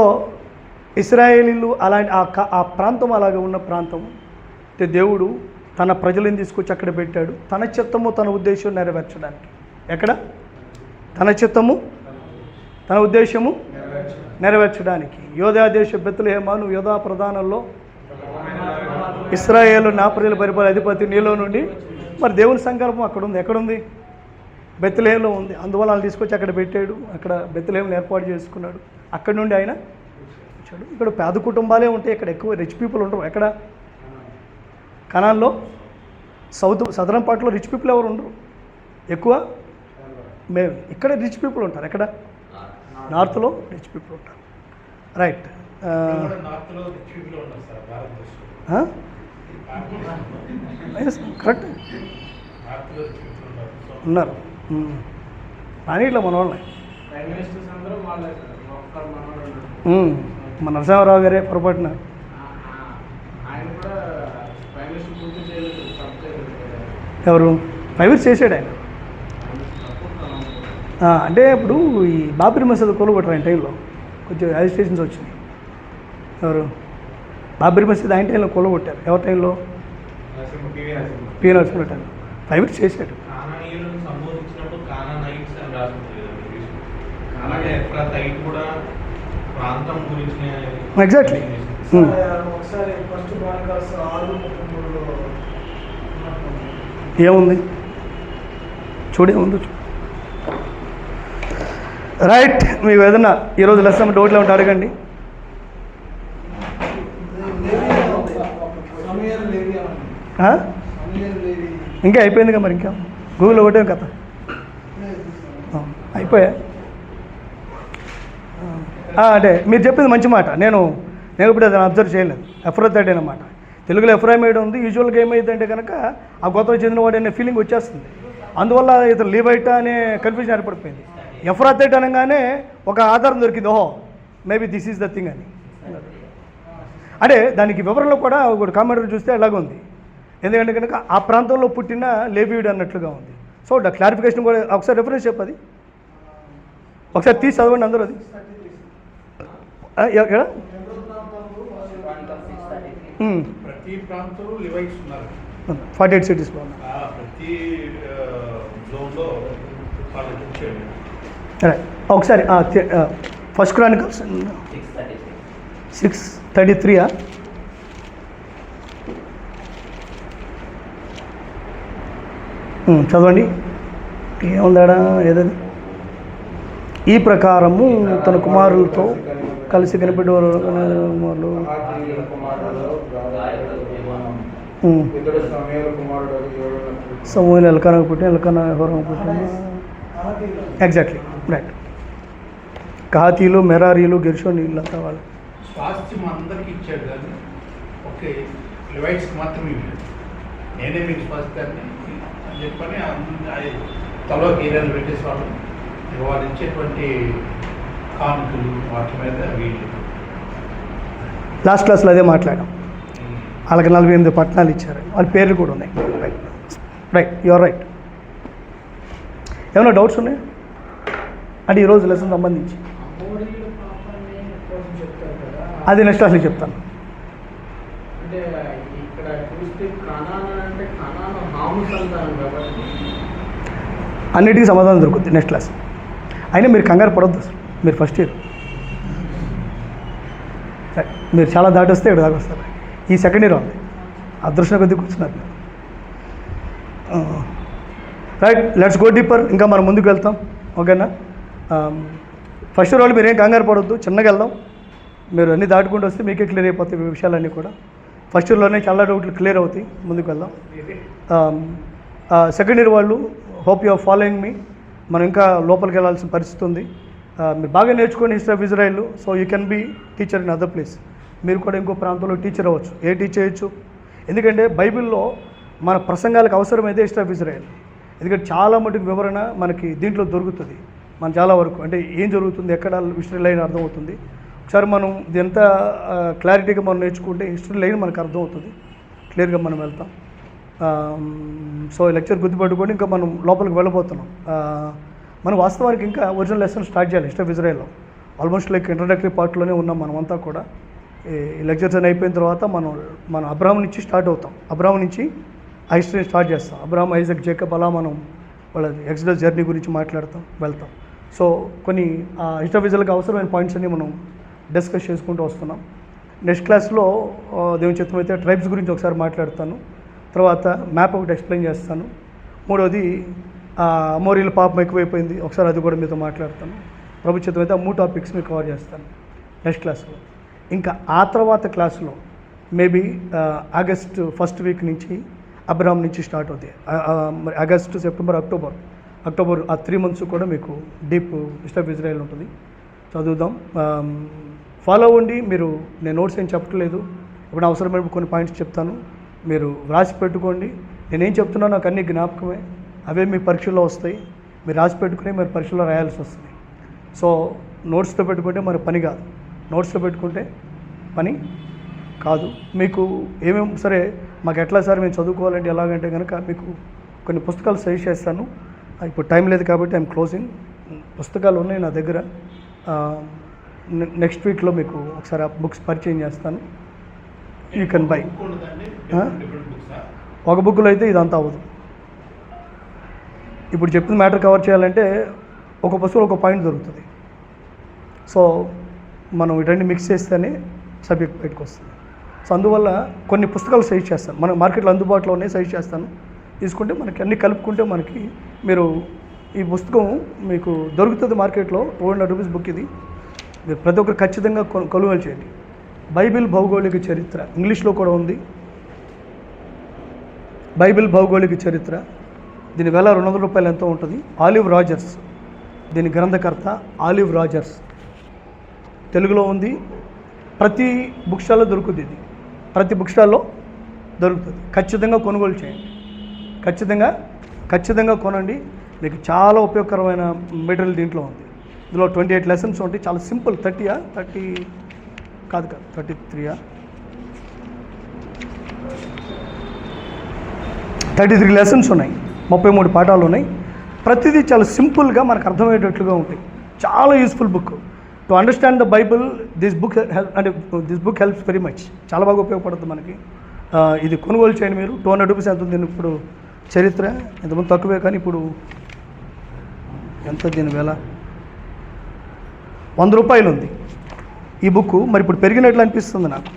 ఇశ్రాయేలీలు అలాంటి ఆ ప్రాంతం అలాగే ఉన్న ప్రాంతం. దేవుడు తన ప్రజలను తీసుకొచ్చి అక్కడ పెట్టాడు, తన చిత్తము తన ఉద్దేశం నెరవేర్చడానికి. ఎక్కడ? తన చిత్తము తన ఉద్దేశము నెరవేర్చడానికి. యోధా దేశ బెత్లెహేమా, నువ్వు యోధా ప్రధానంలో ఇశ్రాయేలు నా ప్రజల పరిపాలన అధిపతి నీలో నుండి. మరి దేవుని సంకల్పం అక్కడ ఉంది. ఎక్కడుంది? బెత్లెహేంలో ఉంది. అందువల్ల వాళ్ళు తీసుకొచ్చి అక్కడ పెట్టాడు. అక్కడ బెత్లెహేంలో ఏర్పాటు చేసుకున్నాడు. అక్కడి నుండి ఆయన వచ్చాడు. ఇక్కడ పేద కుటుంబాలే ఉంటాయి, ఇక్కడ ఎక్కువ రిచ్ పీపుల్ ఉండరు. ఎక్కడ? కనాన్లో సదరన్ పార్ట్లో రిచ్ పీపుల్ ఎవరు ఉండరు, ఎక్కువ మేము. ఇక్కడ రిచ్ పీపుల్ ఉంటారు. ఎక్కడ? నార్త్లో రిచ్ పీపుల్ ఉంటారు. రైట్. కరెక్ట్ ఉన్నారు. కానీ ఇట్లా మన వాళ్ళే. మన నరసింహారావు గారే పొరపాటున. ఎవరు? 5 years చేసాడు ఆయన. అంటే ఇప్పుడు ఈ బాబరీ మసీదు కొలగొట్టరు ఆయన టైంలో, కొంచెం అజిటేషన్స్ వచ్చినాయి. ఎవరు? బాబరీ మసీదు ఆయన టైంలో కొలగొట్టారు. ఎవరి టైంలో? పి నరసింహ టైంలో. 5 years చేశాడు. ఎగ్జాక్ట్లీ. ఏముంది చూడే ఉంది. రైట్. మీకు ఏదన్నా ఈరోజు లెసన్ డౌట్లు ఏమంటే అడగండి. ఇంకా అయిపోయిందిగా మరి, ఇంకా గూగుల్లో ఒకటే కథ అయిపోయా. అంటే మీరు చెప్పింది మంచి మాట. నేను ఇప్పుడు దాన్ని అబ్జర్వ్ చేయలేదు. ఎఫ్రోతైడ్ అన్నమాట. తెలుగులో ఎఫ్రాయిమైడ్ ఉంది. యూజువల్గా ఏమైందంటే కనుక ఆ గోత్రం చెందినవాడు అనే ఫీలింగ్ వచ్చేస్తుంది. అందువల్ల ఇతను లీవైట్ అనే కన్ఫ్యూజన్ ఏర్పడిపోయింది. ఎఫ్రాతైట్ అనగానే ఒక ఆధారం దొరికింది, ఓహో maybe this is the thing అని. అంటే దానికి వివరణలో కూడా ఒక కామెంటరీ చూస్తే అలాగే ఉంది. ఎందుకంటే కనుక ఆ ప్రాంతంలో పుట్టిన లేవీయుడు అన్నట్లుగా ఉంది. సో క్లారిఫికేషన్ కూడా ఒకసారి రెఫరెన్స్ చెప్పది, ఒకసారి తీసి చదవండి అందరూ. అది ఎక్కడ? ప్రతి ప్రాంతంలో లివైట్స్ ఉన్నారు. 48 cities లో ఉన్నారు. ప్రతి జోన్లో వాళ్ళకి రైట్ ఒకసారి ఫస్ట్ క్రానికల్స్ 6:33 చదవండి. ఏముందాడా ఏదది? ఈ ప్రకారము తన కుమారులతో కలిసి కనిపెట్టేవారు కుమారులు. ఇతడు సమూయేలు కుమారుడు సమూయేలు ఎల్కానా పుట్టిన, ఎల్కానా యెహోరాము పుట్టిన. Exactly right. కహాతీలు, మెరారీలు, గెర్షోని వీళ్ళంతా వాళ్ళు. స్వాస్థ్యం అందరికి ఇచ్చాడు కానీ ఓకే లెవైట్స్కి మాత్రమే ఇవ్వలేదు. నేనే మీకు స్వాస్థ్యాన్ని అని చెప్పని తలో ఏరియాలు పెట్టేసేవాళ్ళు. వాళ్ళు ఇచ్చేటువంటి కానుకలు వాటి మీద వీళ్ళు లాస్ట్ క్లాస్లో అదే మాట్లాడాం. వాళ్ళకి 48 పట్టణాలు ఇచ్చారు, వాళ్ళ పేర్లు కూడా ఉన్నాయి. Right right your right. ఏమైనా డౌట్స్ ఉన్నాయి అంటే ఈరోజు లెసన్ సంబంధించి? అది నెక్స్ట్ క్లాస్లో చెప్తాను. అంటే ఇక్కడ చూస్తే కనానా అంటే కనానా హాము సంతానం కాబట్టి అన్నిటికీ సమాధానం దొరుకుతుంది నెక్స్ట్ క్లాస్. అయినా మీరు కంగారు పడొద్దు అసలు. మీరు ఫస్ట్ ఇయర్, మీరు చాలా దాటి వస్తే ఇక్కడ దాకా వస్తారు. ఈ సెకండ్ ఇయర్ ఉంది, అదృష్టం కొద్ది కూర్చున్నారు. Right, let's go deeper. ఇంకా మనం ముందుకు వెళ్తాం, ఓకేనా? ఫస్ట్ ఇయర్ వాళ్ళు మీరేం కంగారు పడొద్దు, చిన్నగా వెళ్దాం. మీరు అన్నీ దాటుకుంటూ వస్తే మీకే క్లియర్ అయిపోతాయి ఈ విషయాలన్నీ కూడా. ఫస్ట్ ఇయర్లోనే చాలా డౌట్లు క్లియర్ అవుతాయి. ముందుకు వెళ్దాం. సెకండ్ ఇయర్ వాళ్ళు hope you are following me. మనం ఇంకా లోపలికి వెళ్ళాల్సిన పరిస్థితి ఉంది. మీరు బాగా నేర్చుకోండి history of Israel. So you can be teacher in other place. మీరు కూడా ఇంకో ప్రాంతంలో టీచర్ అవ్వచ్చు. ఏ టీచ్ చేయొచ్చు, ఎందుకంటే బైబిల్లో మన ప్రసంగాలకు అవసరమైతే హిస్టరీ ఆఫ్ ఇజ్రాయెల్. ఎందుకంటే చాలా మటుకు వివరణ మనకి దీంట్లో దొరుకుతుంది. మన చాలా వరకు అంటే ఏం జరుగుతుంది, ఎక్కడ హిస్టరీ లైన్ అర్థమవుతుంది. ఒకసారి మనం ఇదంతా క్లారిటీగా మనం నేర్చుకుంటే హిస్టరీ లైన్ మనకు అర్థమవుతుంది, క్లియర్గా మనం వెళ్తాం. సో ఈ లెక్చర్ గుర్తుపెట్టుకొని ఇంకా మనం లోపలికి వెళ్ళిపోతున్నాం. మనం వాస్తవానికి ఇంకా ఒరిజినల్ లెసన్ స్టార్ట్ చేయాలి హిస్టరీ ఆఫ్ ఇజ్రాయెల్లో. ఆల్మోస్ట్ లైక్ ఇంట్రడక్టరీ పార్ట్లోనే ఉన్నాం మనమంతా కూడా. ఈ లెక్చర్స్ అని అయిపోయిన తర్వాత మనం అబ్రాహం నుంచి స్టార్ట్ అవుతాం. అబ్రాహం నుంచి ఆ హిస్టరీని స్టార్ట్ చేస్తాం. అబ్రాహం, ఐజాక్, జేకబ్, అలా మనం వాళ్ళ ఎక్సోడస్ జర్నీ గురించి మాట్లాడతాం, వెళ్తాం. సో కొన్ని హిస్టరీ ఆఫ్ ఇజ్రాయెల్కి అవసరమైన పాయింట్స్ అన్ని మనం డిస్కస్ చేసుకుంటూ వస్తున్నాం. నెక్స్ట్ క్లాస్లో దేవుని చిత్తమైతే ట్రైబ్స్ గురించి ఒకసారి మాట్లాడతాను. తర్వాత మ్యాప్ ఒకటి ఎక్స్ప్లెయిన్ చేస్తాను. మూడవది అమోరీల పాపం ఎక్కువైపోయింది, ఒకసారి అది కూడా మీతో మాట్లాడతాను. ప్రభు చిత్తమైతే ఆ 3 టాపిక్స్ మీకు కవర్ చేస్తాను నెక్స్ట్ క్లాస్లో. ఇంకా ఆ తర్వాత క్లాస్లో మేబీ ఆగస్ట్ ఫస్ట్ వీక్ నుంచి అబ్రాహం నుంచి స్టార్ట్ అవుతాయి. ఆగస్టు, సెప్టెంబర్, అక్టోబర్ ఆ 3 months కూడా మీకు డీప్ హిస్టరీ ఆఫ్ ఇజ్రాయెల్ ఉంటుంది. చదువుదాం, ఫాలో అవ్వండి. మీరు నేను నోట్స్ ఏం చెప్పట్లేదు, ఇప్పుడు అవసరమైన కొన్ని పాయింట్స్ చెప్తాను, మీరు రాసి పెట్టుకోండి. నేనేం చెప్తున్నాను నాకు అన్ని జ్ఞాపకమే, అవే మీ పరీక్షల్లో వస్తాయి. మీరు రాసి పెట్టుకుని మీరు పరీక్షలో రాయాల్సి వస్తుంది. సో నోట్స్తో పెట్టుకుంటే మన పని కాదు, నోట్స్తో పెట్టుకుంటే పని కాదు. మీకు ఏమేమి సరే మాకు ఎట్లా సార్ మేము చదువుకోవాలంటే ఎలాగంటే కనుక మీకు కొన్ని పుస్తకాలు సజెస్ట్ చేస్తాను. ఇప్పుడు టైం లేదు కాబట్టి ఐఎమ్ క్లోజింగ్. పుస్తకాలు ఉన్నాయి నా దగ్గర. నెక్స్ట్ వీక్లో మీకు ఒకసారి ఆ బుక్స్ పరిచయం చేస్తాను. You can buy. ఒక బుక్లో అయితే ఇదంతా అవ్వదు. ఇప్పుడు చెప్పిన మ్యాటర్ కవర్ చేయాలంటే ఒక పుస్తకంలో ఒక పాయింట్ దొరుకుతుంది. సో మనం వీటన్ని మిక్స్ చేస్తేనే సబ్జెక్ట్ బయటకు వస్తుంది. సో అందువల్ల కొన్ని పుస్తకాలు సజెస్ట్ చేస్తాను, మనకు మార్కెట్లో అందుబాటులో ఉన్నాయి, సజెస్ట్ చేస్తాను. తీసుకుంటే మనకి అన్నీ కలుపుకుంటే మనకి మీరు ఈ పుస్తకం మీకు దొరుకుతుంది మార్కెట్లో. 200 రూపీస్ బుక్ ఇది. మీరు ప్రతి ఒక్కరు ఖచ్చితంగా కొనుగోలు చేయండి. బైబిల్ భౌగోళిక చరిత్ర ఇంగ్లీష్లో కూడా ఉంది. బైబిల్ భౌగోళిక చరిత్ర, దీని వెల 200 రూపాయలు ఎంతో ఉంటుంది. ఆలివ్ రాజర్స్ దీని గ్రంథకర్త. ఆలివ్ రాజర్స్ తెలుగులో ఉంది. ప్రతి బుక్ స్టాల్లో దొరుకుతుంది. ఇది ప్రతి బుక్ స్టాల్లో దొరుకుతుంది. ఖచ్చితంగా కొనుగోలు చేయండి. ఖచ్చితంగా కొనండి. మీకు చాలా ఉపయోగకరమైన మెటీరియల్ దీంట్లో ఉంది. ఇందులో 28 లెసన్స్ ఉంటాయి. చాలా సింపుల్. 33 33 లెసన్స్ ఉన్నాయి, 33 పాఠాలు ఉన్నాయి. ప్రతిదీ చాలా సింపుల్గా మనకు అర్థమయ్యేటట్లుగా ఉంటాయి. చాలా useful book to understand the Bible. This book helps very much. చాలా బాగా ఉపయోగపడుతుంది మనకి. ఇది కొనుగోలు చేయండి మీరు. 200 రూపీస్ ఎంత ఉంది ఇప్పుడు చరిత్ర? ఇంతకుముందు తక్కువే, కానీ ఇప్పుడు ఎంత దీని వేళ రూపాయలు ఉంది ఈ బుక్. మరి ఇప్పుడు పెరిగినట్లు అనిపిస్తుంది నాకు.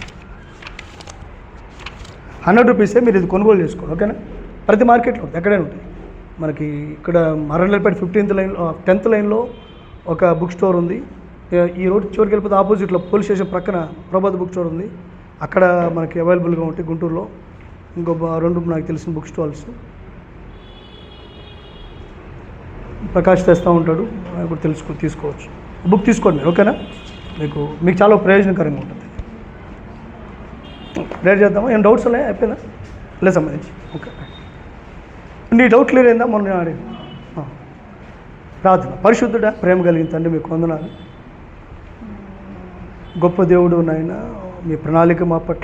100 రూపీసే మీరు ఇది కొనుగోలు చేసుకోండి, ఓకేనా? ప్రతి మార్కెట్లో ఉంటుంది, ఎక్కడైనా ఉంటుంది. మనకి ఇక్కడ మరణపేట 15th లైన్ 10th లైన్లో ఒక బుక్ స్టోర్ ఉంది. ఈ రోడ్ చివరికి వెళ్ళిపోతే ఆపోజిట్లో పోలీస్ స్టేషన్ ప్రక్కన ప్రభాత్ బుక్ స్టోర్ ఉంది, అక్కడ మనకి అవైలబుల్గా ఉంటాయి. గుంటూరులో ఇంకో 2 నాకు తెలిసిన బుక్ స్టాల్స్. ప్రకాష్ తెస్తూ ఉంటాడు, కూడా తీసుకోవచ్చు. బుక్ తీసుకోండి మీరు, ఓకేనా? మీకు చాలా ప్రయోజనకరంగా ఉంటుంది. రేట్ చేద్దామా? ఏం డౌట్స్ ఉన్నాయి? అయిపోయిందా? లేదు సంబంధించి ఓకే. నీ డౌట్ క్లియర్ అయిందా? మొన్న అడిగి ప్రార్థన. పరిశుద్ధుడా, ప్రేమ కలిగిన తండ్రి, మీకు వందనాలు. గొప్ప దేవుడు నాయన, మీ ప్రణాళిక మా పట్ల